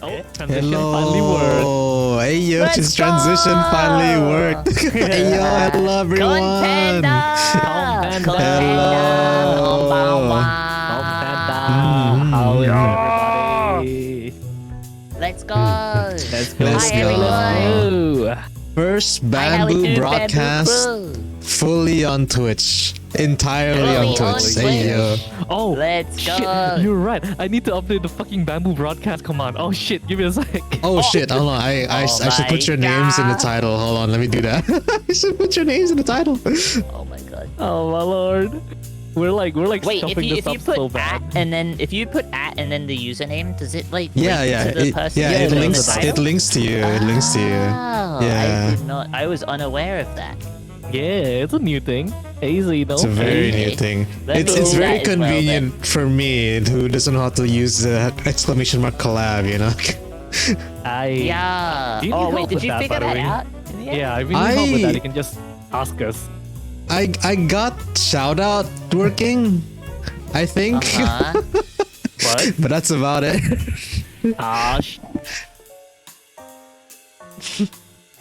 Transition finally worked. Hello. Hey yo, Let's this transition go. finally worked. Hey yo, hello everyone. Panda! Hello. Panda! How is everybody? Let's go! Let's go. Let's Hi, go. everyone. First Hi, how we Bamboo doing, broadcast Bamboo crew? fully on Twitch. Entirely on Fully on Twitch. Hey yo. Oh, Let's shit, go. you're right. I need to update the fucking Bamboo broadcast command. Oh shit, give me a sec. Oh shit, hold on. I should put your names in the title. Hold on, let me do that. I should put your names in the title. Oh my god. Oh my lord. We're like Wait, if stuffing you this up put so bad. and then if you put @ and then the username, does it like Yeah, link yeah. to the It, person yeah, who's it in the links title? it links to you. It links to you. Oh, Yeah. I did not. I was unaware of that. Yeah, it's a new thing. Easy, no? It's a very Okay. new thing. Let It's me it's do very that as well, convenient for me who doesn't know how to use the exclamation mark collab, you know? Yeah. Do you need Oh help wait, did with you that, figure by the that way? out? in the end? Yeah, if you need help with that, you can just ask us. I got shout out working, I think. Uh-huh. What? But that's about it. Ah,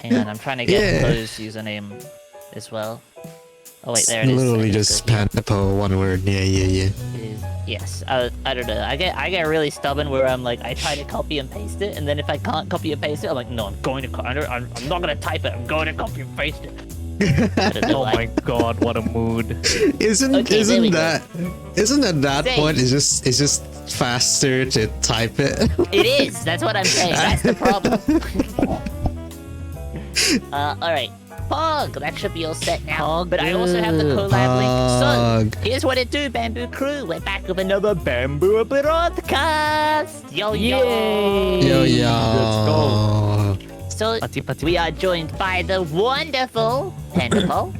Hang on, I'm trying to get Yeah. Poe's username as well. Oh wait, there it is. Literally Okay, just good. PandaPoh, one word. Yeah. It is. Yes. I don't know. I get really stubborn where I'm like I try to copy and paste it, and then if I can't copy and paste it, I'm like, no, I'm not gonna type it. I'm going to copy and paste it. I don't know oh why. my god, what a mood. Isn't Okay, there we go. at that Say. point it's just faster to type it. It is. That's what I'm saying. That's the problem. All right. Pog, that should be all set now. Pog, but I also have the collab Pog. link. So here's what it do, Bamboo Crew. We're back with another Bamboo broadcast. Yo yo. Yo Let's yo. So Pati, pati. we are joined by the wonderful PandaPoh.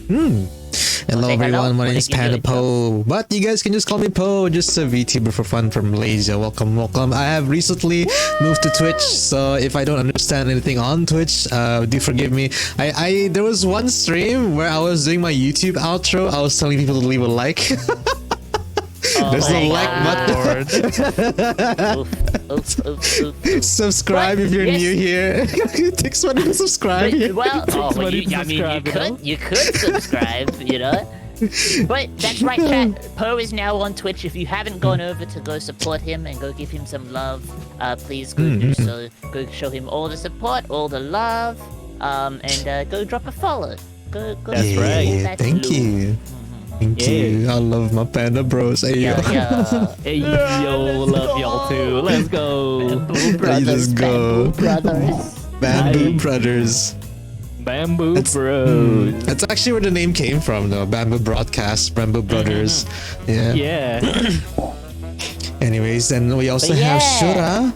Hello say hello. everyone, my name is Wanna give you a PandaPoh, but you guys can just call me Poh, just a VTuber for fun from Malaysia. Welcome. I have recently moved to Twitch, so if I don't understand anything on Twitch, do forgive me. There was one stream where I was doing my YouTube outro. I was telling people to leave a like. There's my no like God. button. Oof. Subscribe What? if you're Yes. new here. It takes money to subscribe. But, well, Takes well, money to I mean, subscribe, you could subscribe, you know. But that's right, chat. Poe is now on Twitch. If you haven't gone over to go support him and go give him some love, please go do so. Go show him all the support, all the love, and go drop a follow. Go. That's support right. that Thank loot. you. Thank you. I love my panda bros. Hey, yo. Yeah. Hey yo, love y'all too. Let's go. Bamboo brothers, Let's go. Bamboo brothers. Bamboo Hi. Brothers. Bamboo That's- Bros. That's actually where the name came from, though. Bamboo Broadcast, Bamboo Brothers. Yeah. Yeah. Anyways, and we also But have yeah. Shura.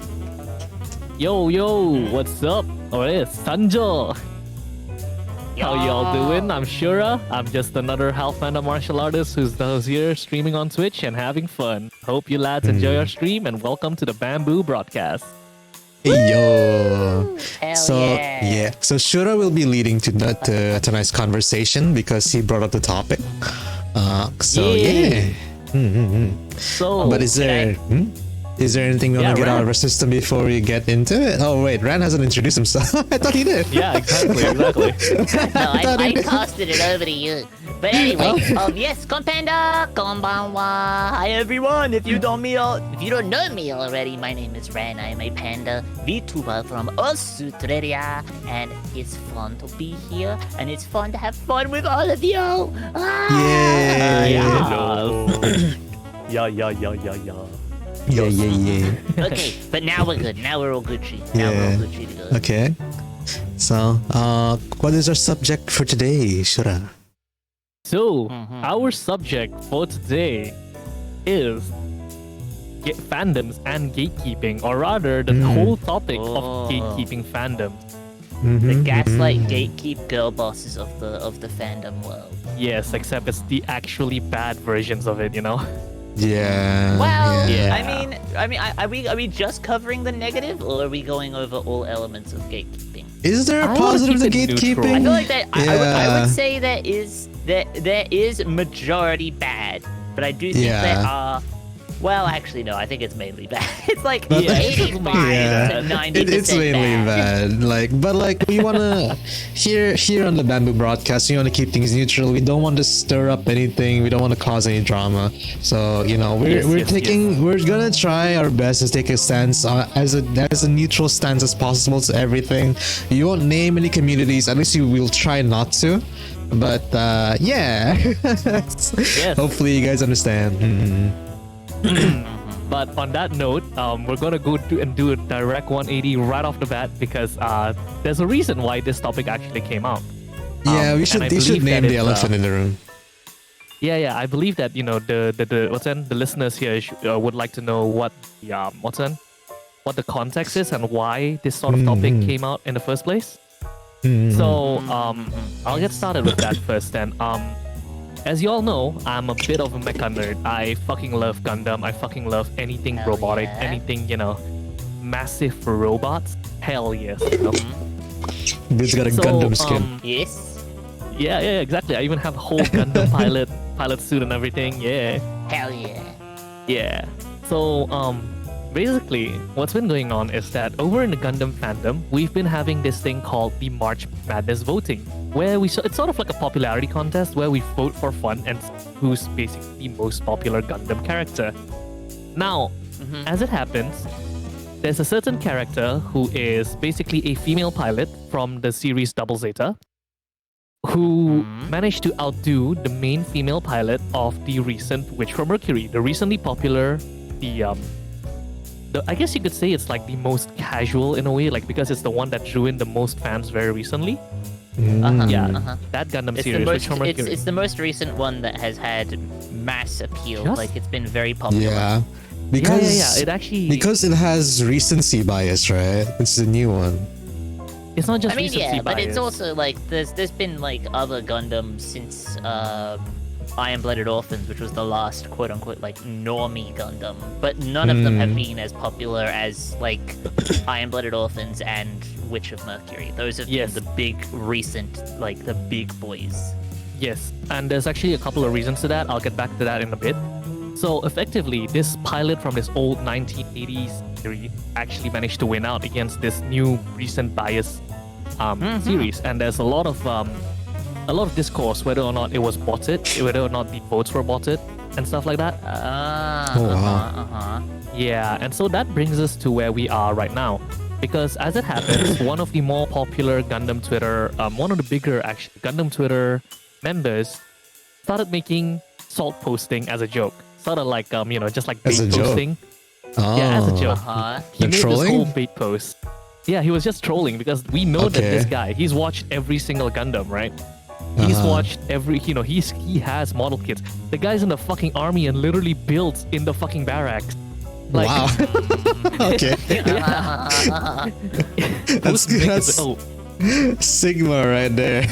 Yo, what's up? Oh, it's Sanjo. How y'all doing? I'm Shura. I'm just another half Panda martial artist who's here streaming on Twitch and having fun. Hope you lads enjoy our stream and welcome to the Bamboo broadcast. Hey, yo. Hell So yeah. so Shura will be leading to tonight's conversation because he brought up the topic. So yeah. So, But is there anything we want Yeah, to get out Ran. of our system before we get into it? Oh wait, Ran hasn't introduced himself. I thought he did. yeah, exactly. No, I casted it over to you. But anyway, yes, Panda, konbanwa. Hi everyone. If you don't know me already, my name is Ran. I am a Panda VTuber from Australia, and it's fun to be here, and it's fun to have fun with all of you. Yeah. Yeah. Yeah. Okay, but now we're good. Now we're all Gucci. Now we're all Yeah. Gucci to go. Okay. So, what is our subject for today, Shura? So, our subject for today is fandoms and gatekeeping, or rather, the whole topic Oh. of gatekeeping fandoms. The gaslight gatekeep girl bosses of the fandom world. Yes, except it's the actually bad versions of it, you know? Yeah. Well, Yeah. I mean, are we just covering the negative, or are we going over all elements of gatekeeping? Is there a I wanna positive to keep it neutral. gatekeeping? I feel like that. I Yeah. would say there is majority bad, but I do think Yeah. there are Well, actually, no. I think it's mainly bad. It's like But- 85 Yeah. to 90%. It's mainly bad. But we wanna here on the Bamboo broadcast, we wanna keep things neutral. We don't want to stir up anything. We don't want to cause any drama. So we're gonna try our best to take a stance as a neutral stance as possible to everything. You won't name any communities. At least you will try not to. But yeah. Hopefully you guys understand. But on that note, we're gonna go do a direct 180 right off the bat because there's a reason why this topic actually came out. Yeah, we and I should believe name that the it's, elephant in the room. Yeah, I believe that the listeners here would like to know what the context is and why this sort of topic came out in the first place. So I'll get started with that first then. As you all know, I'm a bit of a mecha nerd. I fucking love Gundam. I fucking love anything Hell robotic, yeah. anything, massive robots. Hell yes. Dude's got a So, Gundam skin. Yes. Yeah, exactly. I even have a whole Gundam pilot suit and everything. Yeah. Hell yeah. Yeah. So, basically, what's been going on is that over in the Gundam fandom, we've been having this thing called the March Madness voting, where it's sort of like a popularity contest where we vote for fun and who's basically the most popular Gundam character. Now, as it happens, there's a certain character who is basically a female pilot from the series Double Zeta, who managed to outdo the main female pilot of the recent Witch from Mercury, the recently popular, I guess you could say it's like the most casual in a way, like because it's the one that drew in the most fans very recently. That Gundam series, Witch from Mercury. It's the most recent one that has had mass appeal. Just- Like it's been very popular. Yeah. Because yeah. It actually because it has recency bias, right? It's the new one. it's not just I mean, recency yeah, but it's bias. also like there's been like other Gundams since Iron-Blooded Orphans, which was the last quote-unquote like normie Gundam, but none of them have been as popular as like Iron-Blooded Orphans and Witch of Mercury. Those have Yes. been the big recent, like the big boys. Yes, and there's actually a couple of reasons to that. I'll get back to that in a bit. So effectively, this pilot from this old 1980s series actually managed to win out against this new recent bias series, and there's a lot of discourse whether or not it was botted, whether or not the votes were botted, and stuff like that. Oh, wow. Yeah, and so that brings us to where we are right now. Because as it happens, one of the more popular Gundam Twitter, one of the bigger actually Gundam Twitter members started making salt posting as a joke. Sort of like, just like As bait a joke? posting. Oh. Yeah, as a joke. He They're made trolling? this whole bait post. Yeah, he was just trolling because we know that this Okay. guy, he's watched every single Gundam, right? He's watched every, he has model kits. The guy's in the fucking army and literally builds in the fucking barracks. Like, Wow. Okay. post good. pictures- That's- oh, Sigma right there.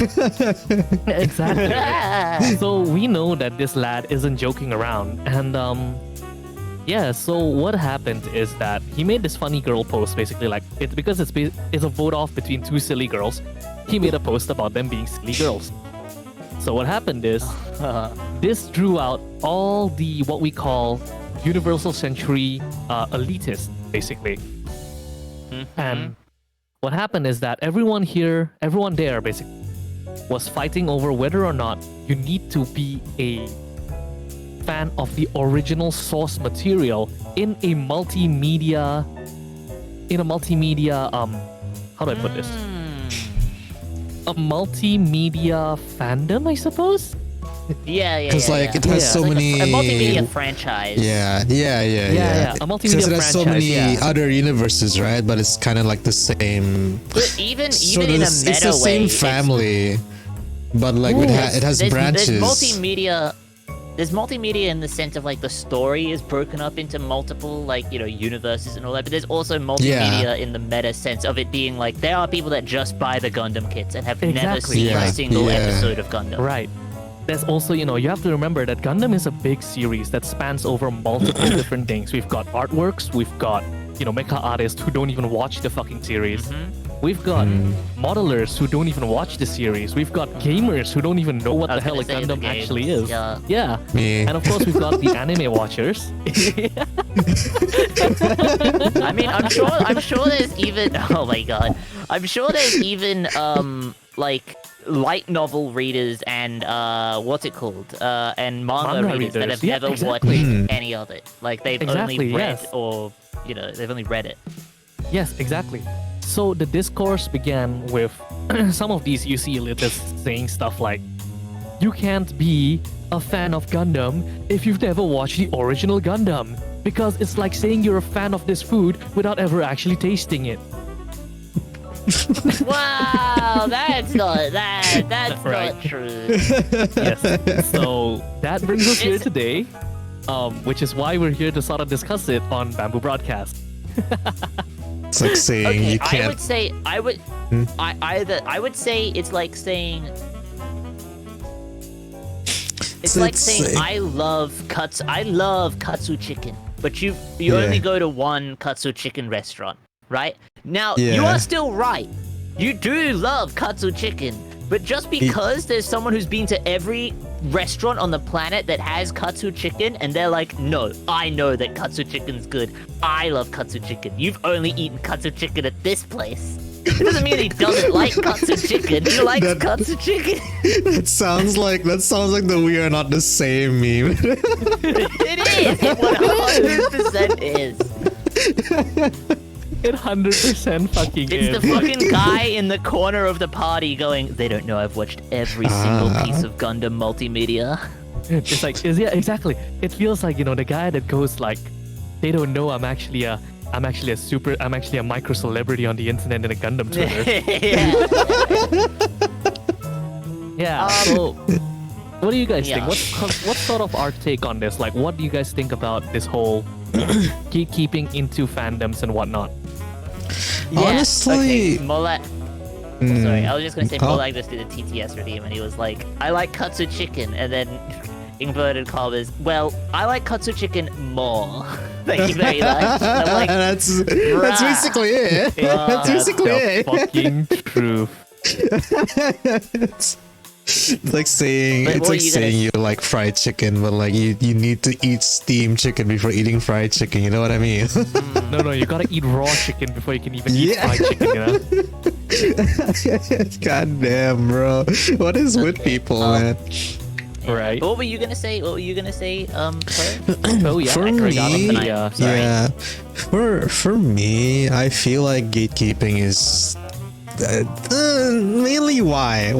exactly. So we know that this lad isn't joking around, and so what happened is that he made this funny girl post, basically like because it's a vote off between two silly girls. He made a post about them being silly girls. So what happened is this drew out all the what we call universal century elitists, basically. And what happened is that everyone there basically was fighting over whether or not you need to be a fan of the original source material in a multimedia how do I put this? A multimedia fandom, I suppose? Yeah. Because like it has Yeah. so Like many. a multimedia franchise. Yeah. A multimedia Because it has so franchise, many yeah. other universes, right? But it's kind of like the same. But even sort in of a it's meta the same way, family, but like it has branches. There's multimedia. There's multimedia in the sense of like the story is broken up into multiple like universes and all that. But there's also multimedia in the meta sense of it being like there are people that just buy the Gundam kits and have never Exactly. seen Yeah, a single yeah. episode of Gundam. Right. There's also, you have to remember that Gundam is a big series that spans over multiple different things. We've got artworks, we've got, mecha artists who don't even watch the fucking series. We've got modelers who don't even watch the series. We've got gamers who don't even know what I the was hell a gonna say the Gundam games, actually is. yeah. Me. And of course, we've got the anime watchers. I mean, I'm sure there's even. Oh my god, I'm sure there's even like light novel readers and what's it called and manga readers that have never watched any of it. Like they've only read or they've only read it. Yes, exactly. So the discourse began with some of these UC elitists saying stuff like, "You can't be a fan of Gundam if you've never watched the original Gundam, because it's like saying you're a fan of this food without ever actually tasting it." Wow, that's not Right. not true. Yes. So that brings us here today, which is why we're here to sort of discuss it on Bamboo Broadcast. It's like saying Okay, you can't. I would say it's like saying. It's like saying I love katsu chicken, but you only go to one katsu chicken restaurant, right? Now you are still right. You do love katsu chicken, but just because there's someone who's been to every restaurant on the planet that has katsu chicken and they're like, no, I know that katsu chicken's good. I love katsu chicken. You've only eaten katsu chicken at this place. It doesn't mean he doesn't like katsu chicken. He likes katsu chicken. That sounds like the "we are not the same" meme. It is. It 100% is. It 100% fucking It's is. the fucking guy in the corner of the party going, they don't know I've watched every single piece of Gundam multimedia. It's like, yeah, exactly. It feels like, the guy that goes like, they don't know I'm actually a micro celebrity on the internet in a Gundam Twitter. Yeah. So, what do you guys think? What's sort of our take on this? Like, what do you guys think about this whole gatekeeping into fandoms and whatnot? Honestly, okay, sorry, I was just gonna say Molag just did a TTS redeem and he was like, I like katsu chicken, and then inverted commas, well, I like katsu chicken more. Thank you very much. I'm like, that's basically it. That's basically the it. fucking truth. It's like saying But what are you you like fried chicken, but like you need to eat steamed chicken before eating fried chicken. You know what I mean? No, you gotta eat raw chicken before you can even eat fried chicken, God damn, bro. What is with people, man? Right. What were you gonna say? Kurt? Oh yeah, For I forgot me, about that. yeah. For me, I feel like gatekeeping is mainly why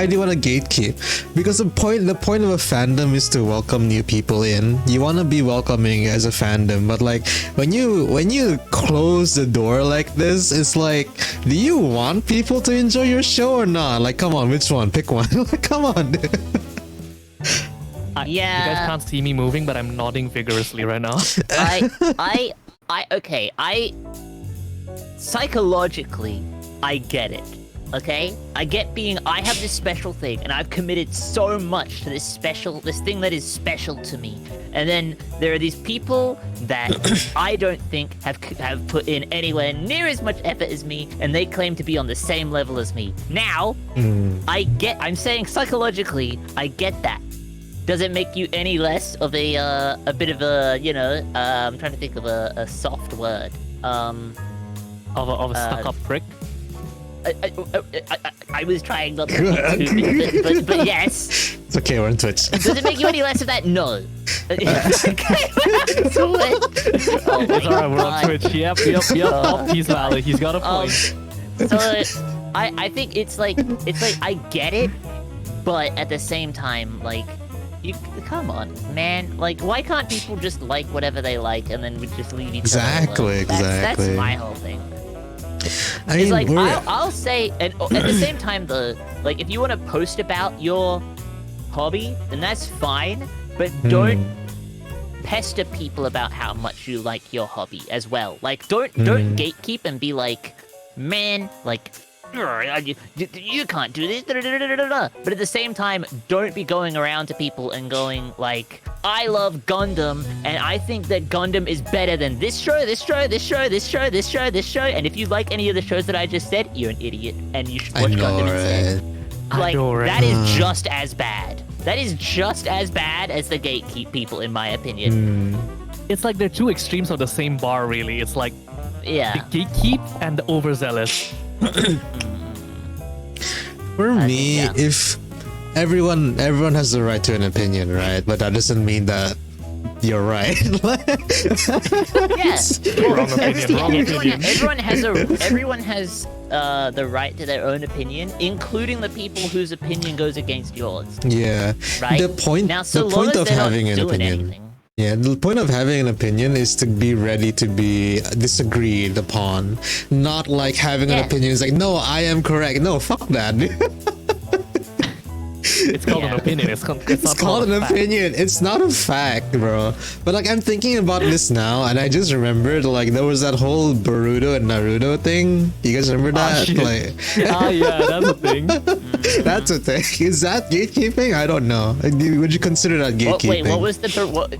do you want to gatekeep? Because the point of a fandom is to welcome new people in. You want to be welcoming as a fandom, but like when you close the door like this, it's like, do you want people to enjoy your show or not? Like, come on, which one? Pick one. Like, come on, dude. You guys can't see me moving, but I'm nodding vigorously right now. Psychologically, I get it. Okay? I have this special thing, and I've committed so much to this thing that is special to me. And then there are these people that I don't think have put in anywhere near as much effort as me, and they claim to be on the same level as me. Now, I'm saying psychologically, I get that. Does it make you any less of a bit of a, I'm trying to think of a soft word. Of a stuck-up prick? I was trying not to be stupid, but yes. It's okay, we're on Twitch. Does it make you any less of that? No. Oh my It's alright, we're on God. Twitch. Yep. Oh, he's valid. He's got a point. So I think it's like I get it, but at the same time, like, come on, man. Like, why can't people just like whatever they like and then we just leave each other alone? That's my whole thing. I mean, It's like, I'll say, and at the same time, like, if you want to post about your hobby, then that's fine, but don't pester people about how much you like your hobby as well. Like, don't gatekeep and be like, man, like, you can't do this. But at the same time, don't be going around to people and going like, I love Gundam, and I think that Gundam is better than this show, this show, this show, this show, this show, this show. And if you like any of the shows that I just said, you're an idiot, and you should watch Gundam instead. Like, that is just as bad. That is just as bad as the gatekeep people, in my opinion. It's like they're two extremes of the same bar, really. It's like the gatekeep and the overzealous. For me, if everyone has the right to an opinion, right? But that doesn't mean that you're right. Yes. Everyone has the right to their own opinion, including the people whose opinion goes against yours. Yeah. Right. The point of having an opinion. Yeah, the point of having an opinion is to be ready to be disagreed upon. Not like having an opinion is like, no, I am correct. No, fuck that. It's called an opinion. It's called an opinion. It's not a fact, bro. But like, I'm thinking about this now, and I just remembered like there was that whole Boruto and Naruto thing. You guys remember that? Yeah, that's a thing. That's a thing. Is that gatekeeping? I don't know. Would you consider that gatekeeping? Wait, what was the?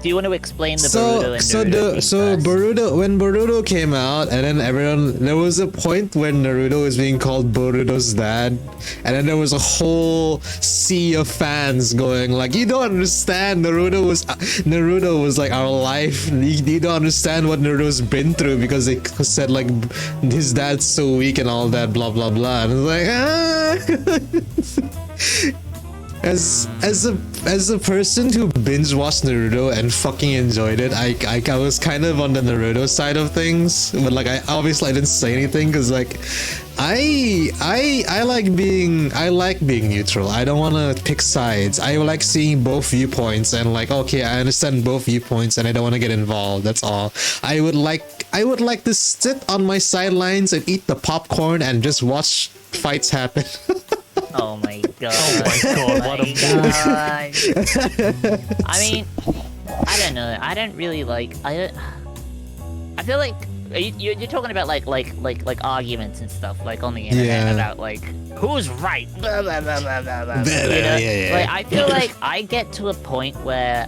Do you want to explain the Boruto and Naruto? So Boruto, when Boruto came out, and then there was a point when Naruto was being called Boruto's dad, and then there was a whole sea of fans going like, you don't understand, Naruto was like our life. You don't understand what Naruto's been through, because they said like his dad's so weak and all that, blah blah blah. And it's like as a person who binge watched Naruto and fucking enjoyed it, I was kind of on the Naruto side of things, but like I didn't say anything because like I like being neutral. I don't want to pick sides. I like seeing both viewpoints and like, okay, I understand both viewpoints and I don't want to get involved. That's all. I would like to sit on my sidelines and eat the popcorn and just watch fights happen. Oh my god. Oh my god, what a I mean, I don't know. I don't really like. I feel like you're talking about like arguments and stuff like on the internet about like who's right. Blah, blah, blah, blah, blah, blah, Yeah. Like I feel like I get to a point where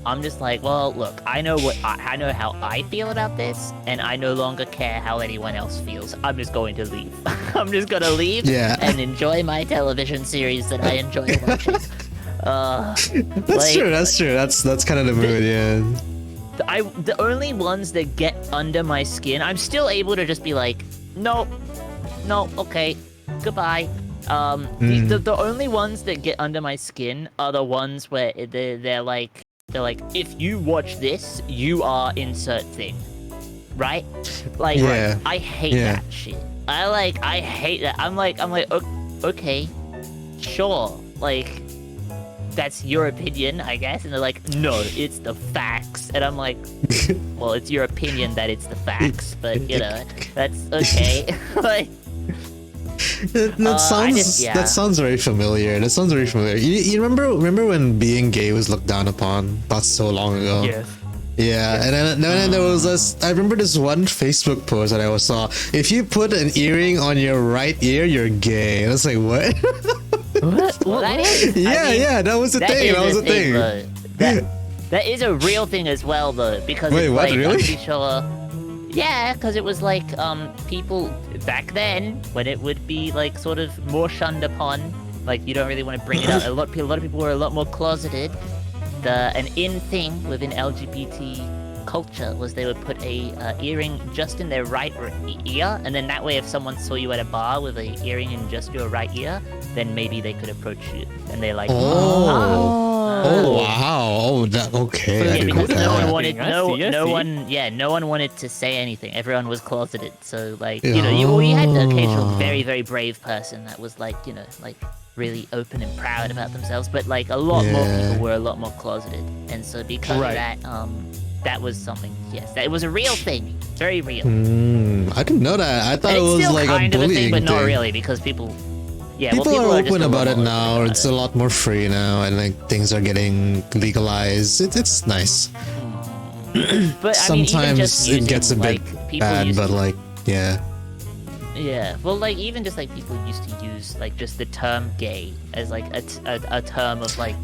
I'm just like, well, look, I know how I feel about this, and I no longer care how anyone else feels. I'm just going to leave. I'm just gonna leave and enjoy my television series that I enjoy watching. That's true. That's kind of the mood, yeah. The only ones that get under my skin, I'm still able to just be like, no, okay, goodbye. The only ones that get under my skin are the ones where they're like, if you watch this, you are insert thing, right? Like, I hate that shit. I hate that. I'm like, okay, sure, like, that's your opinion, I guess. And they're like, no, it's the facts. And I'm like, well, it's your opinion that it's the facts, but you know, that's okay. Like, that sounds very familiar. You remember when being gay was looked down upon? Not so long ago. Yes. Yeah, and then there was this. I remember this one Facebook post that I saw. If you put an earring on your right ear, you're gay. And I was like, what? What? Well, that is. Yeah, that was the thing. That was the thing. That is a real thing as well, though, because wait, it's what? Like, Really? I'm pretty sure. Yeah, because it was like people back then when it would be like sort of more shunned upon. Like you don't really want to bring it up. A lot of people were a lot more closeted. An in thing within LGBT culture was they would put a earring just in their right ear, and then that way if someone saw you at a bar with an earring in just your right ear, then maybe they could approach you, and they're like, wow. Okay. So, I yeah, didn't because know no that. one wanted I see. no one wanted to say anything. Everyone was closeted. So like you know, you had the occasional very, very brave person that was like, you know, like really open and proud about themselves, but like a lot more people were a lot more closeted. And so because of that, that was something, yes, that it was a real thing. Very real. I didn't know that. I thought And it was still like kind a of a bullying thing, but not thing. really, because people People are are just open a lot about it more now. open about It's it. a lot more free now, and like things are getting legalized. It's nice. But Sometimes I mean, even just it gets a bit like, people bad, using, but like, yeah. Yeah, well, like even just like people used to use like just the term "gay" as like a term of like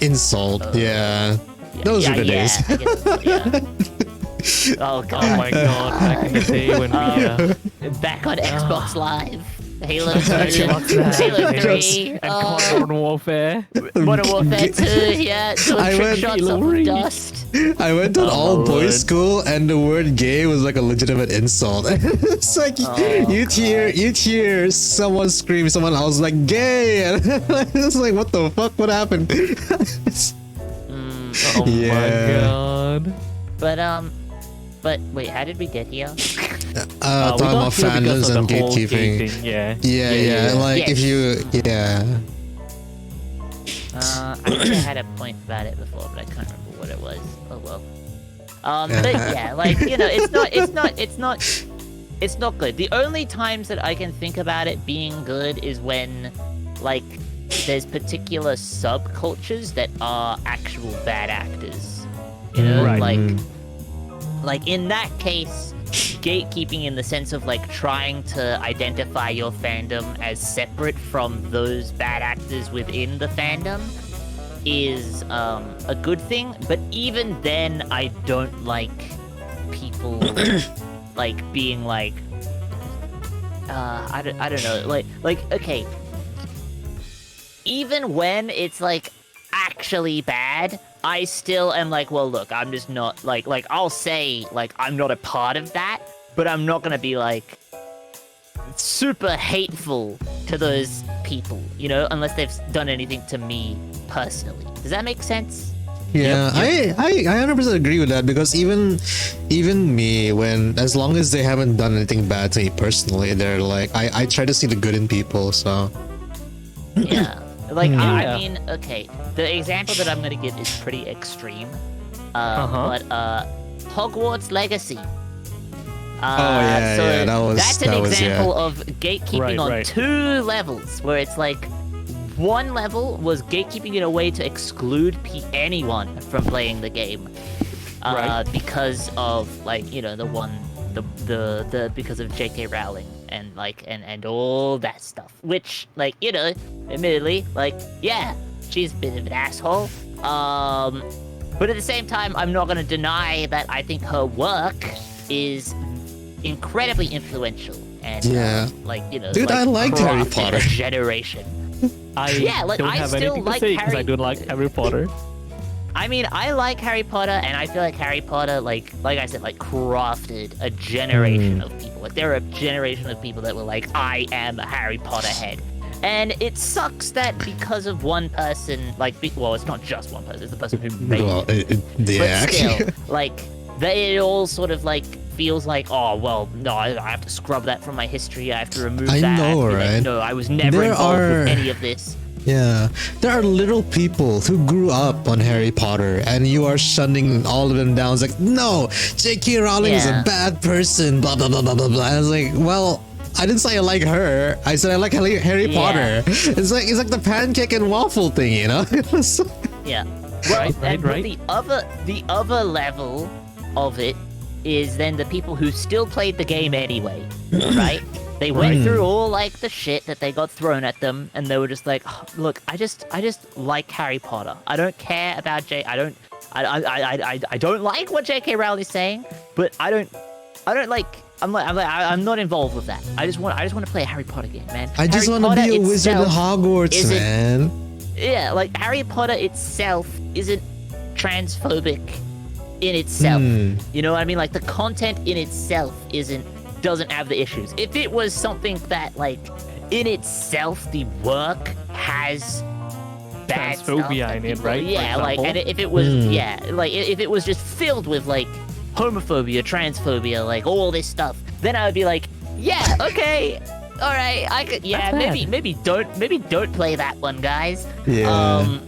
Insult. Yeah. Those are the days. I guess so, yeah. Oh god. Oh my god, back in the day when we Back on Xbox Live, Halo 2, Xbox Live, Halo Halos, 3, and Modern Warfare. Modern Warfare 2, yeah, doing I trick went shots Halo off of 3. dust. I went to an Oh, all boys Lord. school, and the word "gay" was like a legitimate insult. It's like you'd hear someone scream, someone else like "gay," and it's like, what the fuck? What happened? Oh Yeah. my god. But wait, how did we get here? We Talking got about here because fandoms of and the whole gatekeeping. gay thing, yeah. Yeah. Like if you, yeah. I think I had a point about it before, but I can't remember what it was. Oh well. But yeah, like you know, it's not good. The only times that I can think about it being good is when, like, there's particular subcultures that are actual bad actors. You know, Right. like in that case, gatekeeping in the sense of like trying to identify your fandom as separate from those bad actors within the fandom is a good thing. But even then, I don't like people like being like I don't know, like okay, even when it's like actually bad, I still am like, well, look, I'm just not like I'll say like I'm not a part of that, but I'm not gonna be like super hateful to those people, you know, unless they've done anything to me personally. Does that make sense? Yeah, Yep. I 100% agree with that, because even me, when as long as they haven't done anything bad to me personally, they're like, I try to see the good in people. So Yeah. Like, I Yeah. mean, okay, the example that I'm gonna give is pretty extreme. Uh-huh. But Hogwarts Legacy. yeah, so yeah, that's an that was, yeah. example of gatekeeping on Right. 2 levels, where it's like, one level was gatekeeping in a way to exclude anyone from playing the game, Right. because of like, you know, because of J.K. Rowling and like and all that stuff, which, like, you know, admittedly, like, yeah, she's a bit of an asshole. But at the same time, I'm not gonna deny that I think her work is incredibly influential and Yeah. like, you know, Dude, like, I liked Harry crafted Potter. a generation. I like, don't I have still anything to like say because I Harry. don't like Harry Potter. I mean, I like Harry Potter, and I feel like Harry Potter, like I said, like crafted a generation of people. Like, there are a generation of people that were like, I am a Harry Potter head. And it sucks that because of one person, like, well, it's not just one person, it's the person who made well, it. yeah. But still, like, it all sort of like feels like, oh well, no, I have to scrub that from my history. I have to remove I that. know, I have to be like, right? no, I was never There involved are- with any of this. Yeah, there are little people who grew up on Harry Potter, and you are shunning all of them down. It's like, no, J.K. Rowling is a Yeah. bad person, blah, blah, blah, blah, blah, blah. I was like, well, I didn't say I like her. I said I like Harry Yeah. Potter. It's like the pancake and waffle thing, you know? Yeah. Well, Right, and right. the other level of it is then the people who still played the game anyway, right? They went through all like the shit that they got thrown at them, and they were just like, "Oh, look, I just like Harry Potter. I don't care about I don't like what J.K. Rowling is saying, but I don't like. I'm not involved with that. I just want to play a Harry Potter game, man. I just Harry want to Potter be a wizard in itself Hogwarts, isn't- man. Yeah, like Harry Potter itself isn't transphobic in itself. You know what I mean? Like, the content in itself doesn't have the issues. If it was something that, like, in itself the work has bad Transphobia stuff, in that it, people- right, for Yeah, like, and example? if it was, yeah, like if it was just filled with like homophobia, transphobia, like all this stuff, then I would be like, yeah, okay, all right, I could, yeah, That's bad. maybe don't play that one, guys. Yeah.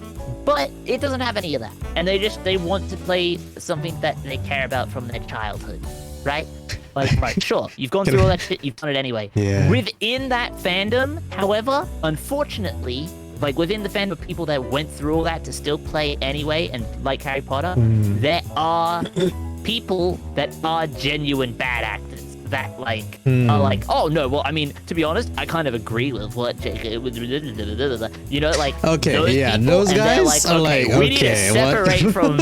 But it doesn't have any of that, and they want to play something that they care about from their childhood, right? Like, right, sure, you've gone through all that shit, you've done it anyway. Yeah. Within that fandom, however, unfortunately, like within the fandom of people that went through all that to still play anyway and like Harry Potter, there are people that are genuine bad actors. that are like, oh no, well, I mean, to be honest, I kind of agree with what Jacob, you know, like Okay, those yeah, people, those and they're guys like, are like, we need to okay, what? separate from.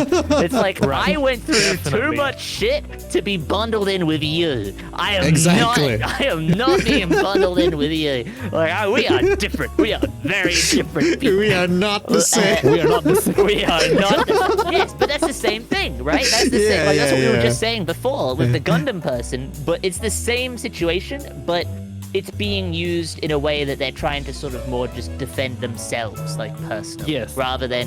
It's like Right. I went through too Definitely. much shit to be bundled in with you. I am Exactly. not. I am not being bundled in with you. Like we are different. We are very different people. We are not the same. We are not the same. We are not. Yes, but that's the same thing, right? That's the same. Like, that's what we were just saying before with the Gundam person. But it's the same situation, but it's being used in a way that they're trying to sort of more just defend themselves, like personally, Yes. rather than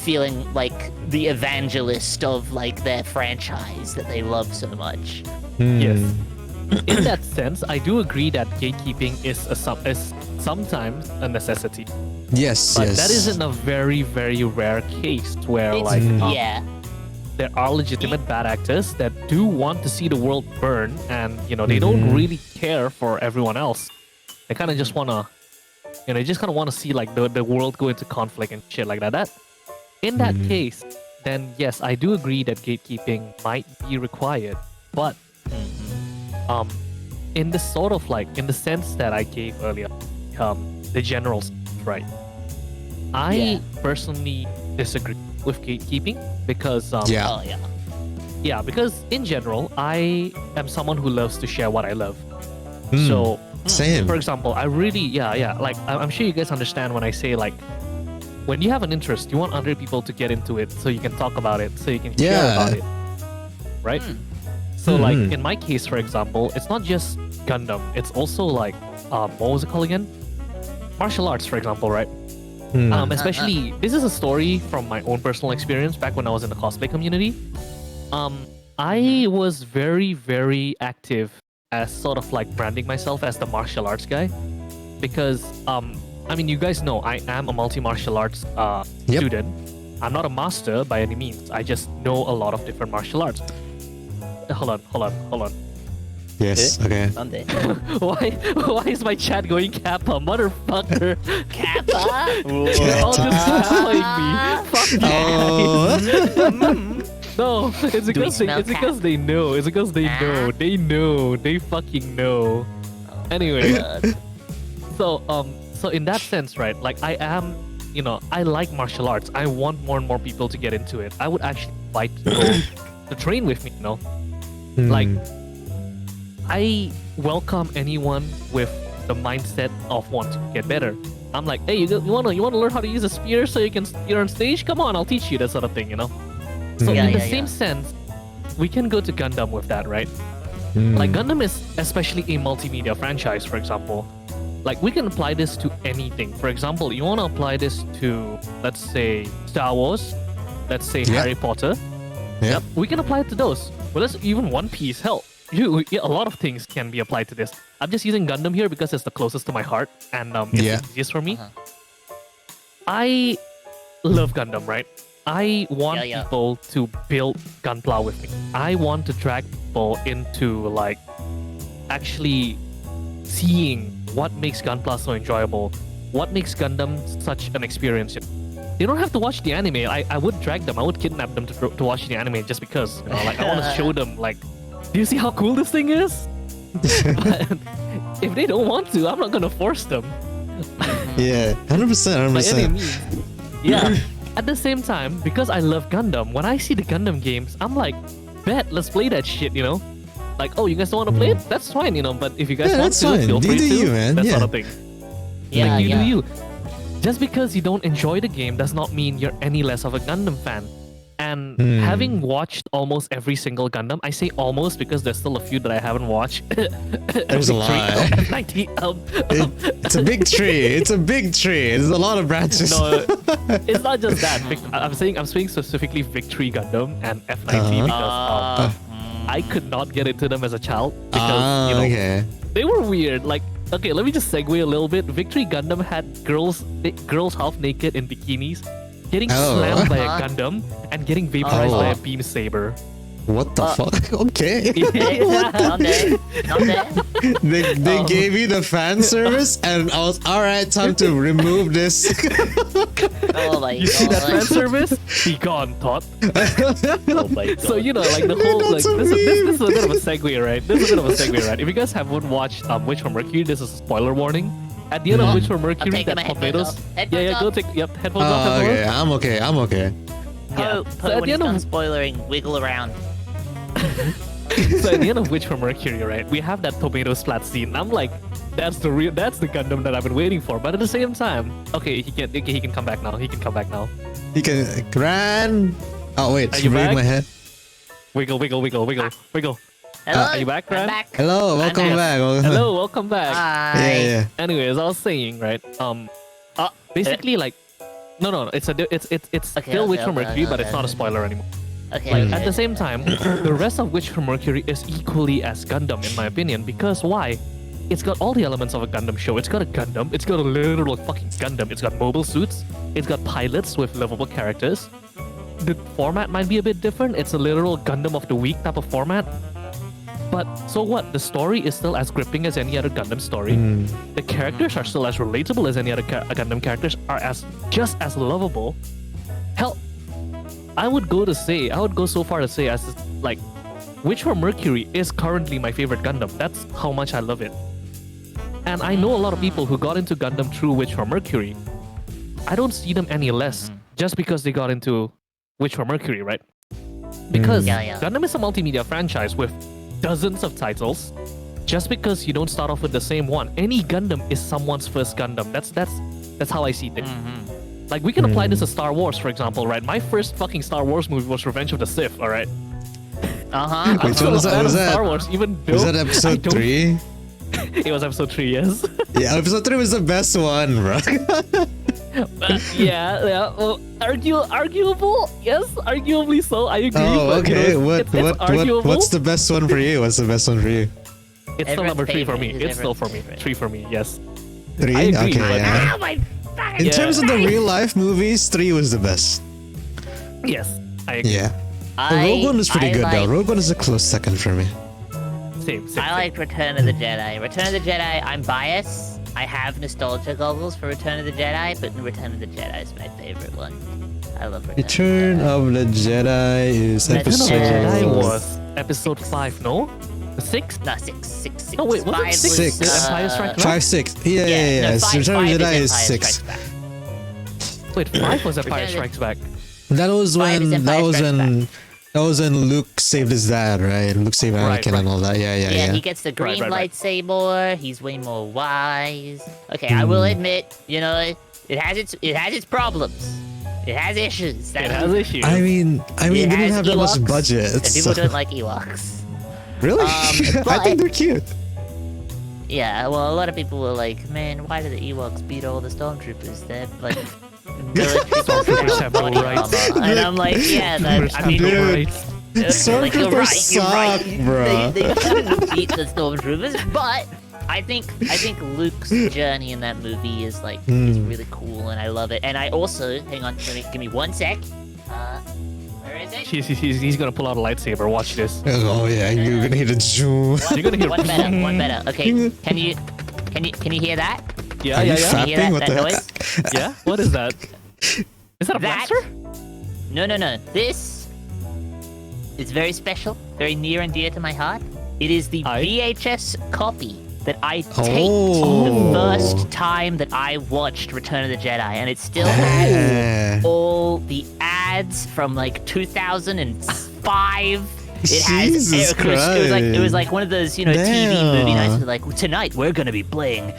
feeling like the evangelist of like their franchise that they love so much. Yes. In that sense, I do agree that gatekeeping is sometimes a necessity. Yes, But yes. that is in a very, very rare case where It's, like yeah. there are legitimate bad actors that do want to see the world burn, and you know they don't really care for everyone else. They kind of just wanna, you know, they just kind of want to see like the world go into conflict and shit like that. In that case, then yes, I do agree that gatekeeping might be required, but in the sort of like in the sense that I gave earlier, the general right. I personally disagree with gatekeeping because Yeah. Oh yeah. yeah, because in general, I am someone who loves to share what I love. Mm. So, Same. for example, I really, like, I'm sure you guys understand when I say, like, when you have an interest, you want other people to get into it so you can talk about it, so you can share Yeah. about it. Right? So, like, in my case, for example, it's not just Gundam, it's also, like, what was it called again? Martial arts, for example, right? Especially, this is a story from my own personal experience back when I was in the cosplay community. I was very, very active as sort of like branding myself as the martial arts guy because, I mean, you guys know I am a multi-martial arts Yep. student. I'm not a master by any means. I just know a lot of different martial arts. Hold on. Yes. Okay. Sunday. Why is my chat going Kappa, motherfucker? Kappa. You're all just following me. Fuck you guys. No, it's because smell they know. It's because they know. They know. They fucking know. Anyway, so in that sense, right? Like I am, you know, I like martial arts. I want more and more people to get into it. I would actually invite people to train with me. You know, like I welcome anyone with the mindset of wanting to get better. I'm like, hey, you wanna learn how to use a spear so you can spear on stage? Come on, I'll teach you that sort of thing. You know. So in the same sense, we can go to Gundam with that, right? Like Gundam is especially a multimedia franchise, for example. Like we can apply this to anything. For example, you want to apply this to, let's say, Star Wars, let's say Harry Potter. Yep. We can apply it to those. Well, let's even One Piece. Hell, a lot of things can be applied to this. I'm just using Gundam here because it's the closest to my heart and it's the easiest for me. I love Gundam, right? I want people to build Gunpla with me. I want to drag people into like actually seeing what makes Gunpla so enjoyable, what makes Gundam such an experience. They don't have to watch the anime. I would drag them. I would kidnap them to watch the anime just because, you know, like I want to show them like, do you see how cool this thing is? But if they don't want to, I'm not gonna force them. Yeah. 100%. By any 100%. means. Yeah. At the same time, because I love Gundam, when I see the Gundam games, I'm like, bet, let's play that shit, you know? Like, oh, you guys don't want to play it? That's fine, you know, but if you guys want that's to, fine. feel You free do to. you, man. That Yeah. sort of thing. Yeah, Like, you yeah. do you. Just because you don't enjoy the game does not mean you're any less of a Gundam fan. And having watched almost every single Gundam, I say almost because there's still a few that I haven't watched. There's a lot. It's a big tree. It's a big tree. There's a lot of branches. No, it's not just that. I'm saying specifically Victory Gundam and F90 because I could not get into them as a child because you know okay. they were weird. Like, okay, let me just segue a little bit. Victory Gundam had girls half naked in bikinis getting slammed by a Gundam and getting vaporized by a beam saber. What the fuck? Okay. Not there. Not there. They gave you the fan service, and I was alright. Time to remove this. Oh my You see that fan god. service? Be gone, Todd. Oh my god. So you know, like the whole like this is a bit of a segue, right? This is a bit of a segue, right? If you guys haven't watched Witch from Mercury, this is a spoiler warning. At the end of Witch from Mercury, taking that my headphones tornadoes. off. Headphones Go off. take headphones off. Oh, Headphones okay. I'm okay. I'm okay. Poe, So Poe, at when the he's end done of spoilering, wiggle around. so at the end of Witch from Mercury, right? We have that tomato splat scene. I'm like, that's the Gundam that I've been waiting for. But at the same time, okay, he can come back now. He can come back now. You can run. Oh wait, Are you reading back? my head. Wiggle, wiggle, wiggle, wiggle, wiggle. Hello? Are you back, I'm Ran? back. Hello, welcome back. back. Hello, welcome back. Hi. Yeah, yeah. Anyways, I was saying, right? Basically, like, no, it's still Witch from Mercury, but it's not a spoiler anymore. Okay, Like, okay. at the same time, the rest of Witch from Mercury is equally as Gundam, in my opinion, because why? It's got all the elements of a Gundam show. It's got a Gundam. It's got a literal fucking Gundam. It's got mobile suits. It's got pilots with lovable characters. The format might be a bit different. It's a literal Gundam of the Week type of format. But so what? The story is still as gripping as any other Gundam story. The characters are still as relatable as any other Gundam characters. Are just as lovable. Hell, I would go so far to say as like, Witch from Mercury is currently my favorite Gundam. That's how much I love it. And I know a lot of people who got into Gundam through Witch from Mercury. I don't see them any less just because they got into Witch from Mercury, right? Because Yeah. Gundam is a multimedia franchise with dozens of titles. Just because you don't start off with the same one, any Gundam is someone's first Gundam. That's how I see things. Like, we can apply this to Star Wars, for example, right? My first fucking Star Wars movie was Revenge of the Sith, alright? Uh-huh. I'm Which still one was a that? fan Was of that- Star Wars, even though Was that I episode don't- 3? It was episode 3, yes. Yeah, episode 3 was the best one, bro. Yeah. Well, arguable? Yes, arguably so. I agree. Oh, but, you okay. know, it's arguable. What's the best one for you? What's the best one for you? It's still Everyone's number 3 for favorite me. is It's still for me. everyone's 3 for me. Yes. 3? I agree, Okay, but- yeah. Oh my fucking In Yeah. terms of the real life movies, 3 was the best. Yes, I agree. Yeah. The Rogue One was pretty I good though. like- Rogue One is a close second for me. Same. I like Return of the Jedi. Return of the Jedi, I'm biased. I have nostalgia goggles for Return of the Jedi, but Return of the Jedi is my favorite one. I love Return Return of the Jedi is Return of the Return of the Jedi episode... was episode 5, no? 6? No, six. No, wait, was it 5 6? Six. Empire Strikes Back? 5, 6. Yeah. no, Return of the five Jedi is Empire 6. Strikes Back. Wait, 5 was Empire Return of- Strikes Back. That was Five is when Empire Strikes that was when Luke saved his dad, right? Luke saved Right, Anakin and all that. Yeah. He gets the green right. lightsaber. He's way more wise. Okay, I will admit, you know, it has its problems. It has issues. It has issues. I mean, It they didn't has have that much Ewoks, budget. And people so- don't like Ewoks. Really? I but- think they're cute. Yeah, well, a lot of people were like, man, why do the Ewoks beat all the stormtroopers? They're like military Stormtroopers have no body rights. armor. And I'm like, yeah, I mean, Dude. Right. like, you're Stormtroopers you're right. suck, bruh. They shouldn't beat the stormtroopers, but I think Luke's journey in that movie is like is really cool, and I love it. And I also, hang on, give me 1 sec. Where is it? He's gonna pull out a lightsaber. Watch this. Oh yeah, you're gonna hit a Jew. You're gonna hear. One better. Okay, can you hear that? Yeah, Are you yeah. Can you hear fapping? that, What that the noise? Yeah. What is that? Is that a That- blaster? No. This is very special, very near and dear to my heart. It is the VHS copy that I taped Oh. the first time that I watched Return of the Jedi, and it still has Yeah. all the ads from like 2005. It has Jesus it was like Christ. one of those, you know, TV movie Damn. nights with like, tonight we're gonna be playing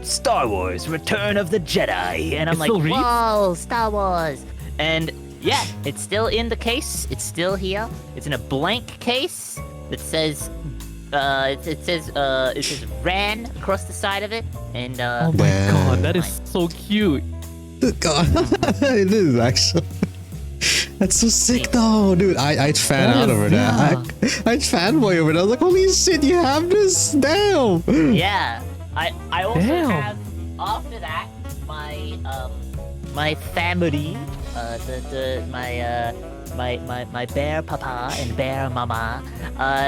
Star Wars Return of the Jedi, and I'm It like, still reads? whoa, Star Wars. And yeah, it's still in the case. It's still here. It's in a blank case that says it says Ran across the side of it, and Oh my Damn. god, that is so cute. God, it is actually. That's so sick though, dude. I'd fan That out is- over that. I'd fanboy over that. I was like, holy shit, you have this? Damn. yeah, I also Damn. have after that my my family my bear papa and bear mama,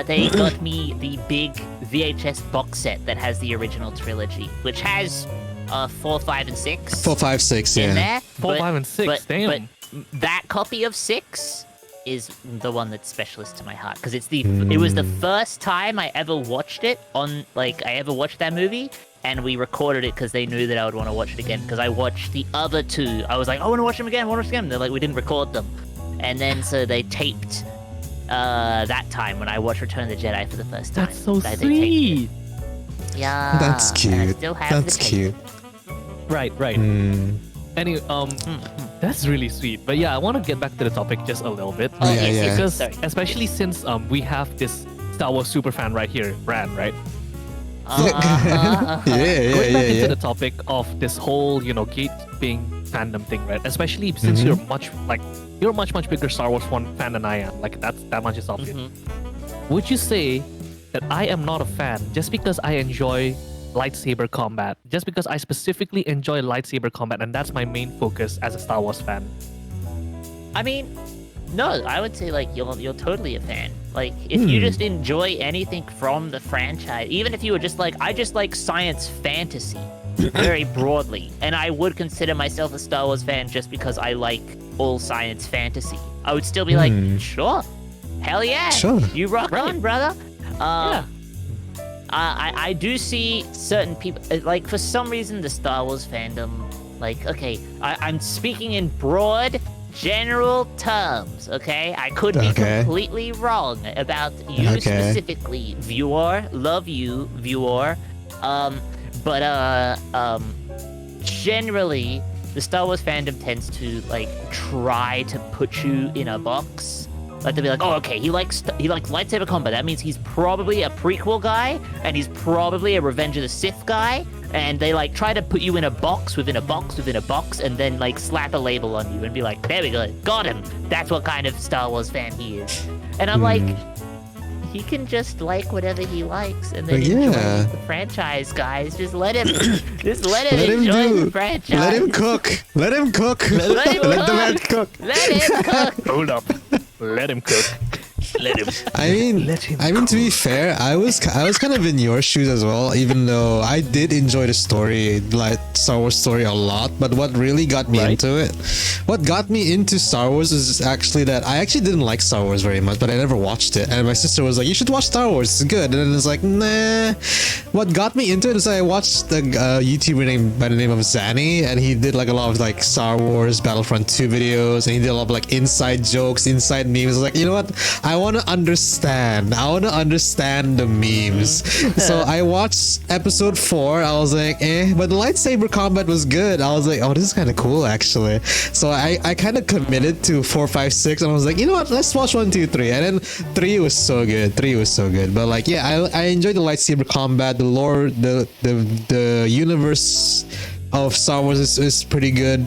they got me the big VHS box set that has the original trilogy, which has 4, 5, and 6. 4, 5, 6, in yeah. there. 4, 5, and 6. Damn. But that copy of 6 is the one that's specialist to my heart because it was the first time I ever watched it I ever watched that movie, and we recorded it because they knew that I would want to watch it again because I watched the other 2. I was like, I want to watch them again. They're like, we didn't record them, and then so they taped that time when I watched Return of the Jedi for the first time. That's so They taped sweet. it. Yeah, That's and I cute. still have That's the tape. cute. Right. Anyway, that's really sweet. But yeah, I want to get back to the topic just a little bit. Oh, Yeah, yes, yeah. yes, Because sorry. especially since we have this Star Wars super fan right here, Ran, right? Yeah, Going back into yeah. the topic of this whole, gatekeeping fandom thing, right? Especially since you're a much bigger Star Wars fan than I am. Like that much is obvious. Would you say that I am not a fan just because I enjoy lightsaber combat? Just because I specifically enjoy lightsaber combat, and that's my main focus as a Star Wars fan? I mean, no, I would say like you're totally a fan. Like if you just enjoy anything from the franchise, even if you were just like, I just like science fantasy very broadly, and I would consider myself a Star Wars fan just because I like all science fantasy, I would still be like, sure, hell yeah, Sure. you rock on, brother. Yeah. I do see certain people, like for some reason the Star Wars fandom, like, okay, I'm speaking in broad general terms, okay? I could be Okay. completely wrong about you Okay. specifically, viewer, love you, viewer, but generally the Star Wars fandom tends to like try to put you in a box. Like they'll be like, oh, okay, he likes lightsaber combat. That means he's probably a prequel guy, and he's probably a Revenge of the Sith guy. And they like try to put you in a box within a box within a box, and then like slap a label on you and be like, there we go, got him. That's what kind of Star Wars fan he is. And I'm like, he can just like whatever he likes, and then But enjoy yeah. the franchise, guys. Just let him, Let him enjoy do. the franchise. Let him cook. Let him cook. Let him Let the cook. man cook. Let him cook. Hold up. Let him cook. Let him. I mean, Let him to be fair, I was kind of in your shoes as well. Even though I did enjoy the story, like Star Wars story, a lot. But what really got me into it, what got me into Star Wars, is actually that I actually didn't like Star Wars very much, but I never watched it. And my sister was like, "You should watch Star Wars. It's good." And then it's like, nah. What got me into it is I watched the YouTuber by the name of Zanny, and he did like a lot of like Star Wars Battlefront 2 videos, and he did a lot of like inside jokes, inside memes. I was like, you know what? I want to understand the memes. So I watched episode 4. I was like, but the lightsaber combat was good. I was like, oh, this is kind of cool actually. So I kind of committed to 4, 5, 6, and I was like, you know what? Let's watch 1, 2, 3. And then 3 was so good. But like, yeah, I enjoyed the lightsaber combat. The lore, the universe of Star Wars is pretty good.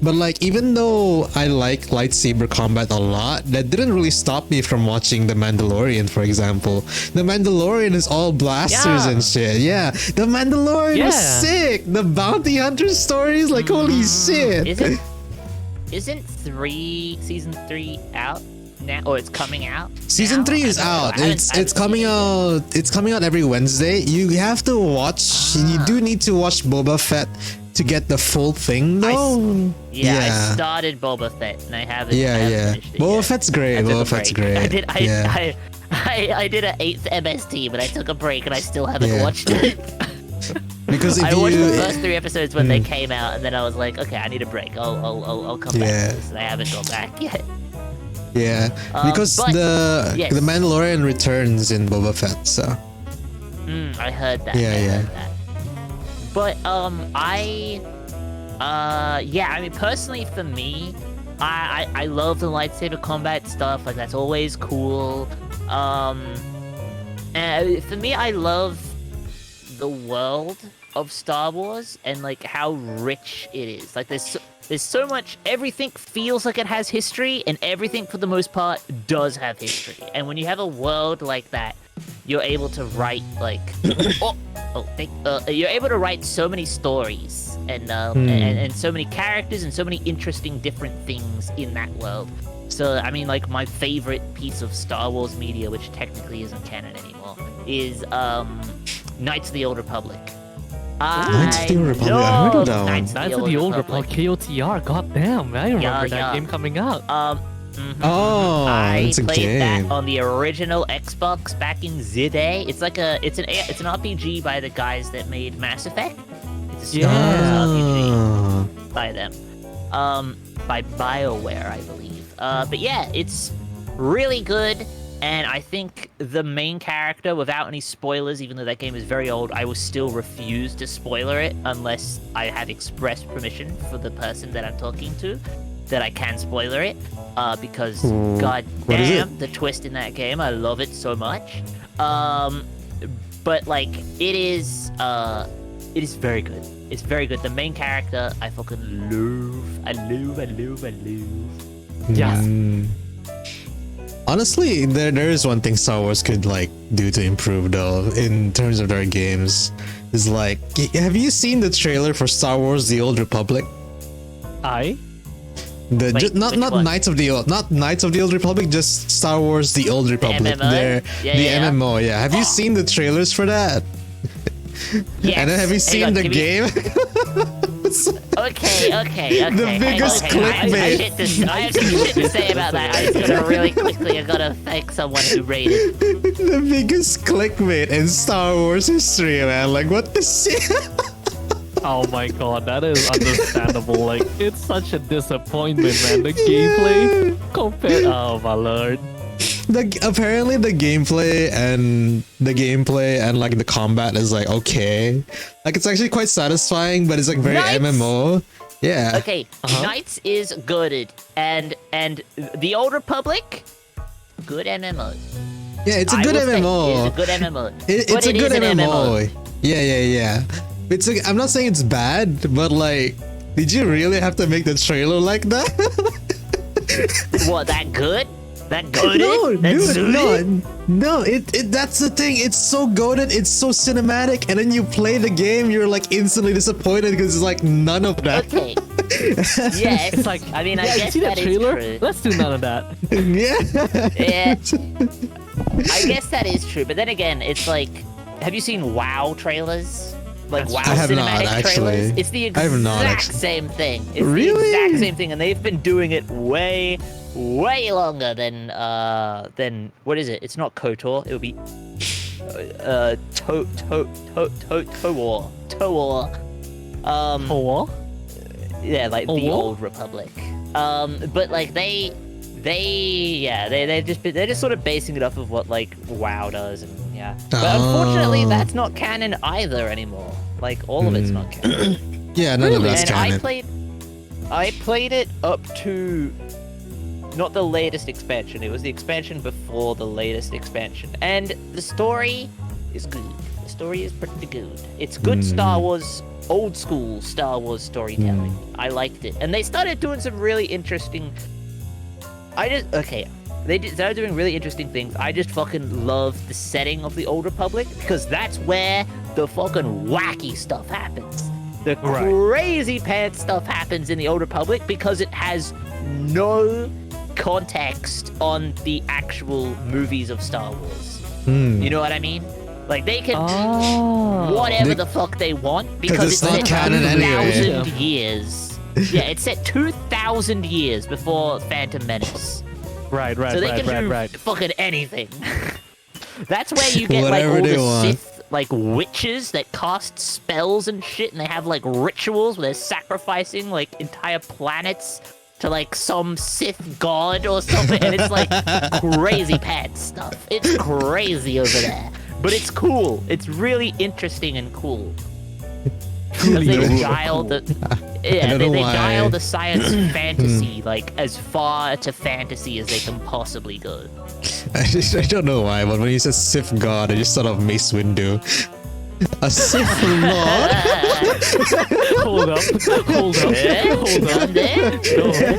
But like, even though I like lightsaber combat a lot, that didn't really stop me from watching The Mandalorian, for example. The Mandalorian is all blasters and shit. Yeah, The Mandalorian was sick. The bounty hunter stories, like, holy shit. Isn't season 3 out now, or it's coming out? Season now? 3 is out. It's coming out. It's coming out every Wednesday. You have to watch. You do need to watch Boba Fett to get the full thing, though. I started Boba Fett and I haven't finished it Boba yet. Fett's great. I took a Boba Fett's break. great. I did an 8th MST, but I took a break and I still haven't watched it. Because if I watched you the first 3 episodes when they came out, and then I was like, okay, I need a break. I'll come back to this, and I haven't gone back yet. Yeah, because but- the Mandalorian returns in Boba Fett, so I heard that. Yeah, I yeah. heard that. But I mean, personally for me, I love the lightsaber combat stuff. Like, that's always cool. And for me, I love the world of Star Wars and like how rich it is. Like, there's so much. Everything feels like it has history, and everything for the most part does have history. And when you have a world like that, you're able to write like you're able to write so many stories and so many characters and so many interesting different things in that world. So I mean, like, my favorite piece of Star Wars media, which technically isn't canon anymore, is Knights of the Old Republic. Knights of the Old Republic, I heard of that one. Knights of the Old Republic, KOTR, goddamn, I remember that game coming out. Oh, I it's a played game. that on the original Xbox back in the day. It's like it's an RPG by the guys that made Mass Effect. It's a Star Wars RPG by them. By BioWare, I believe. But yeah, it's really good. And I think the main character, without any spoilers, even though that game is very old, I will still refuse to spoiler it unless I have express permission for the person that I'm talking to, that I can spoiler it. Because god damn, the twist in that game, I love it so much. But like, it is very good. It's very good. The main character, I fucking love. I love. Yeah. Honestly, there is one thing Star Wars could like do to improve though in terms of their games. Is like, have you seen the trailer for Star Wars: The Old Republic? Not Knights of the Old Republic, just Star Wars: The Old Republic. MMO? The MMO. Yeah. Have you seen the trailers for that? Yes. And then have you seen the game? Okay. The biggest clickbait. I have some shit to say about that. I just gotta really quickly, I gotta thank someone who rated. The biggest clickbait in Star Wars history, man. Like, what the shit? Oh my god, that is understandable. Like, it's such a disappointment, man. The gameplay compared. Oh my lord. Apparently the gameplay and like the combat is like okay, like it's actually quite satisfying, but it's like very Knights! MMO. Yeah. Okay, Knights is goated, and the Old Republic, good MMO. Yeah, it's a good MMO. It's a good MMO. It's a good MMO. Yeah. I'm not saying it's bad, but like, did you really have to make the trailer like that? What, that good? That goated? No, That's dude, no. That's the thing. It's so goated. It's so cinematic, and then you play the game, you're like instantly disappointed because it's like none of that. Okay. Yeah, it's like, I mean, I guess see that that trailer? is true. Let's do none of that. Yeah. I guess that is true, but then again, it's like, have you seen WoW trailers? Like WoW I have not, cinematic actually. trailers? It's the I have not, exact actually. same thing. It's Really? the exact same thing, and they've been doing it way longer than what is it? It's not KOTOR. It would be TOWAR. Oh, Yeah, like the what? Old Republic. But like they're just sort of basing it off of what like WoW does, and yeah. But unfortunately, that's not canon either anymore. Like all of it's not canon. Yeah, none of that's And canon. I played it up to not the latest expansion. It was the expansion before the latest expansion, and the story is good. The story is pretty good. It's good Star Wars, old school Star Wars storytelling. I liked it, and they started doing some really interesting. They started doing really interesting things. I just fucking love the setting of the Old Republic because that's where the fucking wacky stuff happens. The crazy pants stuff happens in the Old Republic because it has no context on the actual movies of Star Wars. You know what I mean? Like they can do whatever the fuck they want because it's not set canon anyway. 2,000 years. Yeah, it's set 2,000 years before Phantom Menace. Right. So they can do fucking anything. That's where you get like Whatever all they the want. Sith like witches that cast spells and shit, and they have like rituals where they're sacrificing like entire planets to like some Sith god or something, and it's like crazy pants stuff. It's crazy over there, but it's cool. It's really interesting and cool. Because they dial the dial the science fantasy like as far to fantasy as they can possibly go. I don't know why, but when you said Sith God, I just thought of Mace Windu. A Sith Lord? Hold up.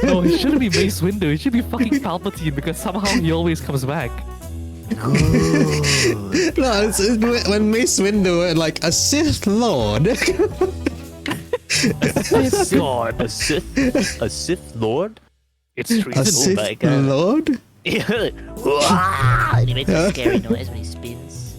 No, it shouldn't be Mace Windu. It should be fucking Palpatine because somehow he always comes back. No, it's when Mace Windu and like a Sith Lord. God, A Sith Lord? it's A treason. Sith my God. Lord? And he makes a scary noise when he spins.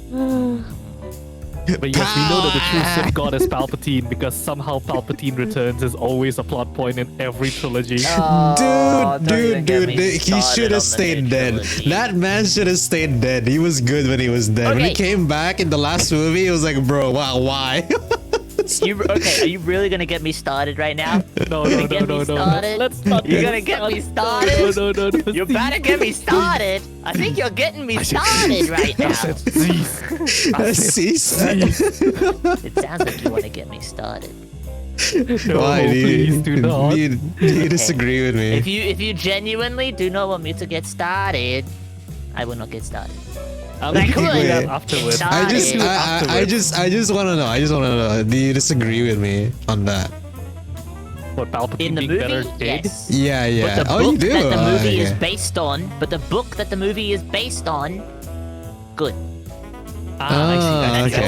But yes, we know that the true Sith God is Palpatine because somehow Palpatine returns is always a plot point in every trilogy. Dude, he should have stayed dead. That man should have stayed dead. He was good when he was dead. When he Okay. came back in the last movie, it was like, bro, wow, why? Okay, are you really gonna get me started right now? No, You're gonna get me started? Let's not. You're gonna get me started? No. You're about to get me started. I think you're getting me started right now. Cease. It sounds like you want to get me started. No, Why do please do not. you disagree with me? If you genuinely do not want me to get started, I will not get started. I'll Like, do wait. that afterwards. I I just want to know. Do you disagree with me on that? What Palpatine In the being better movie, dead? yes. Yeah. But the Oh, you book do. that the movie is Okay. based on, good. I see.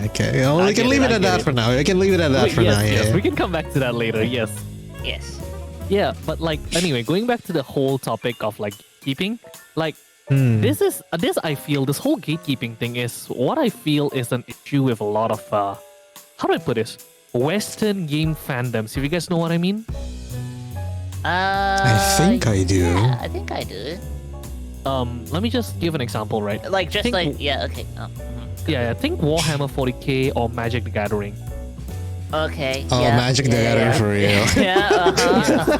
Okay. Well, we I can get leave it, it I at get that it. for now. We can leave it at that Wait, for now. yes, Yeah. we can come back to that later. Yes. Yes. Yeah, but like anyway, going back to the whole topic of like keeping, like this I feel this whole gatekeeping thing is what I feel is an issue with a lot of how do I put this? Western game fandoms. If you guys know what I mean. I think I do. Yeah, I think I do. Let me just give an example, right? Like just Think- like yeah, okay. Yeah, think Warhammer 40k or Magic the Gathering. Okay. Oh, yeah, Magic the yeah, Gathering yeah. for real. Yeah.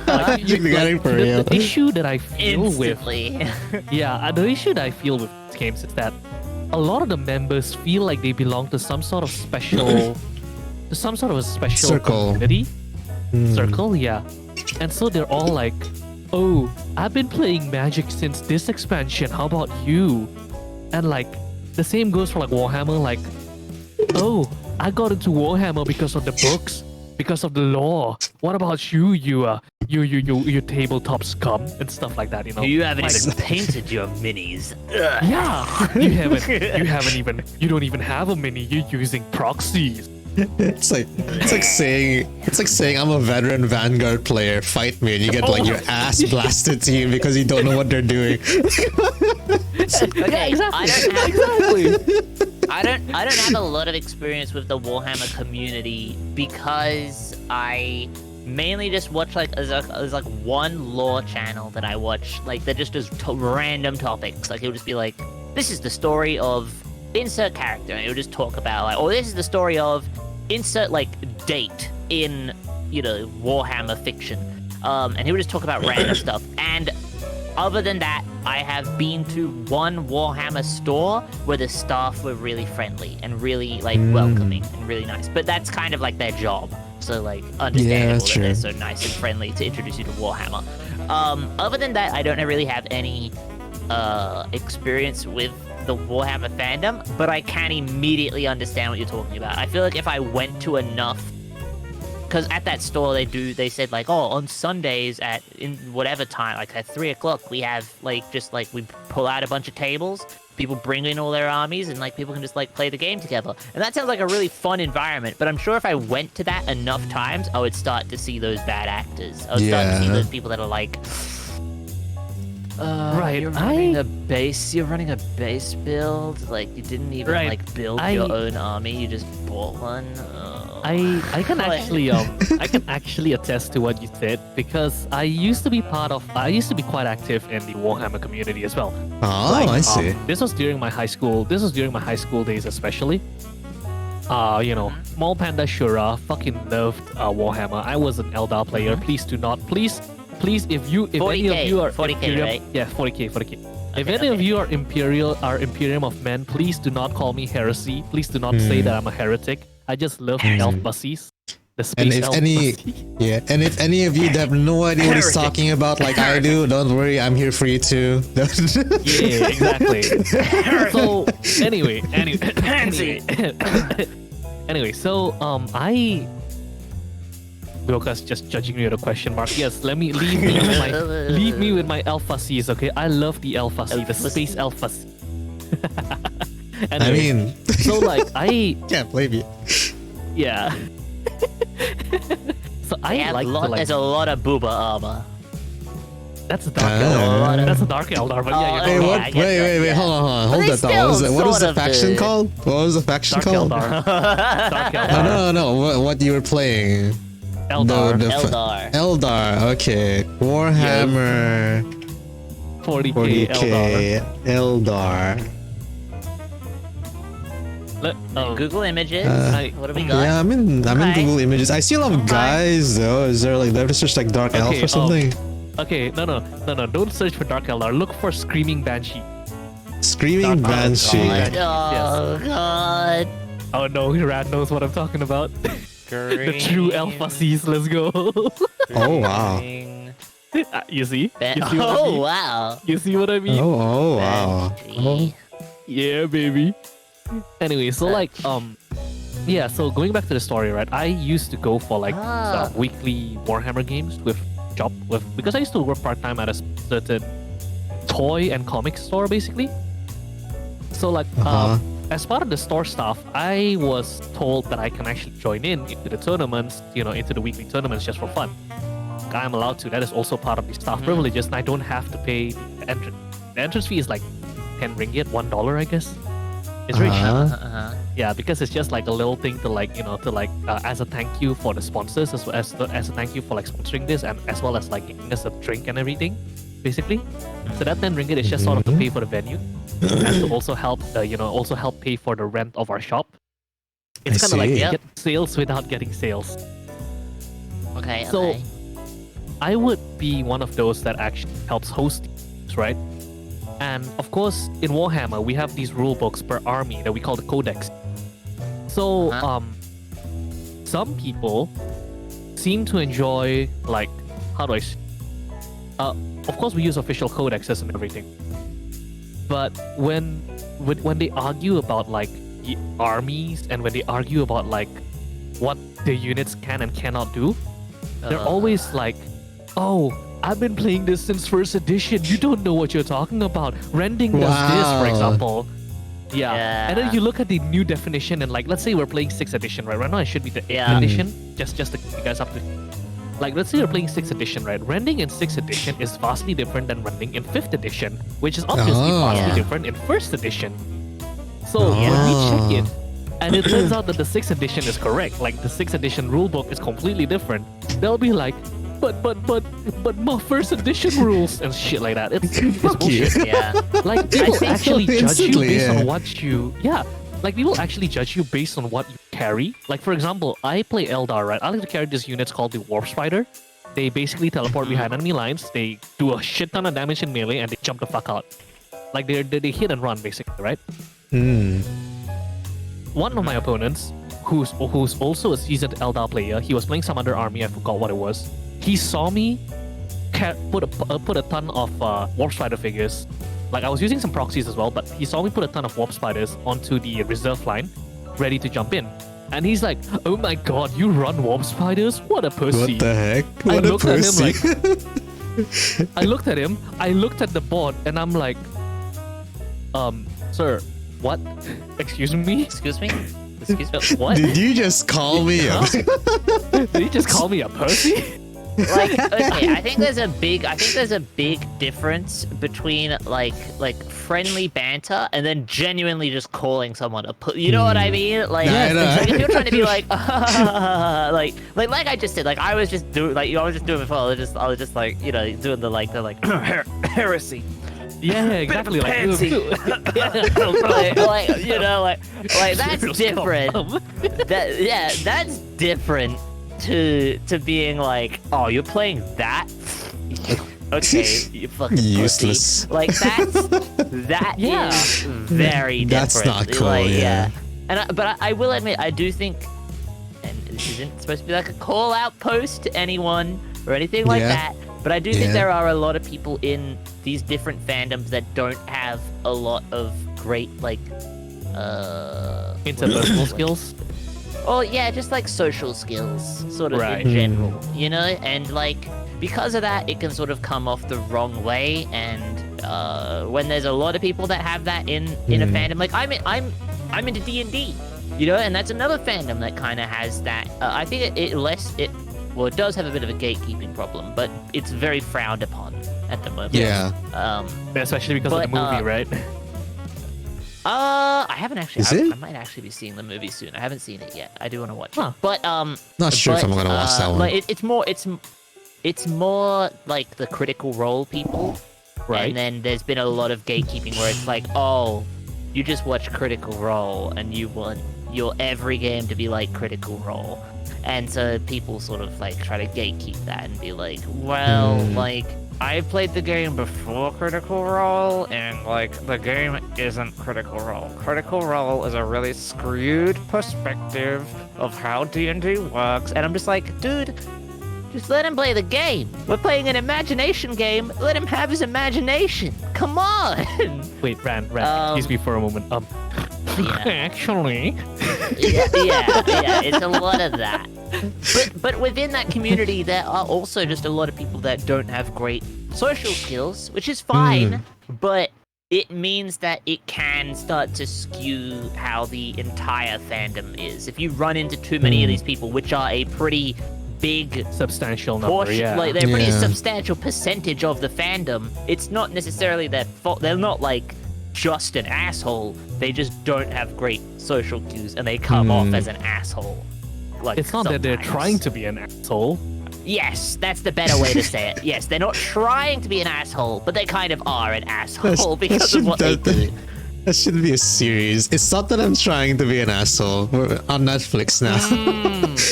Magic the Gathering for real. The issue that I feel with Instantly. the issue that I feel with these games is that a lot of the members feel like they belong to some sort of special, Circle. community circle, yeah. And so they're all like, "Oh, I've been playing Magic since this expansion. How about you?" And like, the same goes for like Warhammer. Like, "Oh, I got into Warhammer because of the books, because of the lore. What about you? You tabletop scum and stuff like that. You know." You haven't Like, even painted your minis. Ugh. Yeah, you don't even have a mini. You're using proxies. It's like saying I'm a veteran Vanguard player. Fight me, and you get like your ass blasted to you because you don't know what they're doing. Okay, exactly. I don't have a lot of experience with the Warhammer community because I mainly just watch like there's like one lore channel that I watch like that just does random topics. Like it'll just be like, this is the story of insert character, and it'll just talk about like, or this is the story of insert like date in Warhammer fiction, and he would just talk about random stuff. And other than that, I have been to one Warhammer store where the staff were really friendly and really like welcoming and really nice. But that's kind of like their job, so like understandable that's that they're true. so nice and friendly to introduce you to Warhammer. Other than that, I don't really have any experience with the Warhammer fandom, but I can immediately understand what you're talking about. I feel like if I went to enough, because at that store they said like, oh, on Sundays in whatever time, like at 3 o'clock, we have like just like we pull out a bunch of tables, people bring in all their armies, and like people can just like play the game together. And that sounds like a really fun environment. But I'm sure if I went to that enough times, I would start to see those bad actors. I would start to see Yeah. those people that are like, Right, You're running a base build. Like you didn't even Right, like build I- your own army. You just bought one. I can actually attest to what you said because I used to be quite active in the Warhammer community as well. Oh, Like, I see. This was during my high school days especially. Small Panda Shura fucking loved Warhammer. I was an Eldar player. Please do not please if any of 40K, you are 40K, Imperium, right? yeah, 40K. If Okay, any of okay. you are Imperium of Men, please do not call me heresy. Please do not say that I'm a heretic. I just love elf bussies. The space And if elf any, bussies. and if any of you have no idea what he's Heretic. talking about, like I do, don't worry, I'm here for you too. Yeah, exactly. So anyway, so Lucas just judging me with a question mark. Yes, leave me with my alphacies, okay? I love the alphacy, the space alphacy. I Anyway, mean, so like I can't blame you. yeah. So I like to like. There's a lot of booba armor. That's a dark Eldar. That's a dark Eldar. But yeah, Hey, you're what? I get Wait, that, yeah. hold on. Hold they that thought. still What was sort the of faction do. called? What was the faction Dark called? Eldar. Dark Eldar. No. What you were playing? Eldar. Eldar. Eldar. Okay. Warhammer 40k Eldar. 40k Eldar. Google Images. What do we got? Yeah, I'm in Okay. Google Images. I see a lot of guys though. Is there like there's just like Dark Elf or something? Okay, no. Don't search for Dark Eldar. Look for Screaming Banshee. Screaming Dark Banshee. Oh god. Oh no, Rad knows what I'm talking about. The true Alpha Cs. Let's go. Oh wow. You see? You see what I Oh mean? wow. You see what I mean? Oh wow. Banshee. Yeah, baby. Anyway, so like yeah, so going back to the story, right? I used to go for like weekly Warhammer games because I used to work part-time at a certain toy and comic store basically. So like as part of the store staff, I was told that I can actually join into the tournaments, into the weekly tournaments just for fun. I'm allowed to. That is also part of the staff privileges, and I don't have to pay the entrance. The entrance fee is like 10 ringgit, $1, I guess. It's very cheap. Yeah, because it's just like a little thing to like, as a thank you for the sponsors, as a thank you for like sponsoring this, and as well as like giving us a drink and everything, basically. So that 10 ringgit is just sort of to pay for the venue, and to also help, help pay for the rent of our shop. It's kind of like get sales without getting sales. Okay. So I would be one of those that actually helps host these, right? And of course, in Warhammer, we have these rule books per army that we call the codex. So, some people seem to enjoy, like, how do I say? Of course, we use official codexes and everything. But when they argue about, like, the armies and when they argue about, like, what the units can and cannot do, they're always like, oh, I've been playing this since first edition. You don't know what you're talking about. Rending does this, for example. Yeah. And then you look at the new definition and like, let's say we're playing 6th edition, right? Right now it should be the 8th edition. Just to keep you guys up to... Like, let's say you're playing 6th edition, right? Rending in 6th edition is vastly different than rending in 5th edition, which is obviously vastly different in 1st edition. So when we check it, and it turns out that the 6th edition is correct, like the 6th edition rulebook is completely different, they'll be like, but my first edition rules and shit like that. It's bullshit. Yeah. Like people actually judge you instantly, based on what you like people actually judge you based on what you carry. Like for example, I play Eldar, right? I like to carry these units called the Warp Spider. They basically teleport behind enemy lines, they do a shit ton of damage in melee, and they jump the fuck out. Like they hit and run basically, right? One of my opponents, who's also a seasoned Eldar player, he was playing some other army, I forgot what it was. He saw me put a ton of Warp Spider figures. Like I was using some proxies as well, but he saw me put a ton of Warp Spiders onto the reserve line, ready to jump in. And he's like, "Oh my god, you run Warp Spiders? What a pussy!" What the heck? What a pussy! I looked at him. I looked at the board, and I'm like, sir, what? Excuse me? Excuse me? Excuse me? What? Did you just call me a... Did you just call me a pussy? Like, okay, I think there's a big difference between like friendly banter and then genuinely just calling someone a you know what I mean? Like, like if you're trying to be like, like I just did, like I was just doing before. I was just like, doing the heresy. Yeah, exactly. Fancy. like that's different. That's different to being like, oh, you're playing that? Okay, you fucking useless. pussy. Like that is very different. That's not cool. Like, but I will admit, I do think, and this isn't supposed to be like a call out post to anyone or anything like that, but I do think there are a lot of people in these different fandoms that don't have a lot of great interpersonal skills. Oh yeah, just like social skills, sort of in general, and like because of that, it can sort of come off the wrong way. And when there's a lot of people that have that in a fandom, like I'm into D&D, And that's another fandom that kind of has that. I think it does have a bit of a gatekeeping problem, but it's very frowned upon at the moment. Yeah. Especially because of the movie, right? I haven't actually. Is it? I might actually be seeing the movie soon. I haven't seen it yet. I do want to watch Huh. it, but Not sure if I'm gonna watch that one. Like it's more like the critical role people, Right. And then there's been a lot of gatekeeping where it's like, oh, you just watch Critical Role and you want your every game to be like Critical Role, and so people sort of like try to gatekeep that and be like, well, like I played the game before Critical Role, and like the game isn't Critical Role. Critical Role is a really screwed perspective of how D&D works, and I'm just like, dude, just let him play the game. We're playing an imagination game. Let him have his imagination. Come on. Wait, Ran, excuse me for a moment. Yeah. Actually, yeah, it's a lot of that. But within that community, there are also just a lot of people that don't have great social skills, which is fine, but it means that it can start to skew how the entire fandom is. If you run into too many of these people, which are a pretty big substantial number, portion, yeah. like they're a pretty Yeah. substantial percentage of the fandom, it's not necessarily their fault. They're not like just an asshole. They just don't have great social cues, and they come off as an asshole. Like, It's not that they're sometimes. trying to be an asshole. Yes, that's the better way to say it. Yes, they're not trying to be an asshole, but they kind of are an asshole because of what they do. That should be a series. It's not that I'm trying to be an asshole. We're on Netflix now.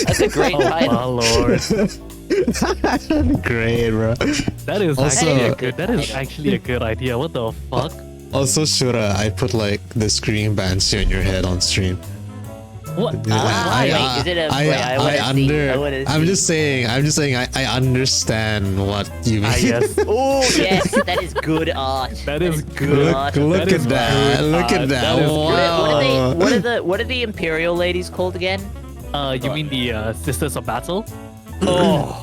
That's a great Oh title. my lord, Great, bro. that is Also- actually a good idea. What the fuck? Also, Shura, I put like the screen bands in your head on stream. What? Wait, is it a- wait, I wanna see. I wanna I'm see. just saying. I understand what you mean. Yes. Oh yes, that is good art. That is good. art. Look That is at that! good Look at art. that! That is Wow. What are the Imperial ladies called again? You mean the Sisters of Battle? Oh,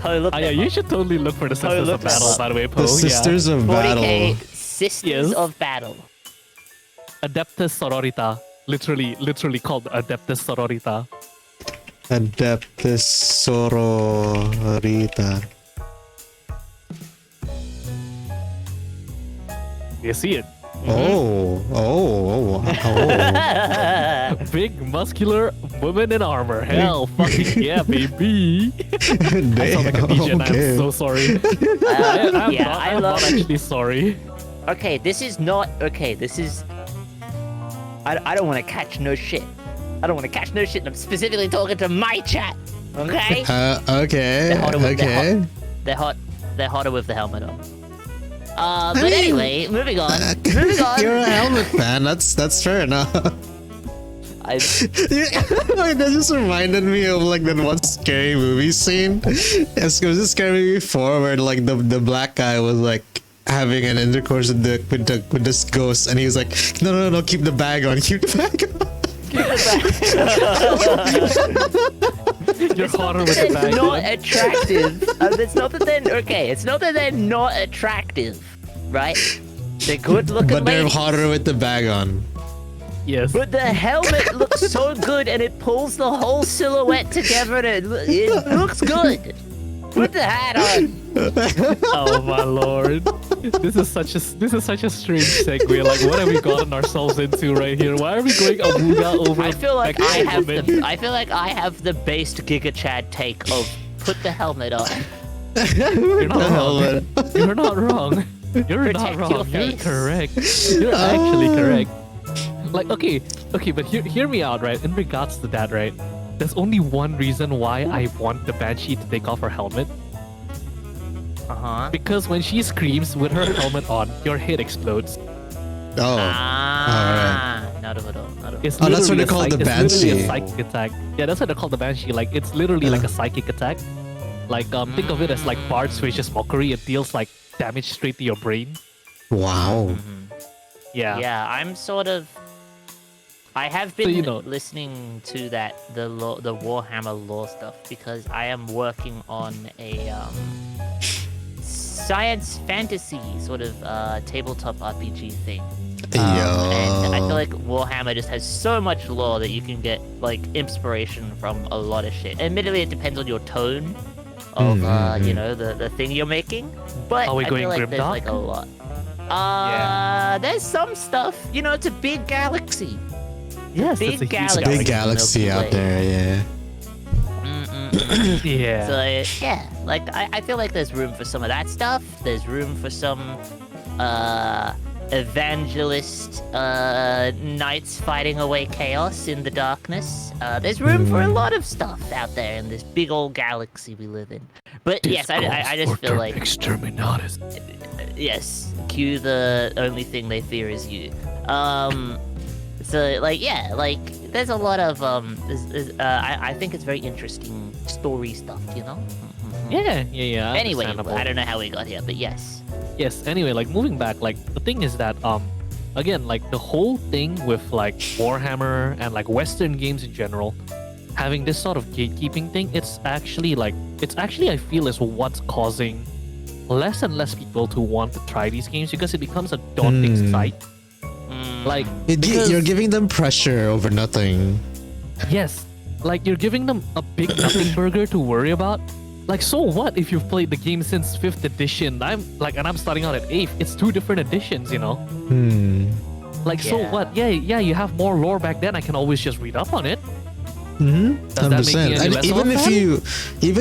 look. Yeah, you should totally look for the Sisters look of Battle, that up. by the way, The Poe. Sisters of 40K Battle. Sisters Yes. of Battle. Yeah. Adeptus Sororita. Literally called Adeptus Sororita. Adeptus Sororita. You see it? Oh. Big, muscular women in armor. Hell, fucking yeah, baby. I sound like a DJ, and I'm so sorry. I'm not actually sorry. Okay, this is not okay. This is. I don't want to catch no shit. I don't want to catch no shit. I'm specifically talking to my chat. Okay. Okay. They're hotter with- Okay. They're hotter with the helmet on. But anyway, moving on. You're a helmet fan. That's fair enough. Wait, that just reminded me of like that one scary movie scene. It was a scary movie 4 where like the black guy was like having an intercourse with this ghost, and he was like, no, keep the bag on, keep the bag on. You're hotter with the They're bag. not man. attractive. It's not that they're okay. It's not that they're not attractive, right? They're good looking But they're ladies. hotter with the bag on. Yes. But the helmet looks so good, and it pulls the whole silhouette together, and it looks good. Put the hat on. Oh my lord. This is such a strange segue. Like, what have we gotten ourselves into right here? Why are we going Amuga over? I feel like I have women? the based Giga Chad take of put the helmet on. You're not wrong. You're not wrong. You're Protect not your wrong. You're face. correct. You're actually correct. Like, okay, but hear me out, right? In regards to that, right? There's only one reason why I want the Banshee to take off her helmet. Because when she screams with her helmet on, your head explodes. Oh. Not at all. It's Oh, that's what literally they call a the it's literally Banshee. a psychic attack. Yeah, that's what they call the Banshee. Like, it's literally like a psychic attack. Like, think of it as like Bard's Vicious Mockery. It deals like damage straight to your brain. Wow. Yeah. Yeah, I'm sort of. I have been you know- listening to the Warhammer lore stuff because I am working on a science fantasy sort of tabletop RPG thing. And I feel like Warhammer just has so much lore that you can get like inspiration from a lot of shit. Admittedly, it depends on your tone of you know, the thing you're making. But Are we I going feel like there's grimdark? like a lot. There's some stuff. You know, it's a big galaxy. Yes, Big it's a huge galaxy. Big galaxy Milky out Way. there, yeah. Yeah. So yeah, like I feel like there's room for some of that stuff. There's room for some evangelist knights fighting away chaos in the darkness. There's room for a lot of stuff out there in this big old galaxy we live in. But yes, I just feel like exterminatus. yes, cue the only thing they fear is you. So like yeah, like there's a lot of I think it's very interesting story stuff, you know. Yeah. Anyway, understandable. I don't know how we got here, but yes. Yes, anyway, like moving back, like the thing is that again, like the whole thing with like Warhammer and like Western games in general, having this sort of gatekeeping thing, it's actually I feel is what's causing less and less people to want to try these games because it becomes a daunting sight. Like You're giving them pressure over nothing. yes, like you're giving them a big nothing burger to worry about. Like, so what if you've played the game since 5th edition? I'm starting out at 8th. It's 2 different editions, you know? Like, so Yeah. what? Yeah, you have more lore back then. I can always just read up on it. Does that make me 100%. any And less of a even if fan? you I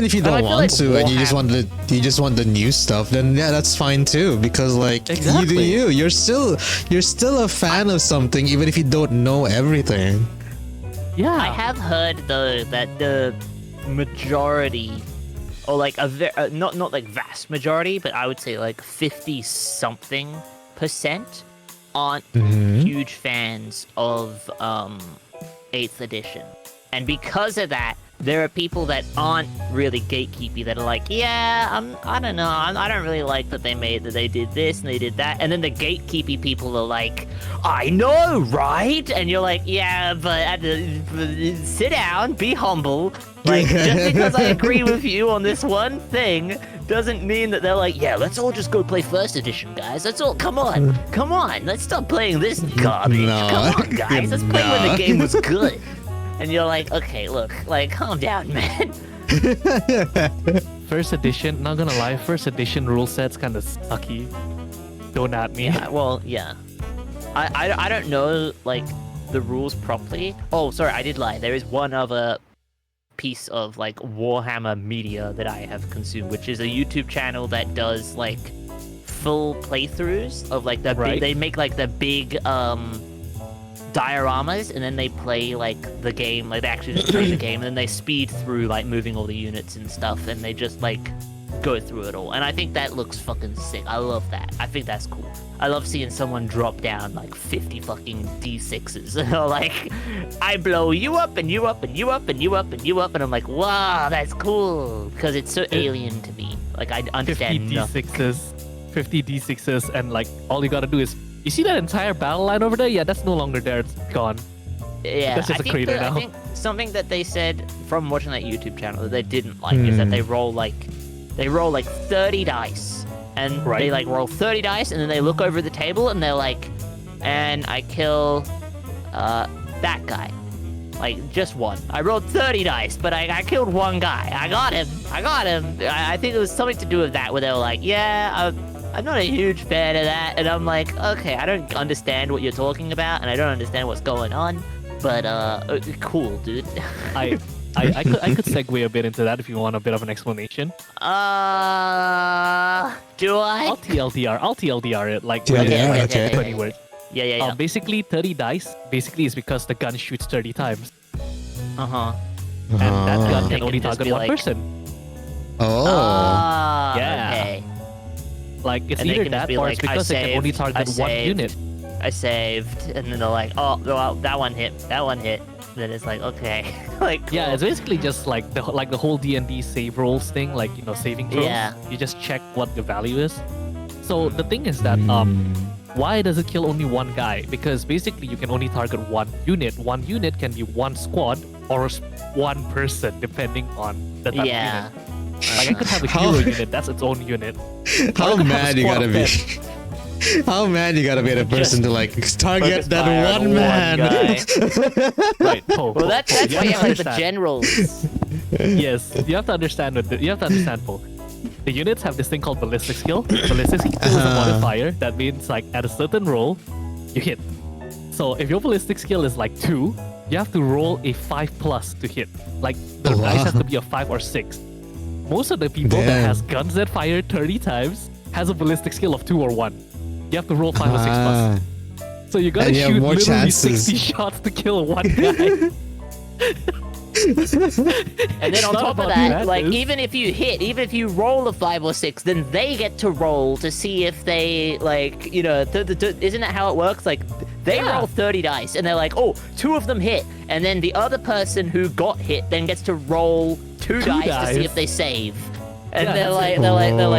don't feel want like to and you just Warhammer- want the new stuff, then yeah, that's fine too. Because like you do Exactly. you're still a fan of something even if you don't know everything. Yeah. I have heard though that the majority, or like not like vast majority, but I would say like 50-something% aren't huge fans of 8th edition. And because of that, there are people that aren't really gatekeepy that are like, yeah, I don't know, I don't really like that they did this and they did that. And then the gatekeepy people are like, I know, right? And you're like, yeah, but sit down, be humble. Like, just because I agree with you on this one thing doesn't mean that they're like, yeah, let's all just go play 1st edition, guys. Let's all, come on, let's stop playing this garbage. No. Come on, guys, let's play when No. the game was good. And you're like, okay, look, like, calm down, man. 1st edition, not gonna lie, 1st edition rule set's kind of sucky. Don't at me. Yeah, well, yeah. I don't know, like, the rules properly. Oh, sorry, I did lie. There is one other piece of, like, Warhammer media that I have consumed, which is a YouTube channel that does, like, full playthroughs of, like, they make, like, the big, dioramas, and then they play like the game, like they actually just play the game, and then they speed through like moving all the units and stuff, and they just like go through it all. And I think that looks fucking sick. I love that. I think that's cool. I love seeing someone drop down like 50 fucking D6s. Like, I blow you up and you up and you up and you up and you up, and I'm like, wow, that's cool, because it's so alien to me. Like, I understand 50 nothing. D6s, and like all you gotta do is, you see that entire battle line over there? Yeah, that's no longer there. It's gone. Yeah, That's just a crater now. I think something that they said from watching that YouTube channel that they didn't like is that they roll like 30 dice, and they like roll 30 dice, and then they look over the table and they're like, and I kill that guy. Like, just one. I rolled 30 dice, but I killed one guy. I got him. I think it was something to do with that, where they were like, yeah, I'm not a huge fan of that. And I'm like, okay, I don't understand what you're talking about, and I don't understand what's going on, but cool, dude. I could segue a bit into that if you want a bit of an explanation. Do I? I'll TLDR it, like, TLDR, really, okay. 20 words. Yeah. Basically, 30 dice basically is because the gun shoots 30 times. Uh-huh. And that gun They can only can just target be one like- person. Oh. Yeah. Okay. Like, it's And they either can just that be or like, it's because I it can only saved, target I one saved. unit. I saved, and then they're like, oh, well, that one hit. Then it's like, okay. Like, cool. Yeah, it's basically just like the whole D&D save rolls thing, like, you know, saving throws. Yeah. You just check what the value is. So the thing is that why does it kill only one guy? Because basically you can only target one unit. One unit can be one squad or one person, depending on the type of Yeah. unit. Like, I could have a How- hero unit, that's its own unit. How Or I could have a mad you squad gotta of be? 10. How mad you gotta be a person to like target focus that fire on one man? guy. Right. Poe. Well, that's why you you have like the understand. generals. Yes, you have to understand. You have to understand, Poe. The units have this thing called ballistic skill. Ballistic skill is a modifier. That means like at a certain roll, you hit. So if your ballistic skill is like 2, you have to roll a 5+ to hit. Like the dice has to be a 5 or 6. Most of the people that Damn. has guns that fire 30 times has a ballistic skill of 2 or 1. You have to roll 5 or 6+. Ah. So you gotta And you have shoot more literally chances. 60 shots to kill one guy. And then on Not top of about that, like madness. even if you roll a 5 or 6, then they get to roll to see if they like, you know, isn't that how it works? Like they Yeah. roll 30 dice and they're like, oh, 2 of them hit, and then the other person who got hit then gets to roll 2 dice to see dice. if they save. And Yeah, they're that's like,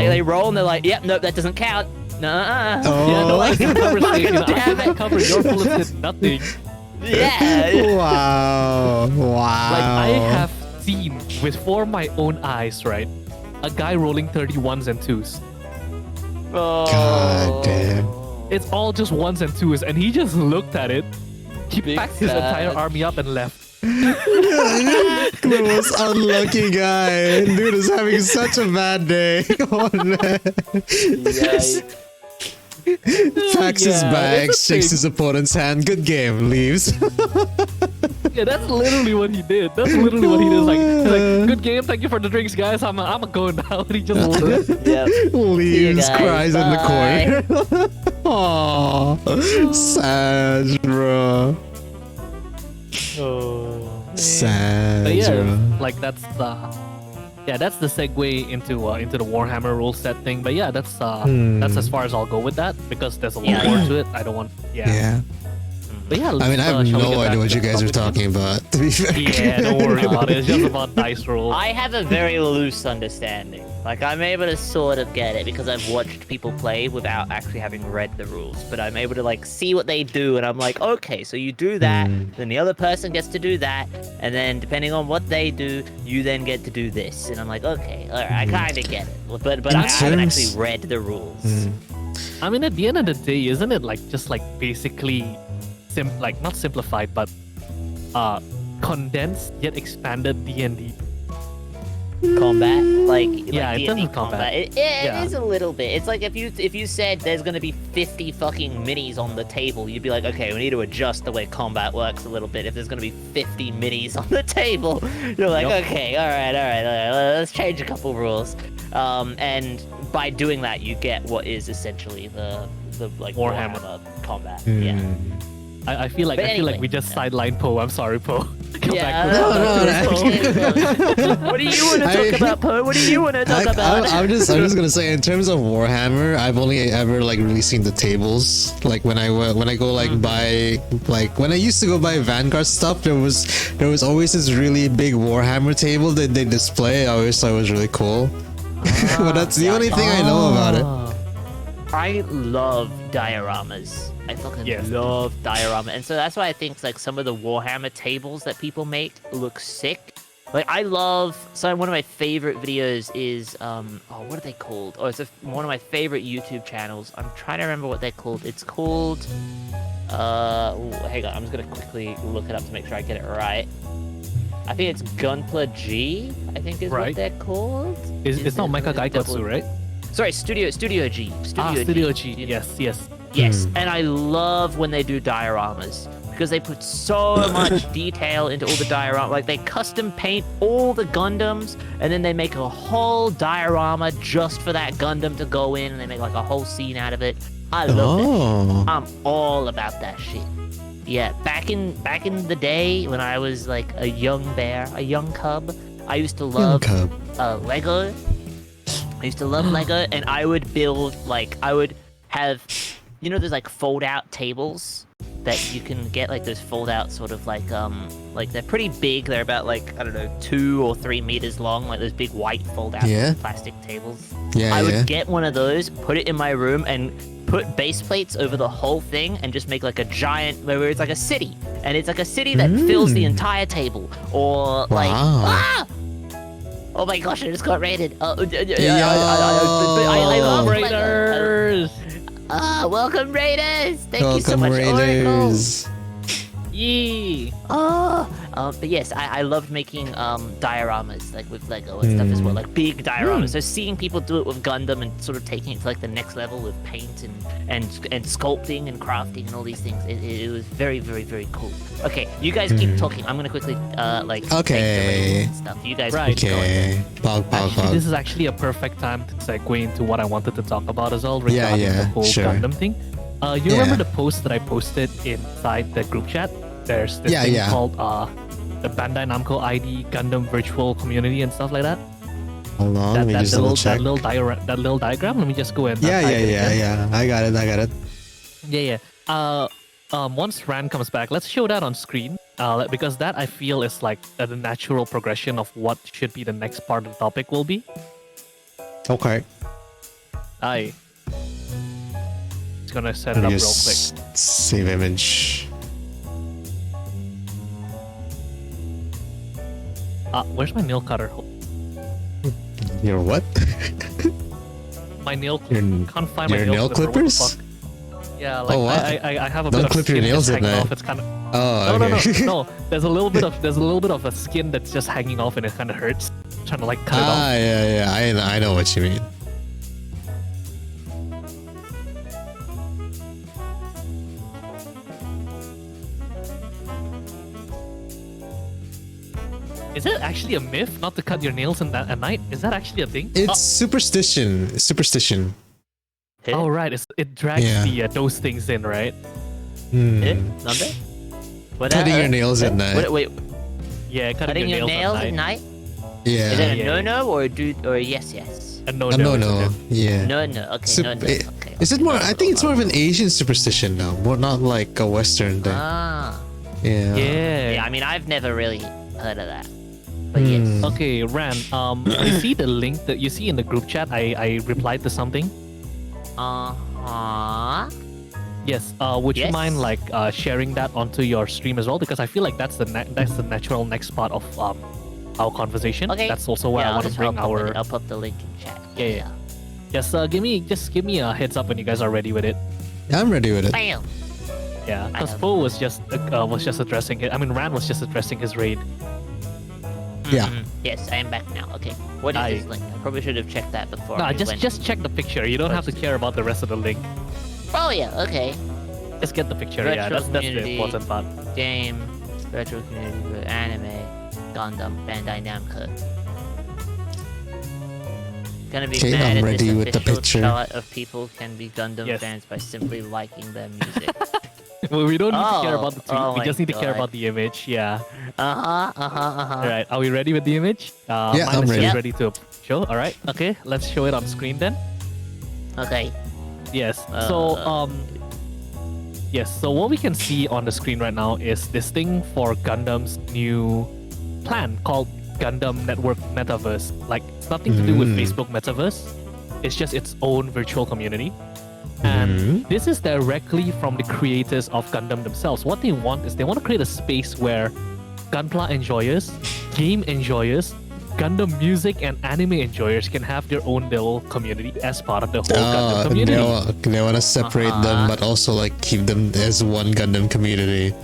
it. they roll and they're like, yep, nope, that doesn't count. Nuh-uh. Yeah, no, I can cover Fucking I damn can it. cover your bullets did nothing. Yeah. Wow. Wow. Like I have seen with for my own eyes, right? A guy rolling 31s and 2s. God damn. It's all just 1s and 2s, and he just looked at it. He Big packed his sad. entire army up and left. The most unlucky guy. Dude is having such a bad day. Come on, man. Yikes. Packs his Yeah, bags, it's a shakes thing. his opponent's hand. Good game. Leaves. Yeah, that's literally what he did. That's literally what he did. He's like, good game, thank you for the drinks, guys. I'm a go now. And he just left. Yep. Leaves. guys, Cries in bye. the corner. Aww. Sad, bro. Sad, But yeah, bro. like that's the segue into the Warhammer rule set thing. But yeah, that's as far as I'll go with that because there's a lot Yeah. more to it. I don't want Yeah. But yeah, I mean, I have shall we get no back idea to what the you guys are topic? talking about, to be fair. Yeah, don't worry about it. It's just about dice rolls. I have a very loose understanding. Like, I'm able to sort of get it because I've watched people play without actually having read the rules. But I'm able to, like, see what they do, and I'm like, okay, so you do that, then the other person gets to do that, and then depending on what they do, you then get to do this. And I'm like, okay, all right, I kind of get it. But I haven't actually read the rules. I mean, at the end of the day, isn't it like just like basically, not simplified, but condensed yet expanded D&D? Combat, like Yeah, in D&D terms of combat. It Yeah. is a little bit. It's like if you said there's gonna be 50 fucking minis on the table, you'd be like, okay, we need to adjust the way combat works a little bit. If there's gonna be 50 minis on the table, you're like, Yep. okay, all right, let's change a couple rules. And by doing that, you get what is essentially the like Warhammer. combat. Yeah. I feel like But we anyway, just sidelined Poe. I'm sorry, Poe. Come Yeah. back with What do you want to talk about, Poe? What do you want to talk about? I'm just gonna say, in terms of Warhammer, I've only ever like really seen the tables. Like when I go like buy, like when I used to go buy Vanguard stuff, there was always this really big Warhammer table that they display. I always thought it was really cool. But that's the only thing I know about it. I love dioramas. I fucking Yes. love diorama, and so that's why I think like some of the Warhammer tables that people make look sick. Like I love. So one of my favorite videos is what are they called? Oh, it's one of my favorite YouTube channels. I'm trying to remember what they're called. It's called. Hang on. I'm just gonna quickly look it up to make sure I get it right. I think it's Gunpla G. I think is Right. what they're called. It's not Mecha Gaikatsu, Double- right? Sorry, Studio G. Studio G. Yes. Yes, and I love when they do dioramas because they put so much detail into all the diorama. Like they custom paint all the Gundams, and then they make a whole diorama just for that Gundam to go in, and they make like a whole scene out of it. I love that shit. I'm all about that shit. Yeah, back in the day when I was like a young bear, a young cub, I used to love Lego. I used to love Lego, and I would build I would have. You know, there's like fold-out tables that you can get, like those fold-out sort of like they're pretty big. They're about like, I don't know, 2 or 3 meters long, like those big white fold-out plastic tables. I would get one of those, put it in my room, and put base plates over the whole thing, and just make like a giant, where it's like a city, and it's like a city that fills the entire table, or like oh my gosh, I just got raided. I love Lego. Raiders. welcome Raiders! Thank you so Welcome, much, Oracle. Raiders. Yee. But yes, I loved making dioramas like with Lego and stuff as well, like big dioramas. So seeing people do it with Gundam and sort of taking it to like the next level with paint and sculpting and crafting and all these things, it was very, very, very cool. Okay, you guys keep talking. I'm gonna quickly thank the Raiders and stuff. You guys keep going. Okay. Actually, this is actually a perfect time to segue into what I wanted to talk about as well regarding the whole sure. Gundam thing. You remember the post that I posted inside the group chat? There's this thing called the Bandai Namco ID Gundam virtual community and stuff like that. Hold on, let me just double check. That little diagram. Let me just go in. Yeah. I got it. Yeah. Once Ran comes back, let's show that on screen. Because that I feel is like the natural progression of what should be the next part of the topic will be. Okay. Just gonna set it up real quick. Save image. Where's my nail cutter? Your what? My nail Your- can't find your my nail nail clippers? What the fuck? Yeah, like Oh, what? I have a Don't bit of clip your skin nails that's at hanging night. off. It's kind of Oh, no, okay. no. There's a little bit of a skin that's just hanging off and it kind of hurts. I'm trying to like cut it off. Yeah. I know what you mean. Is it actually a myth not to cut your nails at night? Is that actually a thing? It's superstition. Superstition. Oh right, it drags those things in, right? Nande? Cutting your nails at night. Wait. Yeah, Cutting your nails at night? Yeah. Is it a Yeah. no-no or a yes? No. No. Yeah. No. Okay, no. Okay. Is it more? I think it's more of an Asian superstition now, more not like a Western thing. Yeah. Yeah. I mean, I've never really heard of that. But yes. Okay, Ran. You see the link that you see in the group chat? I replied to something. Yes. Would you Yes. mind like sharing that onto your stream as well? Because I feel like that's the natural next part of our conversation. Okay. That's also where I want to bring our. I'll put the link in chat. Yeah. Just give me a heads up when you guys are ready with it. I'm ready with it. Bam. Yeah, I because have- Poh was just addressing it. I mean, Ran was just addressing his raid. Yeah. Yes, I am back now. Okay. What is this link? I probably should have checked that before. Nah, we went. just check the picture. You don't have to care about the rest of the link. Oh yeah. Okay. Just get the picture. Yeah, Retro that's the community. important part. Game, retro community, with anime, Gundam, Bandai Namco. Gonna be Okay, mad I'm at ready this with the official picture. chart of people can be Gundam Yes. fans by simply liking their music. Well, we don't need to care Oh, about the tweet. oh We my just need to care God. about the image. Yeah. Uh-huh. All right. Are we ready with the image? Yeah, mine I'm is ready. just ready to show. All right. Okay. Let's show it on screen then. Okay. Yes. So So what we can see on the screen right now is this thing for Gundam's new plan called Gundam Network Metaverse. Like it's nothing to do with Facebook Metaverse. It's just its own virtual community. And this is directly from the creators of Gundam themselves. What they want is they want to create a space where Gunpla enjoyers, game enjoyers, Gundam music and anime enjoyers can have their own little community as part of the whole Gundam community. They want to separate them, but also like keep them as one Gundam community.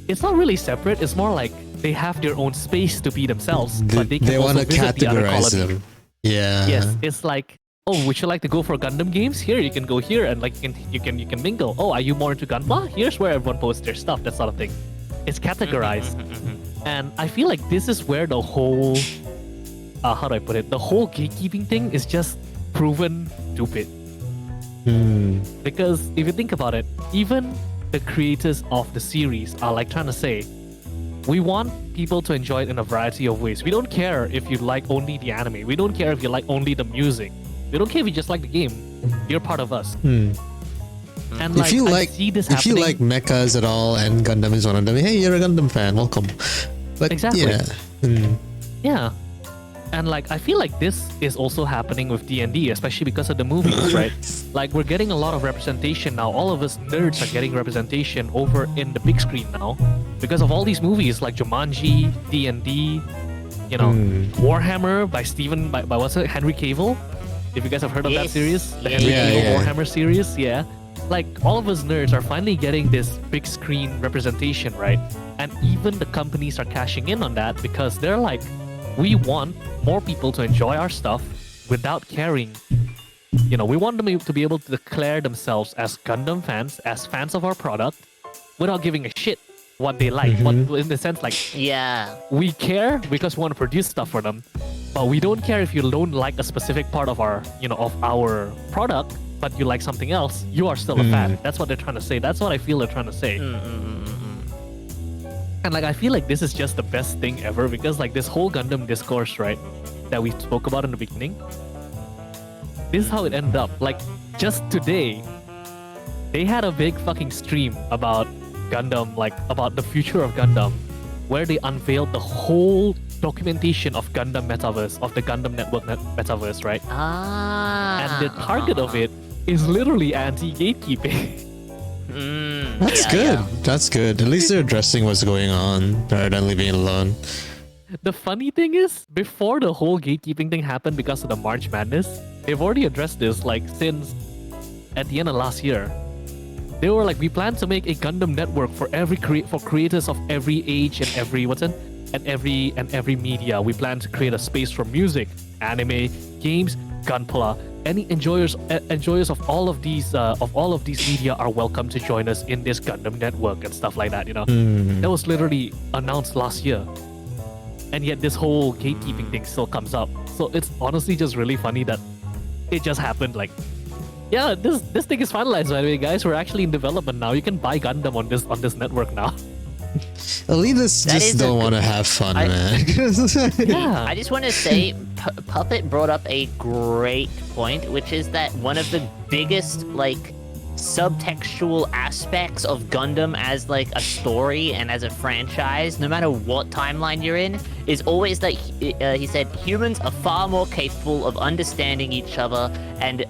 It's not really separate. It's more like they have their own space to be themselves, but they can They also want to visit the other categorize colony. them. Yeah. Yes, it's like, oh, would you like to go for Gundam games? Here, you can go here, and like you can mingle. Oh, are you more into Gunpla? Here's where everyone posts their stuff. That sort of thing. It's categorized, and I feel like this is where the whole, how do I put it? The whole gatekeeping thing is just proven stupid. Because if you think about it, even the creators of the series are like trying to say, we want people to enjoy it in a variety of ways. We don't care if you like only the anime. We don't care if you like only the music. We don't care if you just like the game. You're part of us. And If you I like, see this if you happening- like mechas at all, and Gundam is one of them, hey, you're a Gundam fan, welcome. But Exactly. yeah, Yeah. And like I feel like this is also happening with D&D, especially because of the movies, right? Like we're getting a lot of representation now. All of us nerds are getting representation over in the big screen now because of all these movies like Jumanji, D&D, you know, Warhammer by what's it, Henry Cavill. If you guys have heard of that Yes. series, the Yeah, Henry yeah, Cavill yeah. Warhammer series, yeah. like all of us nerds are finally getting this big screen representation, right? And even the companies are cashing in on that because they're like, we want more people to enjoy our stuff without caring. You know, we want them to be able to declare themselves as Gundam fans, as fans of our product, without giving a shit what they like. What, in the sense, like, Yeah. we care because we want to produce stuff for them, but we don't care if you don't like a specific part of our, you know, of our product, but you like something else. You are still a fan. That's what they're trying to say. That's what I feel they're trying to say. And like, I feel like this is just the best thing ever because like this whole Gundam discourse, right, that we spoke about in the beginning, this is how it ended up. Like, just today, they had a big fucking stream about Gundam, like about the future of Gundam, where they unveiled the whole documentation of Gundam Metaverse, of the Gundam Network Metaverse, right? And the target of it is literally anti-gatekeeping. That's good. That's good. At least they're addressing what's going on rather than leaving it alone. The funny thing is, before the whole gatekeeping thing happened because of the March Madness, they've already addressed this like since at the end of last year. They were like, we plan to make a Gundam network for every for creators of every age and every every media. We plan to create a space for music, anime, games, gunpla. Any enjoyers of all of these media are welcome to join us in this Gundam network and stuff like that. You know, that was literally announced last year, and yet this whole gatekeeping thing still comes up. So it's honestly just really funny that it just happened. Like, yeah, this thing is finalized, by the way, guys. We're actually in development now. You can buy Gundam on this network now. Elitists just don't want to have fun, man. Yeah. I just want to say, Puppet brought up a great point, which is that one of the biggest, like, subtextual aspects of Gundam as, like, a story and as a franchise, no matter what timeline you're in, is always that, he said, humans are far more capable of understanding each other and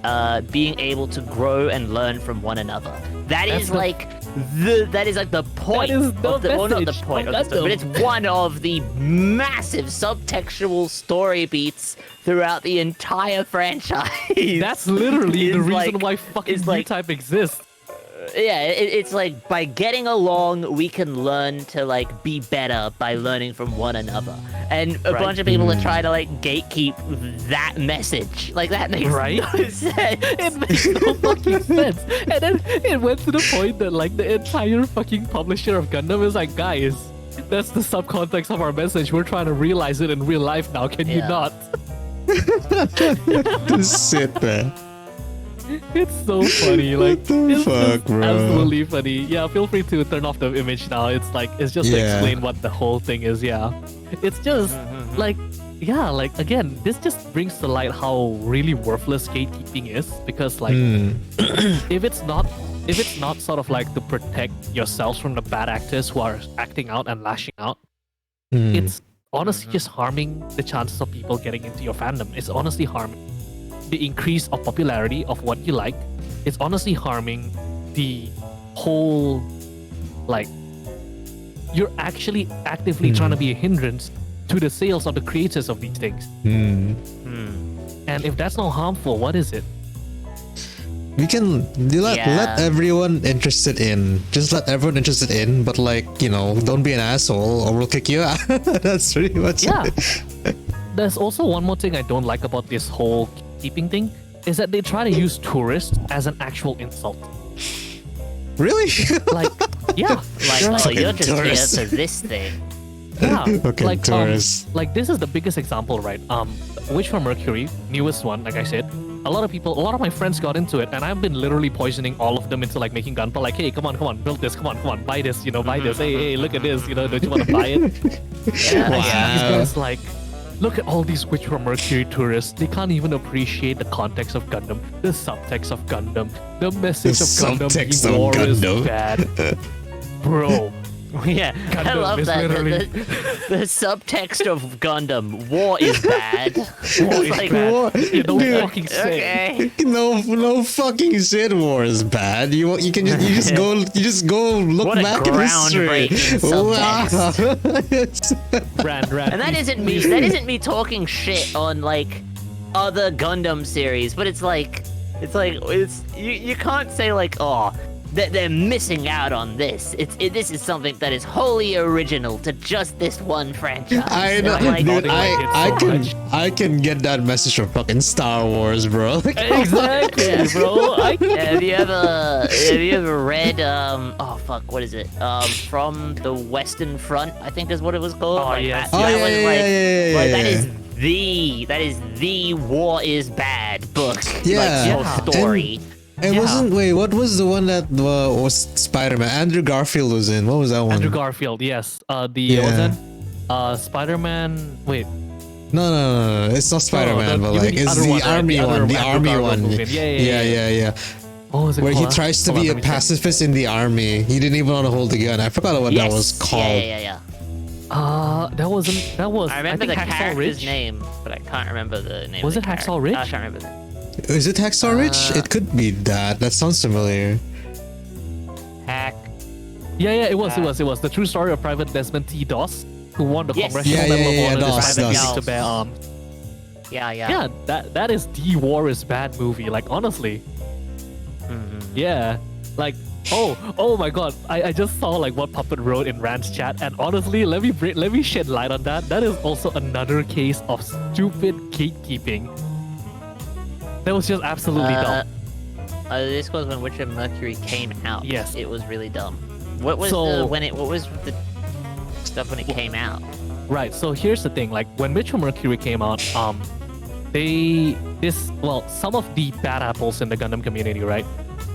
being able to grow and learn from one another. That is like the point of the, well, not the point of the story, but it's one of the massive subtextual story beats throughout the entire franchise. That's literally the reason like, why fucking VTuber exists. Yeah, it's like by getting along, we can learn to like be better by learning from one another. And a bunch of people are trying to like gatekeep that message. Like that makes no sense. It makes no fucking sense. And then it went to the point that like the entire fucking publisher of Gundam is like, guys, that's the subcontext of our message. We're trying to realize it in real life now. Can you not? Just sit there. It's so funny, like it's fuck, bro? Absolutely funny. Yeah, feel free to turn off the image now. It's like it's just to explain what the whole thing is. Yeah, it's just like like again, this just brings to light how really worthless gatekeeping is because like if it's not sort of like to protect yourselves from the bad actors who are acting out and lashing out, it's honestly just harming the chances of people getting into your fandom. It's honestly harming the increase of popularity of what you like. It's honestly harming the whole, like, you're actually actively trying to be a hindrance to the sales of the creators of these things. And if that's not harmful, what is it? We can let everyone interested in. Just let everyone interested in, but like, you know, don't be an asshole or we'll kick you out. That's pretty much it. There's also one more thing I don't like about this whole keeping thing is that they try to use tourists as an actual insult. Really? Like, yeah. Like, oh, you're just here for this thing. Yeah. Okay, like, tourists. Like this is the biggest example, right? Witch from Mercury, newest one, like I said. A lot of my friends got into it, and I've been literally poisoning all of them into like making gunpla. Like, hey, come on, build this, come on, buy this, you know, buy this. Hey, look at this, you know, don't you want to buy it? These guys like, look at all these Witch from Mercury tourists. They can't even appreciate the context of Gundam, the subtext of Gundam, the message of Gundam being war is bad. Bro. Yeah, Gundam I love that. The subtext of Gundam, war is bad. War is like, bad. You don't fucking say. Okay. No fucking shit. War is bad. You just go look What a back in history. groundbreaking Ran. And that isn't me talking shit on like other Gundam series, but it's like It's like you can't say like, oh, they're missing out on this. This is something that is wholly original to just this one franchise. I know, Like, dude. so I can get that message from fucking Star Wars, bro. Exactly, bro. have you ever read oh fuck, what is it? From the Western Front, I think is what it was called. Oh, like, yes. that Oh, was like that yeah. is the war is bad book. Yeah. Like, story. It wasn't. Wait, what was the one that was Spider-Man? Andrew Garfield was in. What was that one? Andrew Garfield, yes. What was that? Spider-Man. Wait. No. It's not Spider-Man, but you like mean the it's other the one, right? army The other one. The Andrew army Garfield one. movie. Yeah. Yeah. What was it Where he called? tries to Hold be on, a let me check. pacifist in the army. He didn't even want to hold the gun. I forgot what that was called. Yeah. That was. I remember think the Hacksaw character's Ridge. name, but I can't remember the name. Was of the it Hacksaw character. Ridge? I can't remember the name. Is it Hacksaw Ridge? It could be that. That sounds familiar. Hack. Yeah, it was. The true story of Private Desmond T. Doss, who won the Yes. Congressional Yeah, Medal of Honor Doss, despite Doss. refusing to bear arms. Yeah. Yeah, that is the war is bad movie. Like honestly. Yeah, like oh my god, I just saw like what Puppet wrote in Rand's chat, and honestly, let me shed light on that. That is also another case of stupid gatekeeping. That was just absolutely dumb. This was when Witcher Mercury came out. Yes. It was really dumb. What was So- what was the stuff when it came out? Right. So here's the thing. Like when Witcher Mercury came out, some of the bad apples in the Gundam community, right?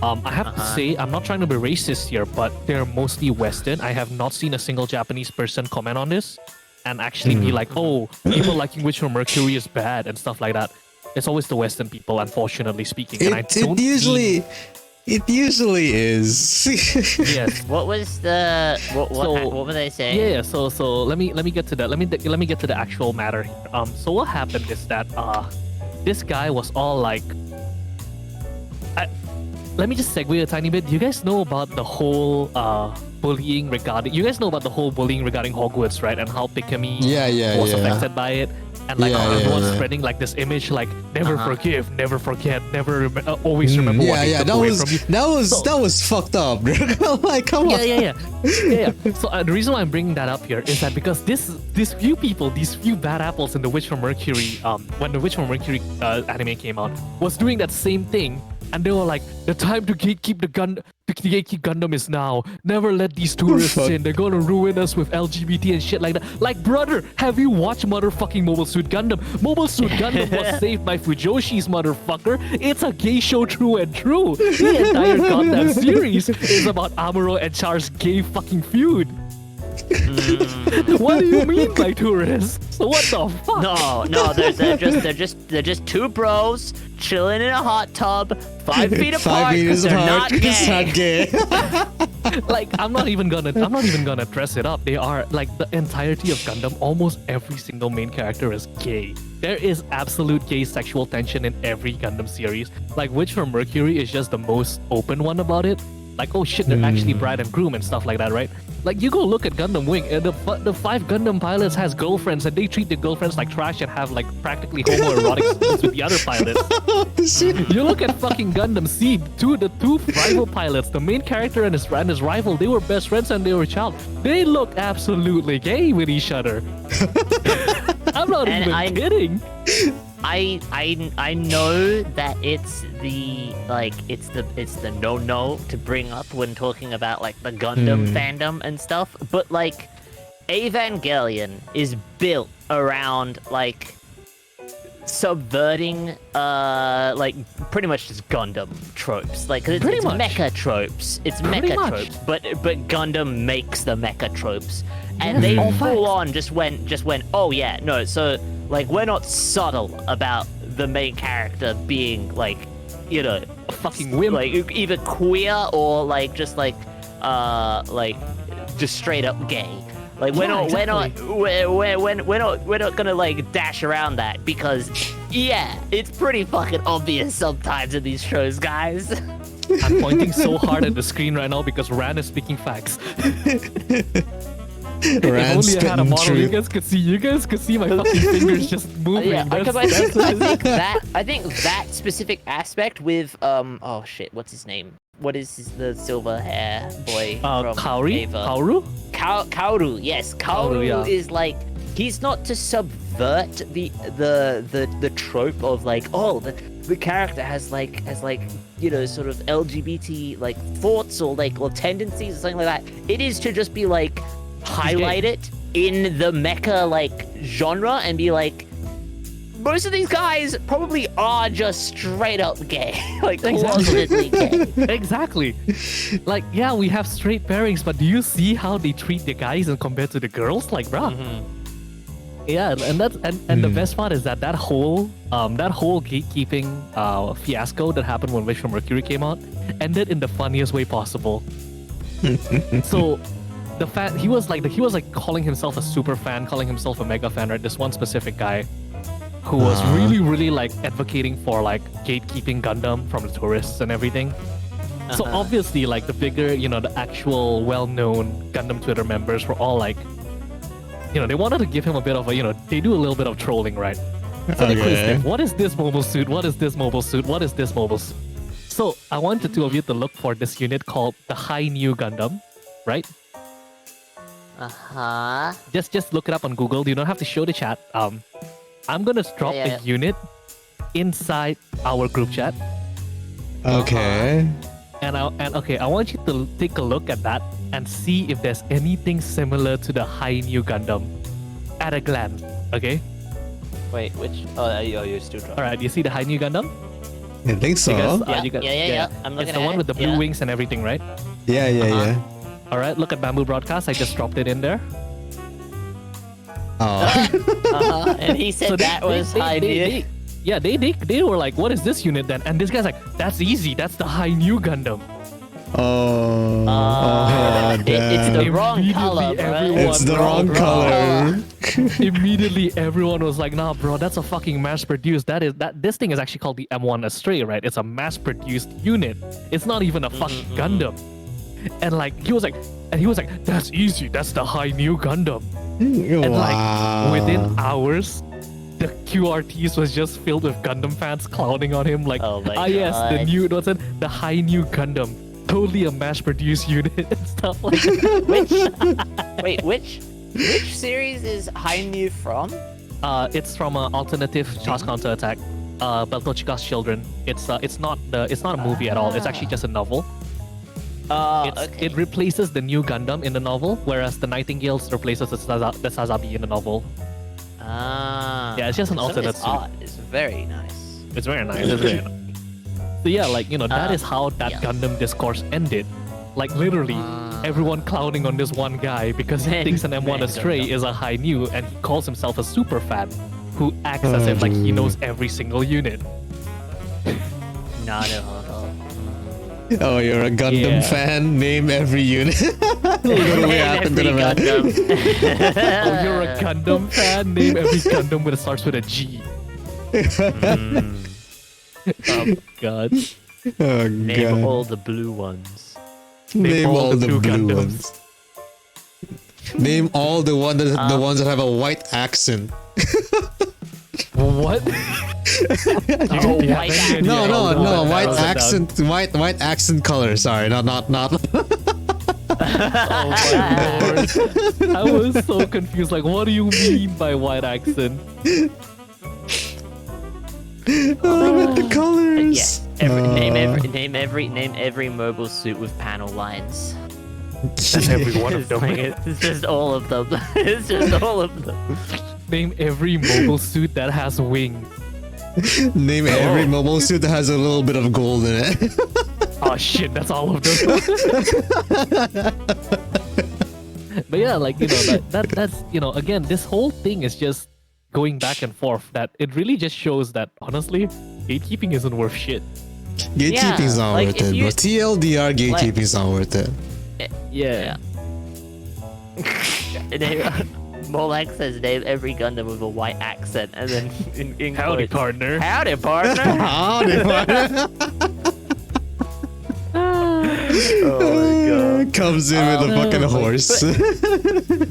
I have to say, I'm not trying to be racist here, but they're mostly Western. I have not seen a single Japanese person comment on this and actually be like, oh, people liking Witcher Mercury is bad and stuff like that. It's always the Western people, unfortunately speaking. And I don't It usually is. Yes. What was the what were they saying? Yeah. So let me get to that. Let me get to the actual matter here. So what happened is that this guy was all like, let me just segue a tiny bit. Do you guys know about the whole bullying regarding? You guys know about the whole bullying regarding Hogwarts, right? And how Pikami was affected by it, and like how everyone's spreading like this image, like never forgive, never forget, never always remember what they took away from you. That was fucked up, bro. Like, come on. Yeah. So the reason why I'm bringing that up here is that because these few people, these few bad apples in the Witch from Mercury, when the Witch from Mercury anime came out, was doing that same thing, and they were like, the time to gatekeep gatekeep Gundam is now. Never let these tourists in. They're gonna ruin us with LGBT and shit like that. Like, brother, have you watched motherfucking Mobile Suit Gundam? Mobile Suit Gundam was saved by Fujoshi's motherfucker. It's a gay show true and true. The entire Gundam series is about Amuro and Char's gay fucking feud. What do you mean by tourists? What the fuck? No, they're just two bros chilling in a hot tub, 5 feet apart. 5 meters they're apart. not It's gay. not gay. Like, I'm not even gonna dress it up. They are like the entirety of Gundam. Almost every single main character is gay. There is absolute gay sexual tension in every Gundam series. Like, Witch from Mercury is just the most open one about it. Like, oh shit, they're actually bride and groom and stuff like that, right? Like, you go look at Gundam Wing, and the 5 Gundam pilots has girlfriends, and they treat their girlfriends like trash and have like practically homoerotic scenes with the other pilots. You look at fucking Gundam Seed, the two rival pilots, the main character and his rival, they were best friends and they were child. They look absolutely gay with each other. I'm not even kidding. I know that it's the no to bring up when talking about like the Gundam fandom and stuff, but like Evangelion is built around like subverting like pretty much just Gundam tropes, like 'cause it's mecha tropes. It's mecha tropes, but Gundam makes the mecha tropes, and they full on just went oh yeah, no, so like we're not subtle about the main character being like, you know, a fucking wimp, like either queer or like just straight up gay. Like we're not gonna like dash around that, because yeah, it's pretty fucking obvious sometimes in these shows, guys. I'm pointing so hard at the screen right now because Ran is speaking facts. If Ran only I had a spitting model, you truth. guys could see. You guys could see my fucking fingers just moving. Yeah, That's- because I think that specific aspect with oh shit, what's his name? What is the silver hair boy from Kaori? Ava? Kaoru? Kaoru, yes, Kaoru yeah. is like he's not to subvert the trope of like the character has like you know sort of LGBT like thoughts or tendencies or something like that. It is to just be like highlight it in the mecha like genre and be like most of these guys probably are just straight up gay, like closetedly gay. Exactly. Like, yeah, we have straight pairings, but do you see how they treat the guys and compared to the girls? Like, bruh. Yeah, and that's and the best part is that whole gatekeeping fiasco that happened when Wish from Mercury came out ended in the funniest way possible. So the fan he was like calling himself a super fan, calling himself a mega fan, right? This one specific guy who was really like advocating for like gatekeeping Gundam from the tourists and everything. So obviously like the bigger, you know, the actual well-known Gundam Twitter members were all like, you know, they wanted to give him a bit of a, you know, they do a little bit of trolling, right? So they quizzed him. What is this mobile suit? What is this mobile suit? What is this mobile suit? So I want the two of you to look for this unit called the High New Gundam, right? Just look it up on Google. You don't have to show the chat. I'm gonna drop a unit inside our group chat. Okay. And I want you to take a look at that and see if there's anything similar to the High New Gundam at a glance. Okay. Wait, which? Oh, you're still dropping. All right. You see the High New Gundam? I think so. You guys, Yeah. I'm looking it's the at one with the blue wings and everything, right? Yeah. All right. Look at Bamboo Broadcast. I just dropped it in there. Oh. And he said that was High New. Yeah, they were like, what is this unit then? And this guy's like, that's easy. That's the High New Gundam. It's the wrong Immediately color, bro. everyone- It's the wrong color. Immediately, everyone was like, "Nah, bro, that's a fucking mass-produced. This thing is actually called the M1 Astray, right? It's a mass-produced unit. It's not even a fucking Gundam." And like, he was like, "That's easy. That's the High New Gundam." And like, within hours, the QRTs was just filled with Gundam fans clowning on him, like, Oh my yes, the God. new, what's it? The High New Gundam." Totally a mass-produced unit and stuff like that. Wait, which series is High New from? It's from an alternative Char's Counterattack, Beltochika's Children. It's not a movie at all. It's actually just a novel. Okay. It replaces the new Gundam in the novel, whereas the Nightingales replaces the Sazabi in the novel. Yeah, it's just an Some of alternate his suit. art is very nice. It's very nice. It's very nice. So yeah, like, you know, that is how that Gundam discourse ended. Like literally, everyone clowning on this one guy because he thinks an M1 Astray is a High New, and he calls himself a super fan who acts as if like he knows every single unit. Oh, you're a Gundam Yeah. fan? Name every unit. Literally happened to the man. Oh, you're a Gundam fan? Name every Gundam that starts with a G. Oh god. Oh, Name God. all the blue ones. Name all the two blue Gundams. ones. Name all the ones that have a white accent. What? Oh, white accent. No, white accent, white accent color. Sorry, not. Oh my lord. I was so confused. Like, what do you mean by white accent? The colors. Yes. Name every mobile suit with panel lines. That's every one of them. It's just all of them. It's just all of them. Name every mobile suit that has wings. Name every mobile suit that has a little bit of gold in it. Oh shit, that's all of them. But yeah, like, you know, that's, you know, again, this whole thing is just going back and forth. That it really just shows that, honestly, gatekeeping isn't worth shit. Gatekeeping's not like, worth if it, you- but TLDR gatekeeping's not worth it. Yeah. Molak says name every Gundam with a white accent, and then in Howdy, quotes, partner. Howdy, partner. Oh my Oh my god. Comes in with a fucking horse.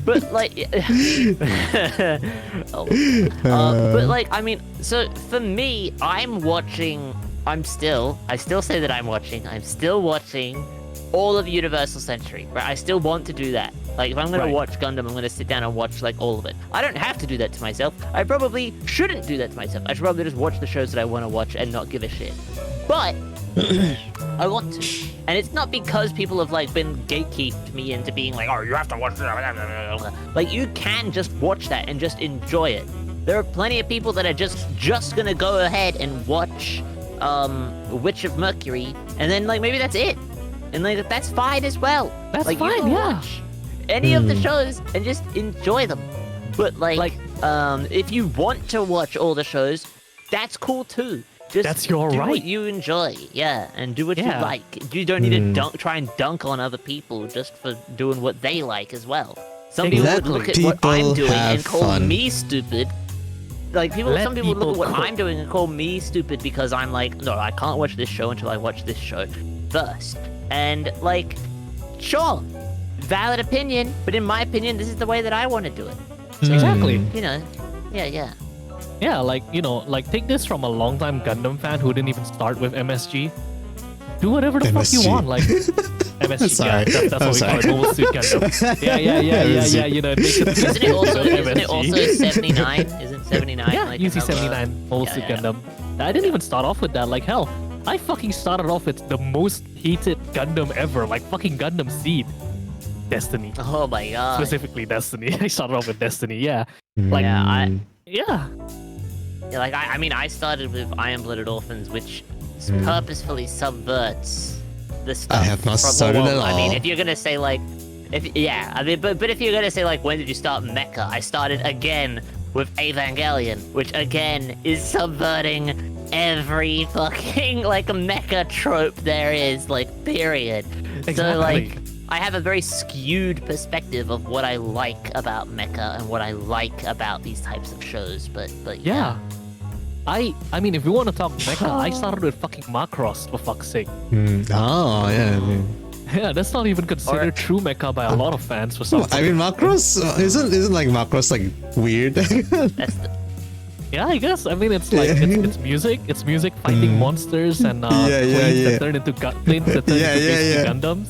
But like, but like, I mean, so for me, I still say that I'm still watching all of Universal Century, right? I still want to do that. Like, if I'm gonna watch Gundam, I'm gonna sit down and watch like all of it. I don't have to do that to myself. I probably shouldn't do that to myself. I should probably just watch the shows that I want to watch and not give a shit. But I want to, and it's not because people have like been gatekeeped me into being like, oh, you have to watch that. Like, you can just watch that and just enjoy it. There are plenty of people that are just gonna go ahead and watch Witch of Mercury, and then like maybe that's it, and like that's fine as well. That's like, fine, you can yeah. watch any of the shows and just enjoy them. But like if you want to watch all the shows, that's cool too. Just That's your do right. what you enjoy, yeah, and do what you Yeah. like. You don't need to try and dunk on other people just for doing what they like as well. Some people would look at what I'm People doing and have call fun. me stupid. Like some people would look at what I'm doing and call me stupid because I'm like, no, I can't watch this show until I watch this show first. And like, sure, valid opinion, but in my opinion, this is the way that I want to do it. Exactly. You know, yeah. Yeah, like, you know, like take this from a longtime Gundam fan who didn't even start with MSG. Do whatever the fuck you MSG. want, like MSG. Sorry. Yeah, that's what we call it, Mobile Suit Gundam. Yeah. You know, it makes it Isn't it also MSG. 79? Isn't 79 Yeah, like UC-79 Mobile Suit yeah. Gundam. I didn't even start off with that. Like, hell, I fucking started off with the most hated Gundam ever, like fucking Gundam Seed. Destiny. Oh my god. Specifically Destiny. I started off with Destiny, yeah. Like, Yeah, yeah. Yeah, like I mean, I started with Iron-Blooded Orphans, which purposefully subverts the stuff. I have not from, started at I mean, all. if you're gonna say like, but if you're gonna say like, when did you start Mecha? I started again with Evangelion, which again is subverting every fucking like mecha trope there is, like, period. Exactly. So like, I have a very skewed perspective of what I like about mecha and what I like about these types of shows, but Yeah. I mean, if we want to talk mecha, I started with fucking Macross, for fuck's sake. Oh, yeah. Yeah, that's not even considered true mecha by a lot of fans for some I mean, Macross isn't like Macross like weird. That's the, Yeah, I guess. I mean, it's like it's music. It's music fighting monsters and planes that turn into planes that turn into basically Gundams.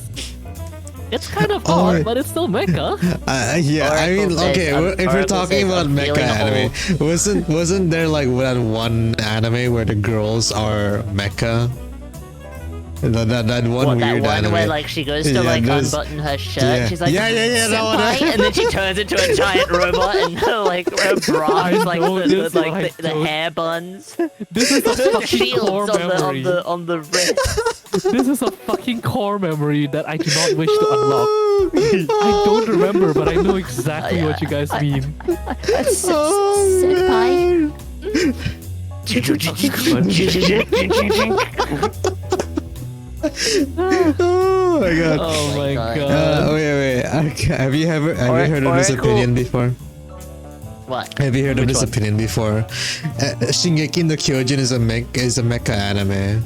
It's kind of hard, but it's still mecha. Yeah, I mean, Oracle okay, says, if we're Oracle talking says, about I'm mecha feeling anime, wasn't there like that one anime where the girls are mecha? That one what, weird that one anime. where like she goes to like unbutton her shirt, yeah. she's like, Yeah, that one. "Senpai," and then she turns into a giant robot, and like her bra is like the hair buns. This is a fucking Shields core memory. on the wrist. This is a fucking core memory that I do not wish to unlock. I don't remember, but I know exactly what you guys mean. Senpai. Oh my god. Oh my God. god. Wait. Okay, have you heard of this Oracle- opinion before? What? Have you heard of Which this one? opinion before? Shingeki no Kyojin is a mecha anime.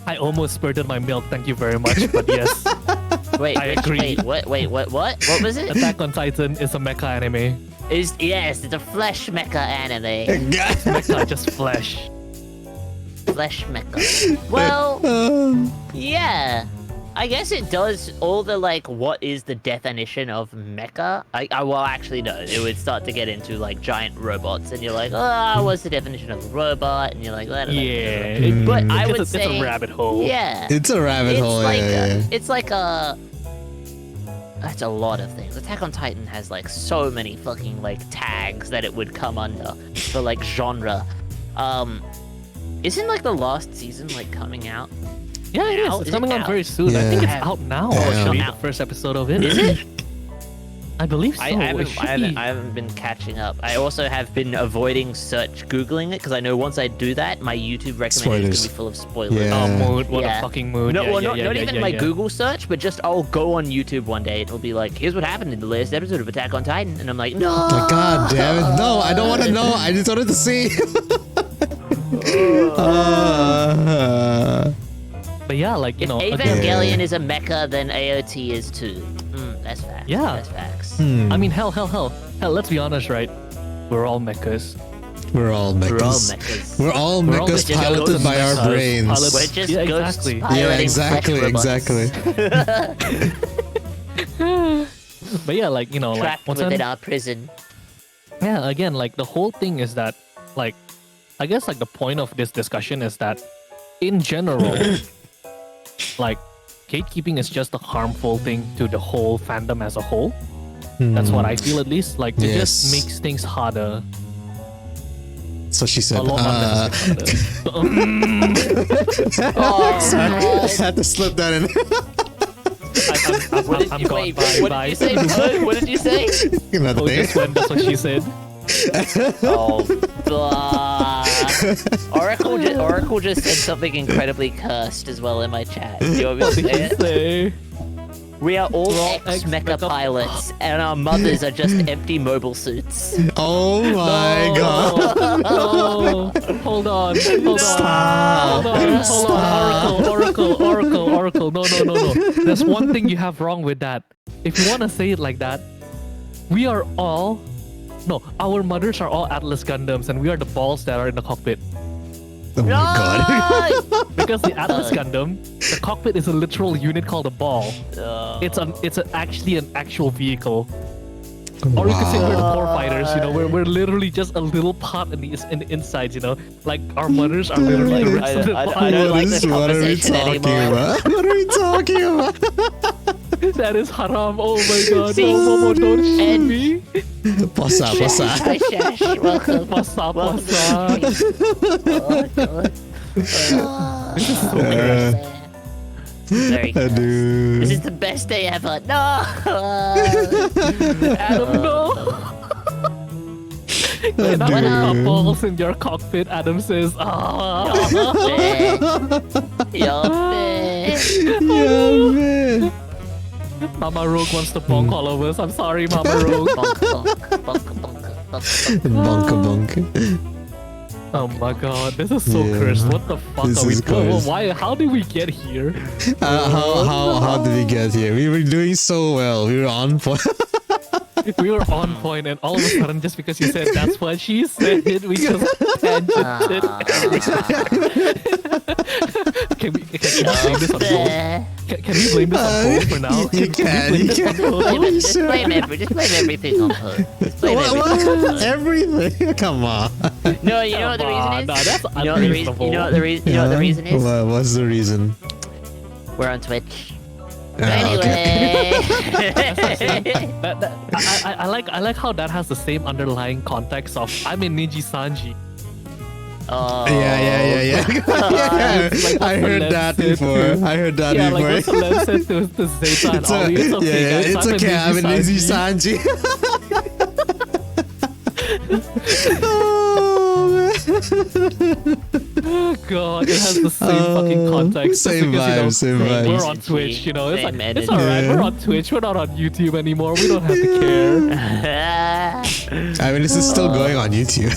I almost spurted my milk, thank you very much, but yes. Wait, I agree. What was it? Attack on Titan is a mecha anime. Yes, it's a flesh mecha anime. Mecha, just flesh. Flesh mecha. Well, yeah. I guess it does all the like, what is the definition of mecha? Well, actually no, it would start to get into like giant robots, and you're like, what's the definition of a robot? And you're like, Yeah. But I would it's say a rabbit hole. yeah. It's a rabbit It's hole. like Yeah. it's like a. That's a lot of things. Attack on Titan has like so many fucking like tags that it would come under for like genre. Isn't like the last season like coming out? Yeah, it Now? is. It's Is it coming out out? very soon. I think it's Yeah. out now, Yeah. actually, Yeah. the first episode of it. Is it? I believe so. I It should be. haven't been catching up. I also have been avoiding Googling it, because I know once I do that, my YouTube recommendation is Spoilers. going to be full of spoilers. Yeah. Oh, mood. What Yeah. a fucking mood. No, Yeah, well, yeah, not yeah, even yeah, my yeah. Google search, but just I'll go on YouTube one day and it'll be like, here's what happened in the latest episode of Attack on Titan, and I'm like, no. My god damn it. No, I don't want to know. I just wanted to see. But yeah, like, you know, Evangelion is a mecha, then AOT is too. That's facts. Yeah. That's facts. I mean, hell, let's be honest, right? We're all mechas. We're all mechas. We're all mechas just piloted by our brains. We're just Yeah, ghosts exactly. piloting flesh robots. But yeah, like, you know, like, Trapped within our prison. yeah, again, like, the whole thing is that, like, I guess, like, the point of this discussion is that, in general, like, gatekeeping is just a harmful thing to the whole fandom as a whole. That's what I feel, at least. Like, it just makes things harder. So she said. A lot I had to slip that in. What did you say? What did you say? Another thing. Just went, that's what she said. Blah. Oracle just said something incredibly cursed as well in my chat. Do you want me to say it? Say, We are all ex-mecha ex-mecha pilots, and our mothers are just empty mobile suits. Oh my god. no. Hold on. Stop. Hold on. Oracle. No. There's one thing you have wrong with that. If you want to say it like that, we are all... No, our mothers are all Atlas Gundams, and we are the balls that are in the cockpit. Oh my god. Because the Atlas Gundam, the cockpit is a literal unit called a ball. It's actually an actual vehicle. Or you could say we're the core fighters, you know, we're literally just a little part in the insides, you know, like our mothers are literally the rest of the body. I don't like this conversation anymore. What are we talking about? That is haram. Oh my god. See, no, Momo, don't shoot me. Posa. Hi, Shash. Welcome. Pasa. Oh, God. This is so Very cursed. Dude. This is the best day ever. No! Adam, no. When I put balls in your cockpit, Adam says, Yo, man. Yeah, man. Mama Rogue wants to bonk all of us. I'm sorry, Mama Rogue. Bonka. Oh my god, this is so Yeah. cursed. What the fuck This are we is doing? cursed. Why? How did we get here? How did we get here? We were doing so well. We were on point. We were on point, and all of a sudden, just because you said that's what she said, we just tangented. Can we blame this on Poe? Can we blame this on Poe for now? You can. Just blame everything on her. Just blame everything on her. Everything? Come on. No, you know what the reason is? Nah, that's You know what the reason? You know what the reason is? What's the reason? We're on Twitch. Okay. Anyway. I like how that has the same underlying context of I'm in Niji Sanji. Oh. Yeah. Like I heard that before. Yeah, like what's the lens said to Zeta and Ollie? It's okay, guys. It's okay. I'm in Niji Sanji. Oh god, it has the same fucking context. Same because, vibes, we're on Twitch, you know. It's Same like, it's energy. alright, we're on Twitch, we're not on YouTube anymore, we don't have to care. I mean, this is still going on YouTube.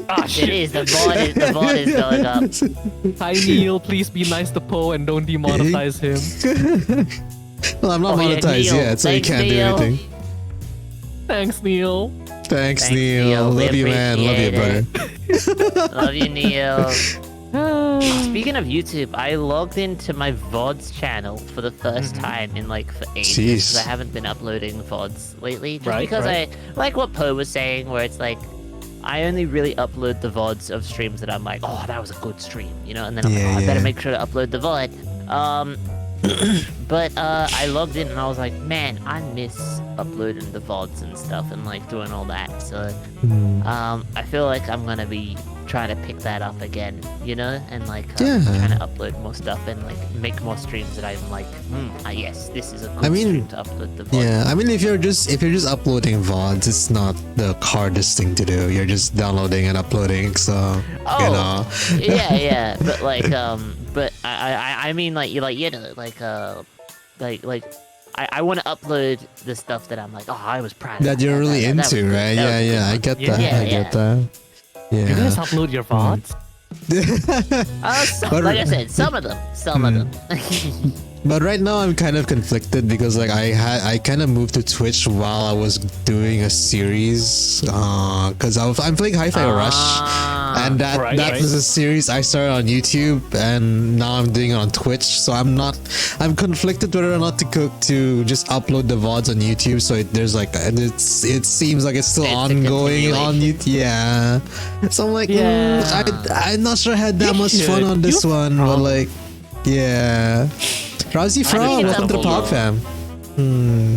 Ah It shit. is. The VOD is going up. Hi Neil, please be nice to Poe and don't demonetize him. Well, I'm not Oh, yeah, monetized Neil. yet, so you Thanks, can't do Neil. anything. Thanks Neil. Thanks, Neil. Neil. We Love you, man. Love you, appreciate brother. Love you, Neil. Speaking of YouTube, I logged into my VODs channel for the first time in like for ages. Jeez. Because I haven't been uploading VODs lately. Just Right, because right. I like what Poe was saying, where it's like I only really upload the VODs of streams that I'm like, oh, that was a good stream, you know, and then I'm like, Yeah, oh, I better yeah. make sure to upload the VOD. But I logged in and I was like, man, I miss uploading the VODs and stuff and like doing all that. So I feel like I'm gonna be trying to pick that up again, you know, and like Yeah. trying to upload more stuff and like make more streams that I'm like, yes, this is a good I mean, stream to upload the VOD. Yeah, I mean, if you're just uploading VODs, it's not the hardest thing to do. You're just downloading and uploading, so you know. yeah, but like but I mean like you know like I want to upload the stuff that I'm like, oh, I was proud of That you're really that was into, good. right? That was Yeah, good. I get that. Yeah, I get that. You guys Yeah. upload your VODs? Like I said, some of them. But right now I'm kind of conflicted because like I kind of moved to Twitch while I was doing a series because I'm playing Hi-Fi Rush, and that is a series I started on YouTube and now I'm doing it on Twitch. So I'm conflicted whether or not to just upload the VODs on YouTube. So there's like it seems like it's still ongoing on YouTube. Yeah. So I'm like, I'm not sure I had that much fun on this one, but like, yeah. Rousey from welcome to the Pog fam.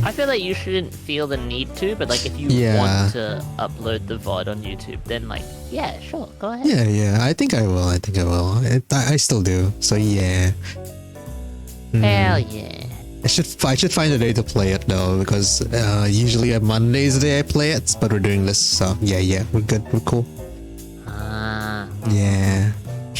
I feel like you shouldn't feel the need to, but like if you want to upload the VOD on YouTube, then like sure, go ahead. Yeah, I think I will. I still do. So yeah. Hell yeah. I should find a day to play it though, because usually on Mondays the day I play it, but we're doing this, so yeah, we're good, we're cool. Yeah.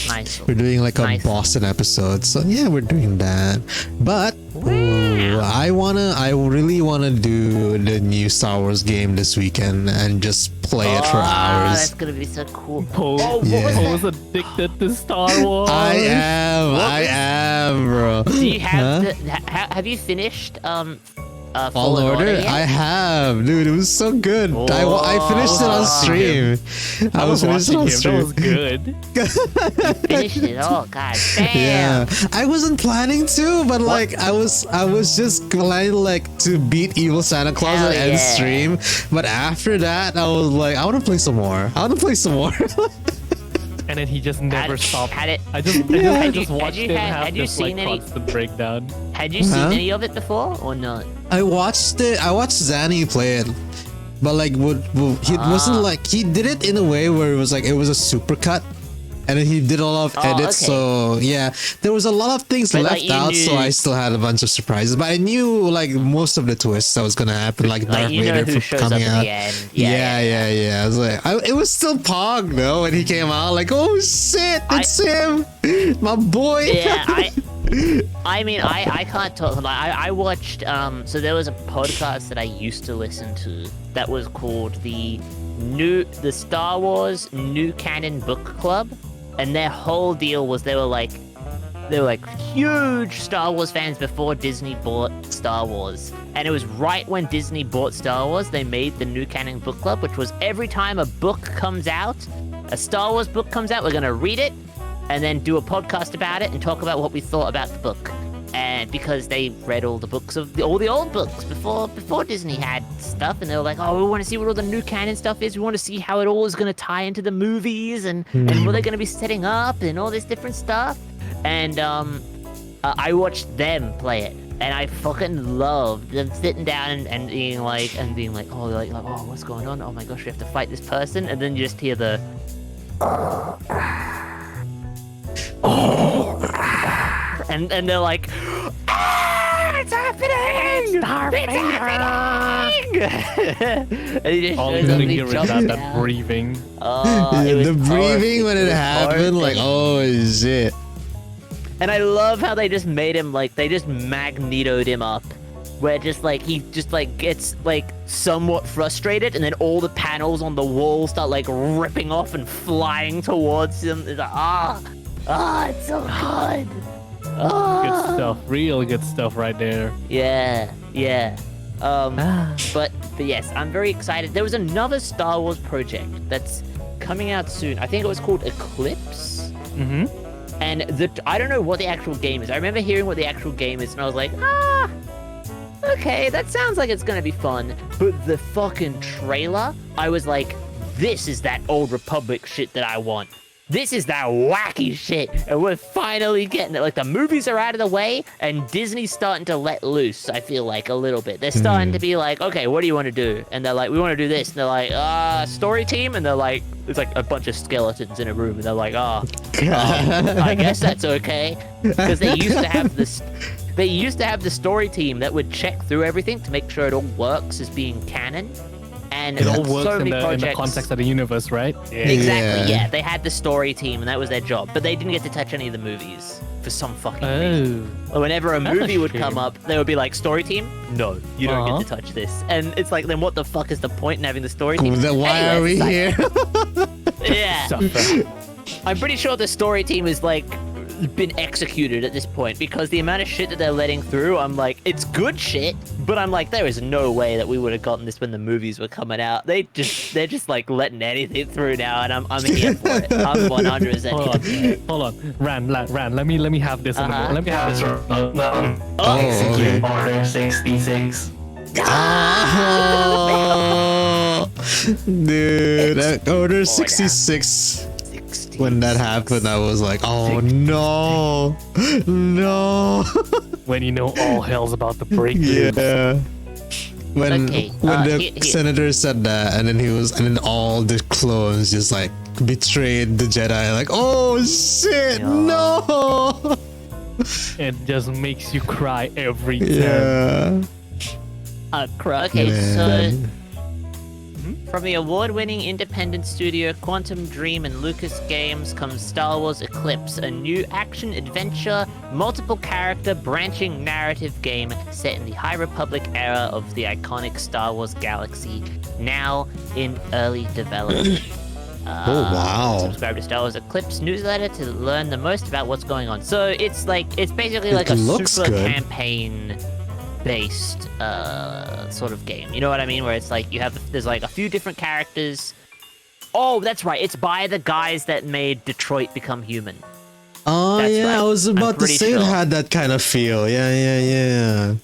Nice. We're doing like a Boston episode, so yeah, we're doing that. But I really wanna do the new Star Wars game this weekend and just play it for hours. That's gonna be so cool. Poe was addicted to Star Wars. I am, bro. Do you have have you finished Fallen Order? I have, dude. It was so good. I finished it on stream. I was watching him. That was good. You finished it. Oh god damn. Yeah, I wasn't planning to, but like I was just planning like to beat Evil Santa Claus and end stream. But after that, I was like, I want to play some more. And then he just never stopped. I just watched him have this like constant breakdown. Had you seen any of it before or not? I watched Zanny play it, but like it wasn't like he did it in a way where it was like it was a supercut, and then he did a lot of edits. Okay. So yeah, there was a lot of things left out. So I still had a bunch of surprises, but I knew like most of the twists that was gonna happen, like Darth Vader coming out. Yeah. I was like, it was still Pog though when he came out. Like, oh shit, it's him, my boy. Yeah, I mean, I can't talk. Like, I watched. So there was a podcast that I used to listen to that was called the Star Wars New Canon Book Club, and their whole deal was they were like huge Star Wars fans before Disney bought Star Wars, and it was right when Disney bought Star Wars they made the New Canon Book Club, which was every time a book comes out, a Star Wars book comes out, we're gonna read it and then do a podcast about it and talk about what we thought about the book. And because they read all the books of all the old books before Disney had stuff, and they were like, oh, we want to see what all the new canon stuff is. We want to see how it all is going to tie into the movies and what they're going to be setting up and all this different stuff. And I watched them play it, and I fucking loved them sitting down and being like, oh, what's going on? Oh my gosh, we have to fight this person, and then you just hear the. And they're like, it's happening! It's happening! And he just all you gotta get rid of that breathing. The breathing when it happened, like, oh shit. And I love how they just made him like, they just magnetoed him up. Where just like, he just like gets like somewhat frustrated, and then all the panels on the wall start like ripping off and flying towards him. It's like, it's so good. Good stuff, real good stuff right there. Yeah. But yes, I'm very excited. There was another Star Wars project that's coming out soon. I think it was called Eclipse. Mm-hmm. And I don't know what the actual game is. I remember hearing what the actual game is, and I was like, okay, that sounds like it's gonna be fun. But the fucking trailer, I was like, this is that Old Republic shit that I want. This is that wacky shit, and we're finally getting it. Like, the movies are out of the way, and Disney's starting to let loose, I feel like, a little bit. They're starting to be like, okay, what do you want to do? And they're like, we want to do this. And they're like, story team? And they're like, it's like a bunch of skeletons in a room, and they're like, I guess that's okay. Because they used to have this... They used to have the story team that would check through everything to make sure it all works as being canon. And it all works so in many the context of the universe, right? Exactly, yeah. They had the story team, and that was their job. But they didn't get to touch any of the movies for some fucking reason. Whenever a movie would come up, they would be like, story team? No, you don't get to touch this. And it's like, then what the fuck is the point in having the story team? Then why are we here? Yeah. I'm pretty sure the story team is like been executed at this point because the amount of shit that they're letting through, I'm like, it's good shit, but I'm like, there is no way that we would have gotten this when the movies were coming out. They're just like letting anything through now, and I'm here for it. I'm 100% here. Hold on, Ran, let me have this. Let me have this. Execute Order 66. Oh, dude, Order 66. When that happened, I was like, oh no, no. When you know all hell's about to break loose. Yeah. When the here. senator said that, and then all the clones just like betrayed the Jedi. Like, oh shit, no. It just makes you cry every time. Yeah. Okay, so from the award-winning independent studio Quantum Dream and Lucas Games comes Star Wars Eclipse, a new action-adventure, multiple-character, branching narrative game set in the High Republic era of the iconic Star Wars galaxy, now in early development. Oh wow. Subscribe to Star Wars Eclipse newsletter to learn the most about what's going on. So it's basically like a super good. campaign based sort of game. You know what I mean? Where it's like there's like a few different characters. Oh, that's right. It's by the guys that made Detroit Become Human. Oh That's yeah, right. I was about I'm to pretty say it sure. had that kind of feel. Yeah.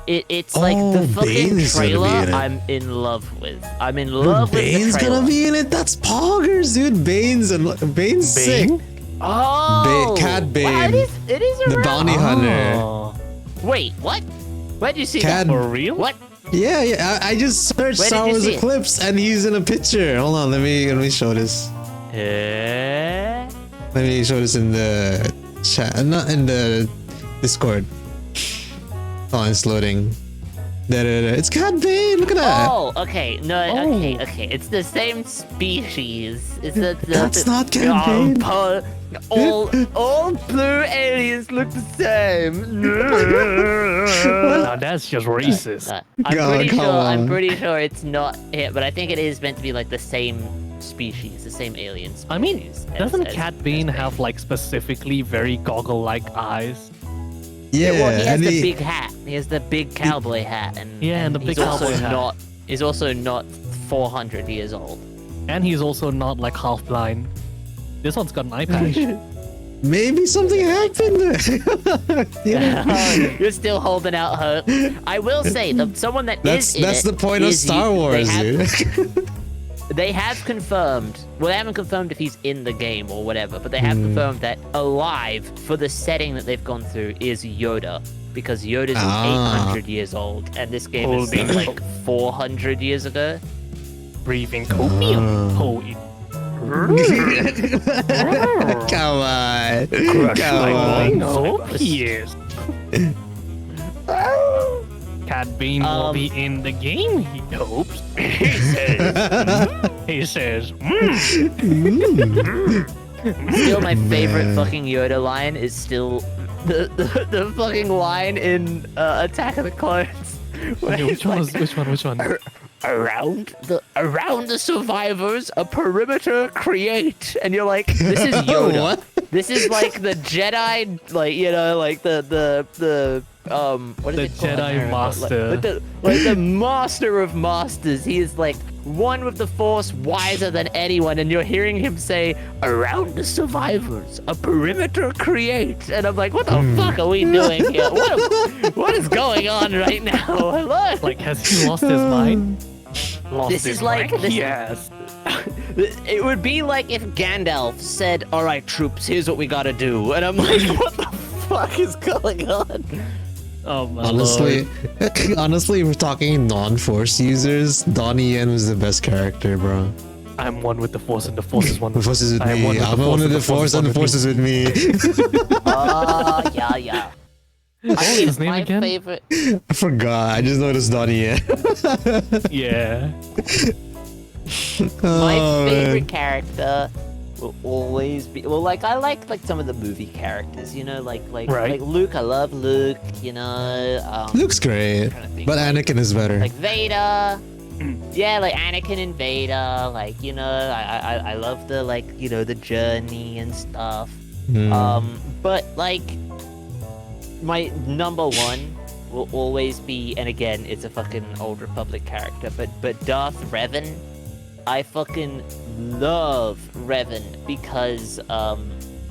It's like the Oh, fucking Bane's gonna be trailer in it. I'm in love with. I'm in love with the Bane's trailer. gonna be in it. That's poggers, dude. Bane's sick. Oh, Cad Bane. Wow, it is The around. bounty hunter. Oh. Wait, what? Where'd you see Cad- that? For real? What? Yeah. I just searched Where did Star you Wars see it? Eclipse, and he's in a picture. Hold on, let me show this. Eh? Let me show this in the chat, not in the Discord. Oh, it's loading. There. It's Cad Bane. Look at that. Oh, okay. No, Oh. okay. It's the same species. It's the That's not Cad Bane. all blue aliens look the same. Now that's just racist. I'm pretty sure it's not it, but I think it is meant to be like the same species, the same alien species. I mean, doesn't as Cat Bane have like specifically very goggle-like eyes? Yeah, well, he has and the big hat. He has the big cowboy hat, and and the big he's also cowboy hat. He's also not 400 years old. And he's also not like half blind. This one's got an eye patch. maybe something happened. Yeah. You're still holding out hope. I will say, someone That's in the it point of is Star Wars, dude. They have confirmed. Well, they haven't confirmed if he's in the game or whatever, but they have confirmed that alive for the setting that they've gone through is Yoda, because Yoda's 800 years old, and this game is Holding like 400 years ago. Breathing copium. Holy. Come on. I Come on. hope he is. Cat Bane will be in the game, he hopes. He says, Still, my favorite Man. fucking Yoda line is still the fucking line in Attack of the Clones. where Okay, he's which one? Around the survivors, a perimeter create, and you're like, this is Yoda. What? This is like the Jedi, like, you know, like the what is The it called? Jedi Master. Like the master of masters. He is like one with the Force, wiser than anyone, and you're hearing him say, "Around the survivors, a perimeter create," and I'm like, what the fuck are we doing here? What is going on right now? Hello. Like, has he lost his mind? Lost This his is like- mind? this- Yes. It would be like if Gandalf said, "All right, troops, here's what we gotta do," and I'm like, what the fuck is going on? Oh my Honestly, lord. honestly, if we're talking non-Force users, Donnie Yen was the best character, bro. I'm one with the Force, and the Force is one The with Force is with I am one me. with the I'm one with the Force, and the Force is with me. Yeah. What was his name My again? favorite. I forgot. I just noticed Donnie Yen. Yeah. My Oh, favorite man. character will always be like I like some of the movie characters, you know, like Right. Luke. I love Luke, you know. Looks great, trying to think, but like- Anakin is better. Like Vader. Yeah, like Anakin and Vader, like, you know, I love the, like, you know, the journey and stuff. But like my number one will always be, and again, it's a fucking Old Republic character, but Darth Revan. I fucking love Revan because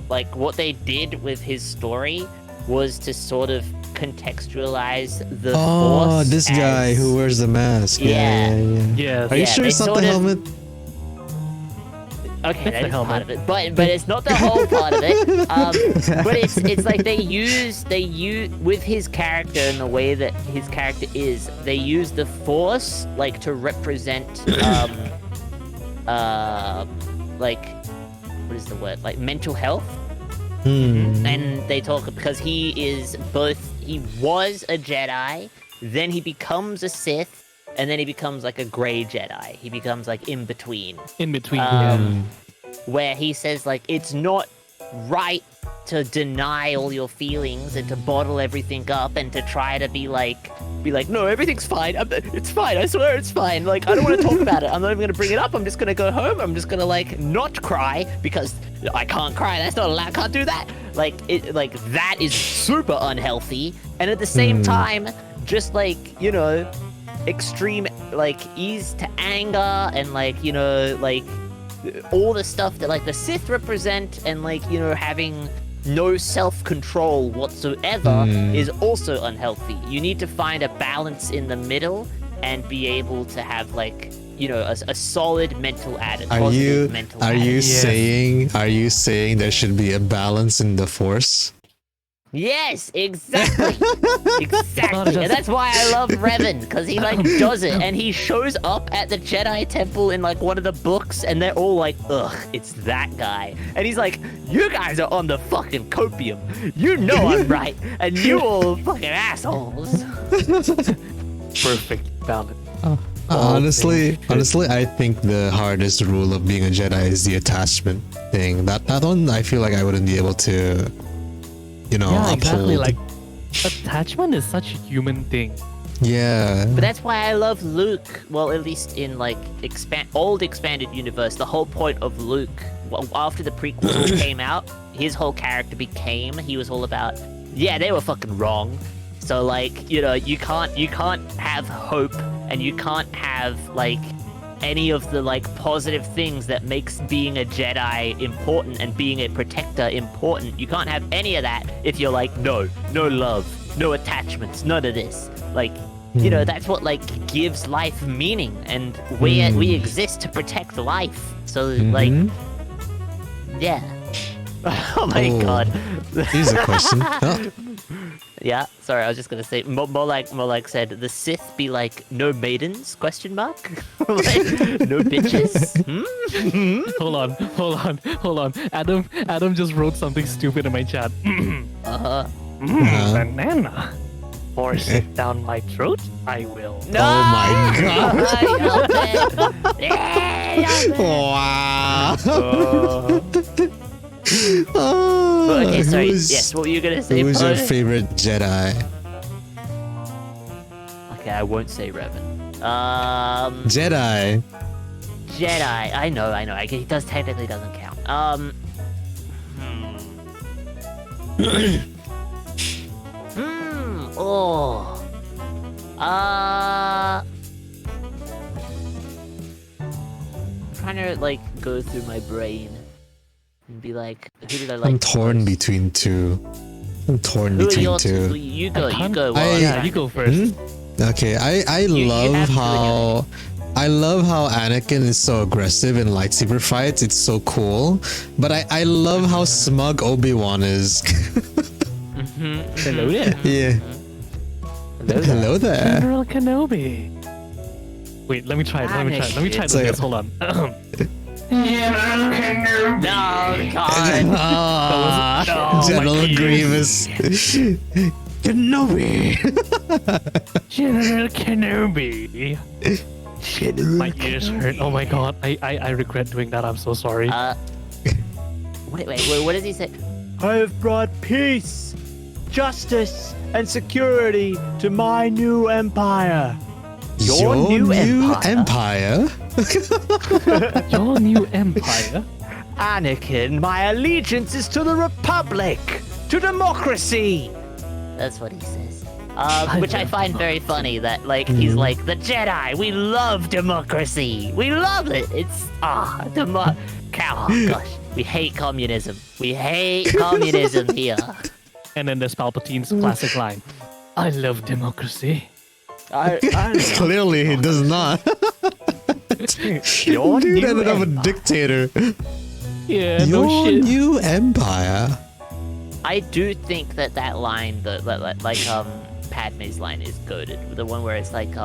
like what they did with his story was to sort of contextualize the Force. This guy who wears the mask. Yeah. Yes. Are you sure it's not the helmet? Okay, that is part of it, but it's not the whole part of it. But it's like they use with his character and the way that his character is, they use the Force like to represent like what is the word, like mental health. And they talk because he was a Jedi, then he becomes a Sith, and then he becomes like a gray Jedi. He becomes like in between. Where he says like it's not right to deny all your feelings and to bottle everything up and to try to be like no, everything's fine. It's fine. I swear it's fine. Like I don't want to talk about it. I'm not even gonna bring it up. I'm just gonna go home. I'm just gonna like not cry because I can't cry. That's not allowed. I can't do that. Like that is super unhealthy. And at the same time, just like, you know, extreme like ease to anger and like, you know, like all the stuff that like the Sith represent and like, you know, having no self-control whatsoever is also unhealthy. You need to find a balance in the middle and be able to have like, you know, a solid mental attitude. Are you saying there should be a balance in the Force? Yes, exactly. Exactly. And that's why I love Revan, because he like does it and he shows up at the Jedi Temple in like one of the books and they're all like, ugh, it's that guy. And he's like, you guys are on the fucking copium. You know I'm right. And you all fucking assholes. Perfect balance. Honestly, I think the hardest rule of being a Jedi is the attachment thing. That one, I feel like I wouldn't be able to, you know, uphold. Exactly. Like, attachment is such a human thing. Yeah. But that's why I love Luke. Well, at least in like old expanded universe, the whole point of Luke, well, after the prequels came out, his whole character he was all about, yeah, they were fucking wrong. So like, you know, you can't have hope and you can't have like any of the like positive things that makes being a Jedi important and being a protector important. You can't have any of that if you're like, no love, no attachments, none of this. Like, you know, that's what like gives life meaning, and we exist to protect life. So like, yeah. Oh my god. Here's a question. Oh. Yeah, sorry, I was just gonna say more like said the Sith be like, no maidens? Question mark? Like, no bitches? Hold on. Adam just wrote something stupid in my chat. Banana. Force it down my throat? I will. No! Oh my god! Wow. Okay, sorry. Yes, what were you gonna say? Who's your favorite Jedi? Okay, I won't say Revan. Jedi. I know. He technically doesn't count. I'm trying to like go through my brain and be like, who did I like? I'm torn between two. You go. You go first. Okay, I love how Anakin is so aggressive in lightsaber fights. It's so cool. But I love how smug Obi-Wan is. Hello there. Yeah. Hello there. General Kenobi. Wait, let me try it. Let me try this. Hold on. No, God. General Grievous. Kenobi. General Kenobi. My ears hurt. Oh my god. I regret doing that. I'm so sorry. Wait. What does he say? I have brought peace, justice, and security to my new empire. Your new empire? Your new empire? Anakin, my allegiance is to the Republic, to democracy. That's what he says. Which I find very funny that, like, he's like, the Jedi, we love democracy. We love it. It's, oh gosh. We hate communism. We hate communism here. And then there's Palpatine's classic line. I love democracy. Clearly, he does not. Your Dude new ended up a empire. dictator. Yeah, Your no shit. new empire. I do think that line, Padme's line is goated. The one where it's like,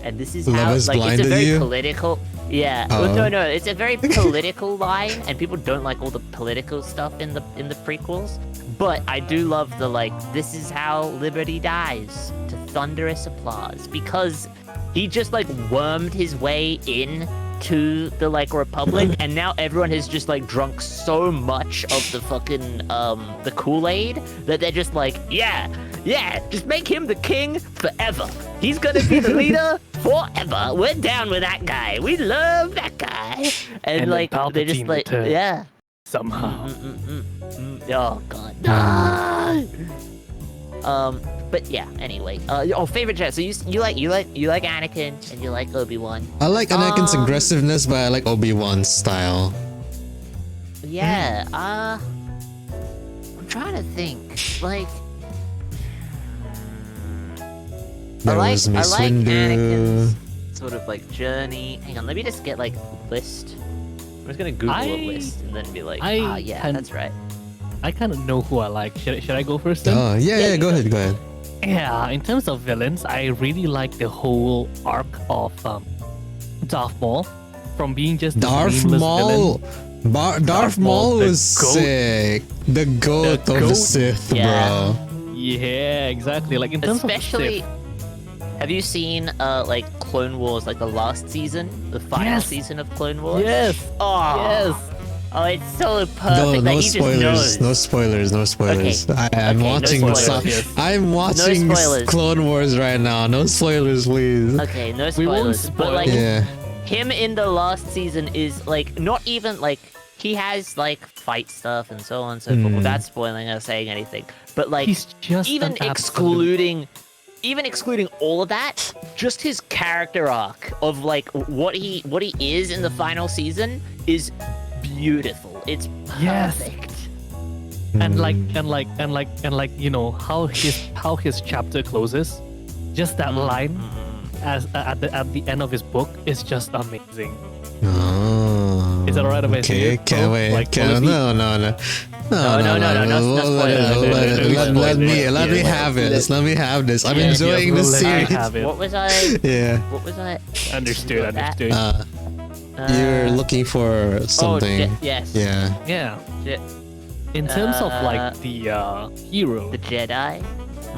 and this is Love how, has like, it's a blinded very you? political. Yeah, Oh. well, no, it's a very political line, and people don't like all the political stuff in the prequels. But I do love the, like, this is how liberty dies, to thunderous applause, because he just, like, wormed his way in to the, like, Republic, and now everyone has just, like, drunk so much of the fucking the Kool-Aid that they're just like, yeah, just make him the king forever. He's gonna be the leader forever. We're down with that guy. We love that guy. And then like, they're just Palpatine like, returned. yeah. Somehow. Oh god. But yeah. Anyway. Favorite Jedi. So you like Anakin and you like Obi-Wan. I like Anakin's aggressiveness, but I like Obi-Wan's style. Yeah. I'm trying to think. Like. There I like was Miss Windu. Anakin's sort of like journey. Hang on, let me just get like a list. I'm just gonna Google a list and then be like, yeah, that's right. I kind of know who I like. Should I go first then? Oh, yeah, go ahead. Yeah, in terms of villains, I really like the whole arc of Darth Maul, from being just the Darth nameless Maul. villain. Darth Maul the was goat. sick. The goat of the goat. Sith, Yeah. bro. Yeah, exactly. Like in terms Especially, of have you seen like Clone Wars, like the last season, the final Yes. season of Clone Wars? Yes. Oh, Yes. Oh, it's so perfect No, that no he just spoilers. knows. No spoilers. Okay. I'm Okay, no watching. spoilers. Yes. I'm watching spoilers. Clone Wars right now. No spoilers, please. Okay, no We won't spoilers. But spoil. like, Yeah. him in the last season is like not even like he has like fight stuff and so on and so forth without spoiling or saying anything. But like He's just even an absolute- excluding all of that, just his character arc of like what he is in the final season is beautiful. It's Yes. perfect. and like you know how his chapter closes, just that line as at the end of his book is just amazing. Oh. Is that alright if I say Okay, it? can't Oh, wait. like, Can't, honestly- no. No spoilers. Let me Yeah. have it. Let me have this. I'm Yeah, enjoying we'll this let you series. have it. What was I? Yeah. What was I? Understood. That- You're looking for something. Yes. Yeah. Yeah. Je- In terms of like the hero, The Jedi.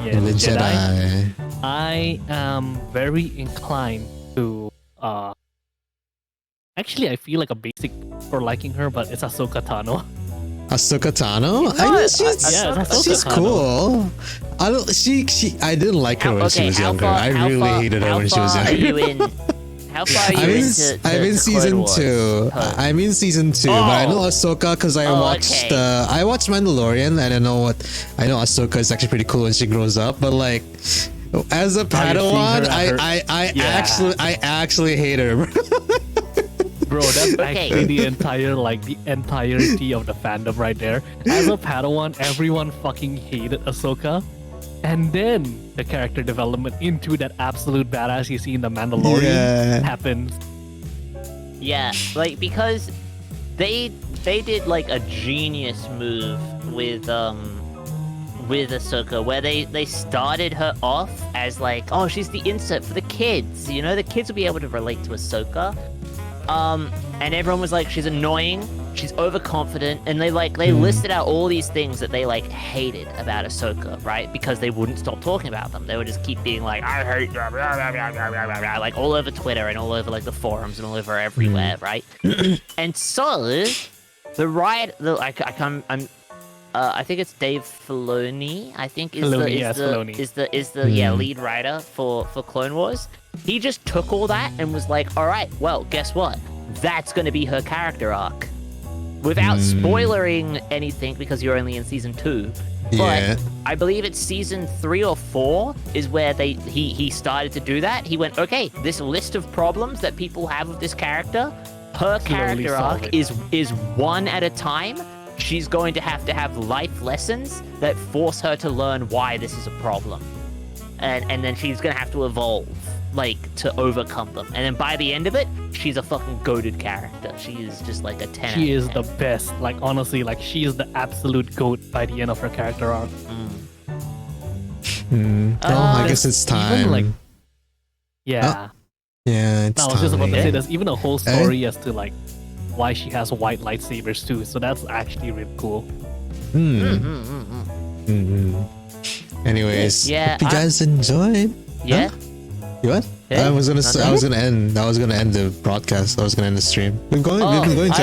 yeah, The Jedi. I am very inclined to actually I feel like a basic for liking her, but it's Ahsoka Tano. Ahsoka Tano? I mean, she's Ahsoka Tano. cool. I didn't like her when she was younger. I really hated her when she was How far younger. are you in? How far are you I'm into? I'm in to season Clone Wars? 2. I'm in season 2, but I know Oh. Ahsoka because I Oh, watched okay. I watched Mandalorian, and I know Ahsoka is actually pretty cool when she grows up. But like, as a How you're seeing Padawan, her at her- I actually hate her. Bro, that's Okay. actually the entirety of the fandom right there. As a Padawan, everyone fucking hated Ahsoka. And then the character development into that absolute badass you see in The Mandalorian Yeah. happens. Yeah, like because they did like a genius move with Ahsoka where they started her off as like, oh, she's the insert for the kids. You know, the kids will be able to relate to Ahsoka. And everyone was like, she's annoying, she's overconfident, and they listed out all these things that they like hated about Ahsoka, right? Because they wouldn't stop talking about them. They would just keep being like, I hate blah, blah, blah, blah, blah, blah, blah, blah, like all over Twitter and all over like the forums and all over everywhere, right? And so I'm I think it's Dave Filoni. I think Filoni, yes, Filoni. is the lead writer for Clone Wars. He just took all that and was like, all right, well, guess what? That's going to be her character arc. Without spoiling anything, because you're only in season 2. But I believe it's season 3 or 4 is where he started to do that. He went, okay, this list of problems that people have with this character, her character arc is one at a time. She's going to have life lessons that force her to learn why this is a problem. And then she's going to have to evolve, like, to overcome them. And then by the end of it, she's a fucking goated character. She is just like a 10. She is the best. Like, honestly, like, she is the absolute goat by the end of her character arc. I guess it's time. Even, like, yeah. Yeah, it's I time. was just about to say, there's even a whole story as to, like, why she has white lightsabers too. So that's actually really cool. Anyways, Yeah, hope you guys enjoyed. Yeah. Huh? You what? Hey, I was gonna end the broadcast. I was gonna end the stream. We've been going 2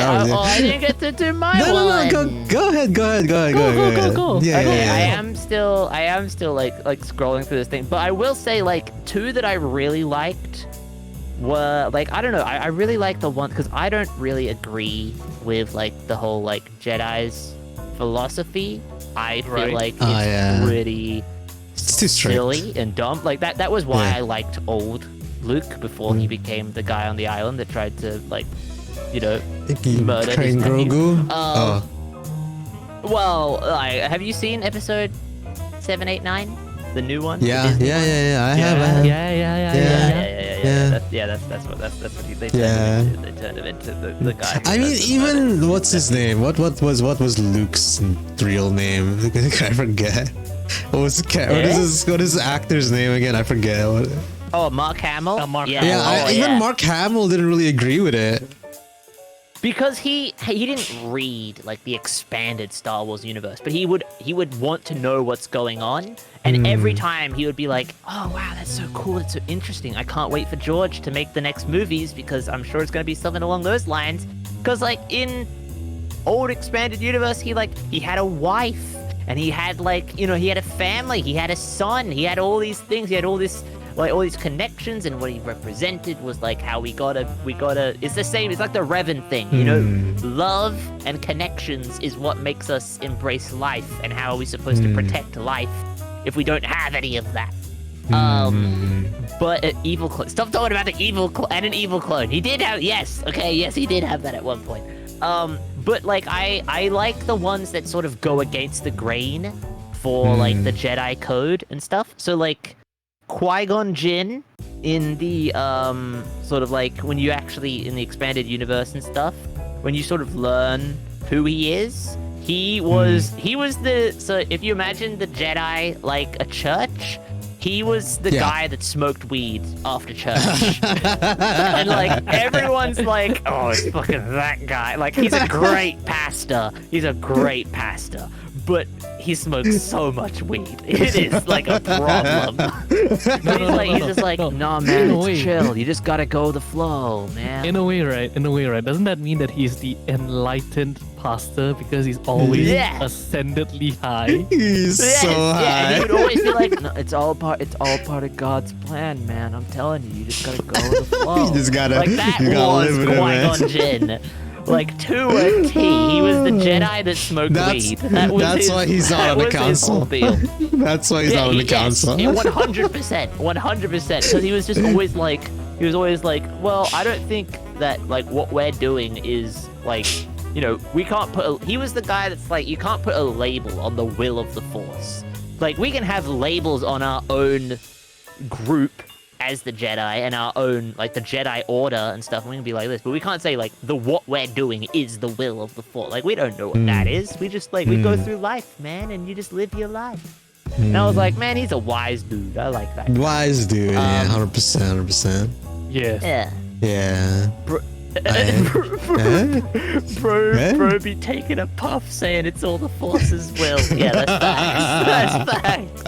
hours. I didn't get to do my No, one. go ahead. Go. Yeah, Okay, yeah. I am still like scrolling through this thing, but I will say like 2 that I really liked were like, I don't know, I really like the one because I don't really agree with like the whole like Jedi's philosophy. I feel like it's pretty It's too strict. silly and dumb. Like that was why Yeah. I liked old Luke before he became the guy on the island that tried to like, you know, murder his Train nephew. Grogu. Well, have you seen episode 7, 8, 9? The new one? Yeah. The Disney one? I have. That's what they Yeah. turned him into the guy. I mean, even what's his name? What was Luke's real name? I forget. What is the actor's name again? I forget. Oh, Mark Hamill. Mark yeah. Hamill. Even Mark Hamill didn't really agree with it. Because he didn't read like the expanded Star Wars universe, but he would want to know what's going on, and every time he would be like, "Oh wow, that's so cool, that's so interesting. I can't wait for George to make the next movies because I'm sure it's gonna be something along those lines." Because like in old expanded universe, he had a wife, and he had he had a family, he had a son, he had all these things, he had all these connections, and what he represented was like how we gotta it's the same, it's like the Revan thing, you know, love and connections is what makes us embrace life, and how are we supposed to protect life if we don't have any of that? But an evil clone, stop talking about the evil and an evil clone. He did have, yes, he did have that at one point. But like I like the ones that sort of go against the grain for like the Jedi code and stuff. So like Qui-Gon Jinn in the sort of like when you actually in the expanded universe and stuff, when you sort of learn who he is, he was the, so if you imagine the Jedi like a church, he was the guy that smoked weed after church. And like everyone's like, oh, it's fucking that guy. Like he's a great pastor. But he smokes so much weed. It is like a problem. He's just like, nah, man, it's chill. You just gotta go with the flow, man. In a way, right? Doesn't that mean that he's the enlightened pastor because he's always ascendedly high? He's so high. Yeah, he would always be like, no, it's all part of God's plan, man. I'm telling you, you just gotta go with the flow. You just gotta, like that was Qui-Gon Jinn. Like to a T, he was the Jedi that smoked weed. That's why he's not on the council. That's why he's not on the council. 100%. Because he was just always like, well, I don't think that like what we're doing is like, you know, we can't put. He was the guy that's like, you can't put a label on the will of the Force. Like we can have labels on our own group as the Jedi and our own, like the Jedi Order and stuff, and we can be like this, but we can't say like what we're doing is the will of the Force. Like we don't know what that is. We just like we go through life, man, and you just live your life. And I was like, man, he's a wise dude. I like that. Wise dude, yeah, 100%. Yes. Yeah. Bro be taking a puff saying it's all the Force's will. Yeah, that's facts.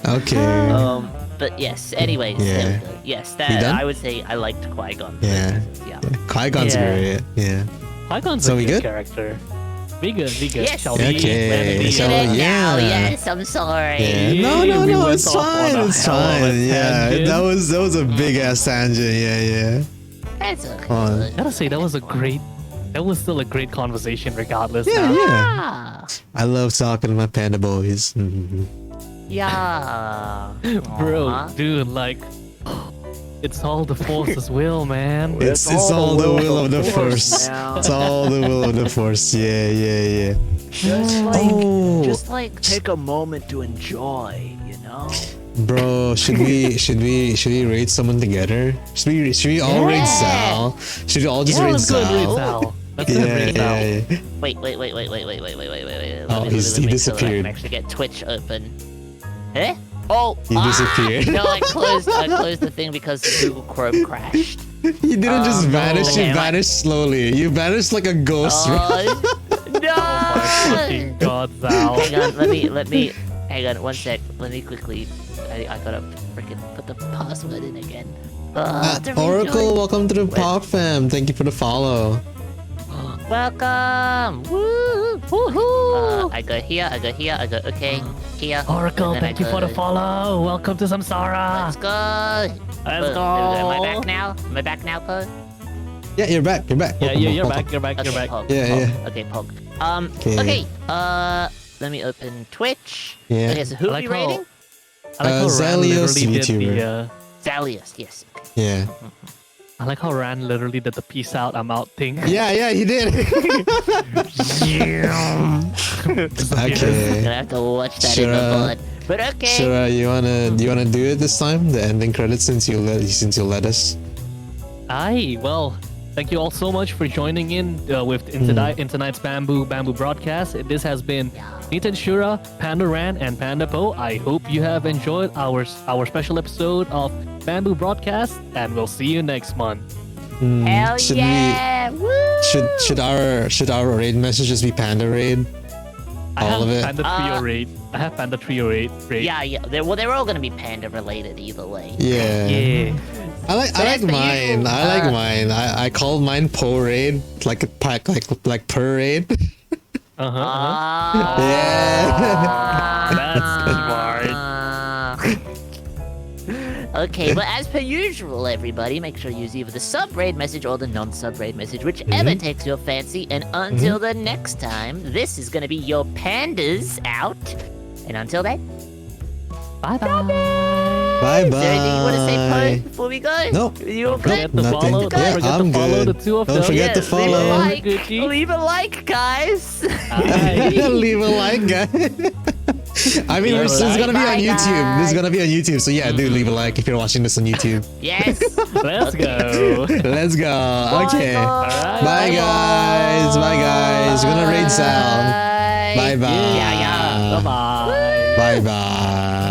Okay. But yes, anyways, there we go. Yes, that I would say I liked Qui-Gon. Yeah. Qui-Gon's great. Yeah. Qui-Gon's So a we good good? character. Be good, be good. Yes. Shall we? Okay, let me- so- Good now. yeah. Yes, I'm sorry. Yeah. No, Yeah, we no, went it's off on fine. a It's hell of a fine. Yeah, tangent. that was a big ass tangent. Yeah. That's okay. On. I gotta say, that was still a great conversation regardless. Yeah, now. yeah. Ah, I love talking to my panda boys. yeah. Bro, Aw. dude, like, it's all the force's will, man. It's all the will of the force. now. It's all the will of the force. Yeah. Oh, Just like take a moment to enjoy, you know? bro, should we raid someone together? Should we all raid Sal? Should we all just Yeah, raid let's go and raid Sal? Sal. Let's go and Yeah, raid Sal. yeah. Wait. Oh, Let me he make sure that I disappeared. can actually get Twitch open. Eh? Oh, He disappeared. No, I closed the thing because Google Chrome crashed. You didn't just vanish. okay, You vanished slowly. You vanished like a ghost. Oh, no! Fucking God, Sal. Hang on, let me. Hang on, one sec. Let me quickly. I gotta freaking put the password in again. To Oracle, rejoin. welcome to the Pop Fam. Thank you for the follow. Welcome! Woo! Woohoo! I go here, I go okay, here. Oracle, and then thank you I for the go- follow. Welcome to Samsara. Let's go! Let's There we go. Am I back now? Am I back now, Po? Yeah, you're back. You're back. Yeah, Welcome, you're welcome. back. You're back. You're Okay, back. Pog. Yeah, Pog. yeah. Okay, Pog. Okay. Okay. Let me open Twitch. Yeah. Okay, so who are we rating? I like how Ran Zelios literally did VTuber. the. Zalius, yes. Yeah. I like how Ran literally did the peace out, I'm out thing. Yeah, he did. I'm Okay. gonna have to watch that in the Sure. blood. But okay. Sure, you wanna do it this time? The ending credits since you let us. Aye, well, thank you all so much for joining in with in tonight's Bamboo broadcast. This has been NitenShura, Panda Ran, and PandaPoh. I hope you have enjoyed our special episode of Bamboo broadcast, and we'll see you next month. Hell Should yeah! Woo! Should our raid messages be Panda raid? I All have of it? Panda Trio raid. I have Panda Trio raid. Yeah. They're all gonna be panda related either way. Yeah. Yeah. I like that's the mine. usual, I like mine. I called mine Po raid, like a pack, like per raid. Ah. Yeah. That's smart. Okay, but as per usual, everybody, make sure you use either the sub-raid message or the non-sub-raid message, whichever takes your fancy. And until the next time, this is going to be your pandas out. And until then, Bye bye. Bye is there anything you want to say, bye. Poe, before we go? No. You all Don't good? forget to Nothing. follow. Yeah, Don't forget I'm to follow good. the two of Don't them. forget to Leave a follow. like. Gucci. Leave a like, guys. Aye. Leave a like, guys. I mean, Leave a this is gonna be on like. YouTube. This is gonna be on YouTube. So yeah, do leave a like if you're watching this on YouTube. Yes. Let's go. Let's go. Okay. Alright. Bye guys. Bye guys. We're gonna raid Sal. Bye bye. Yeah. Bye bye. Bye bye.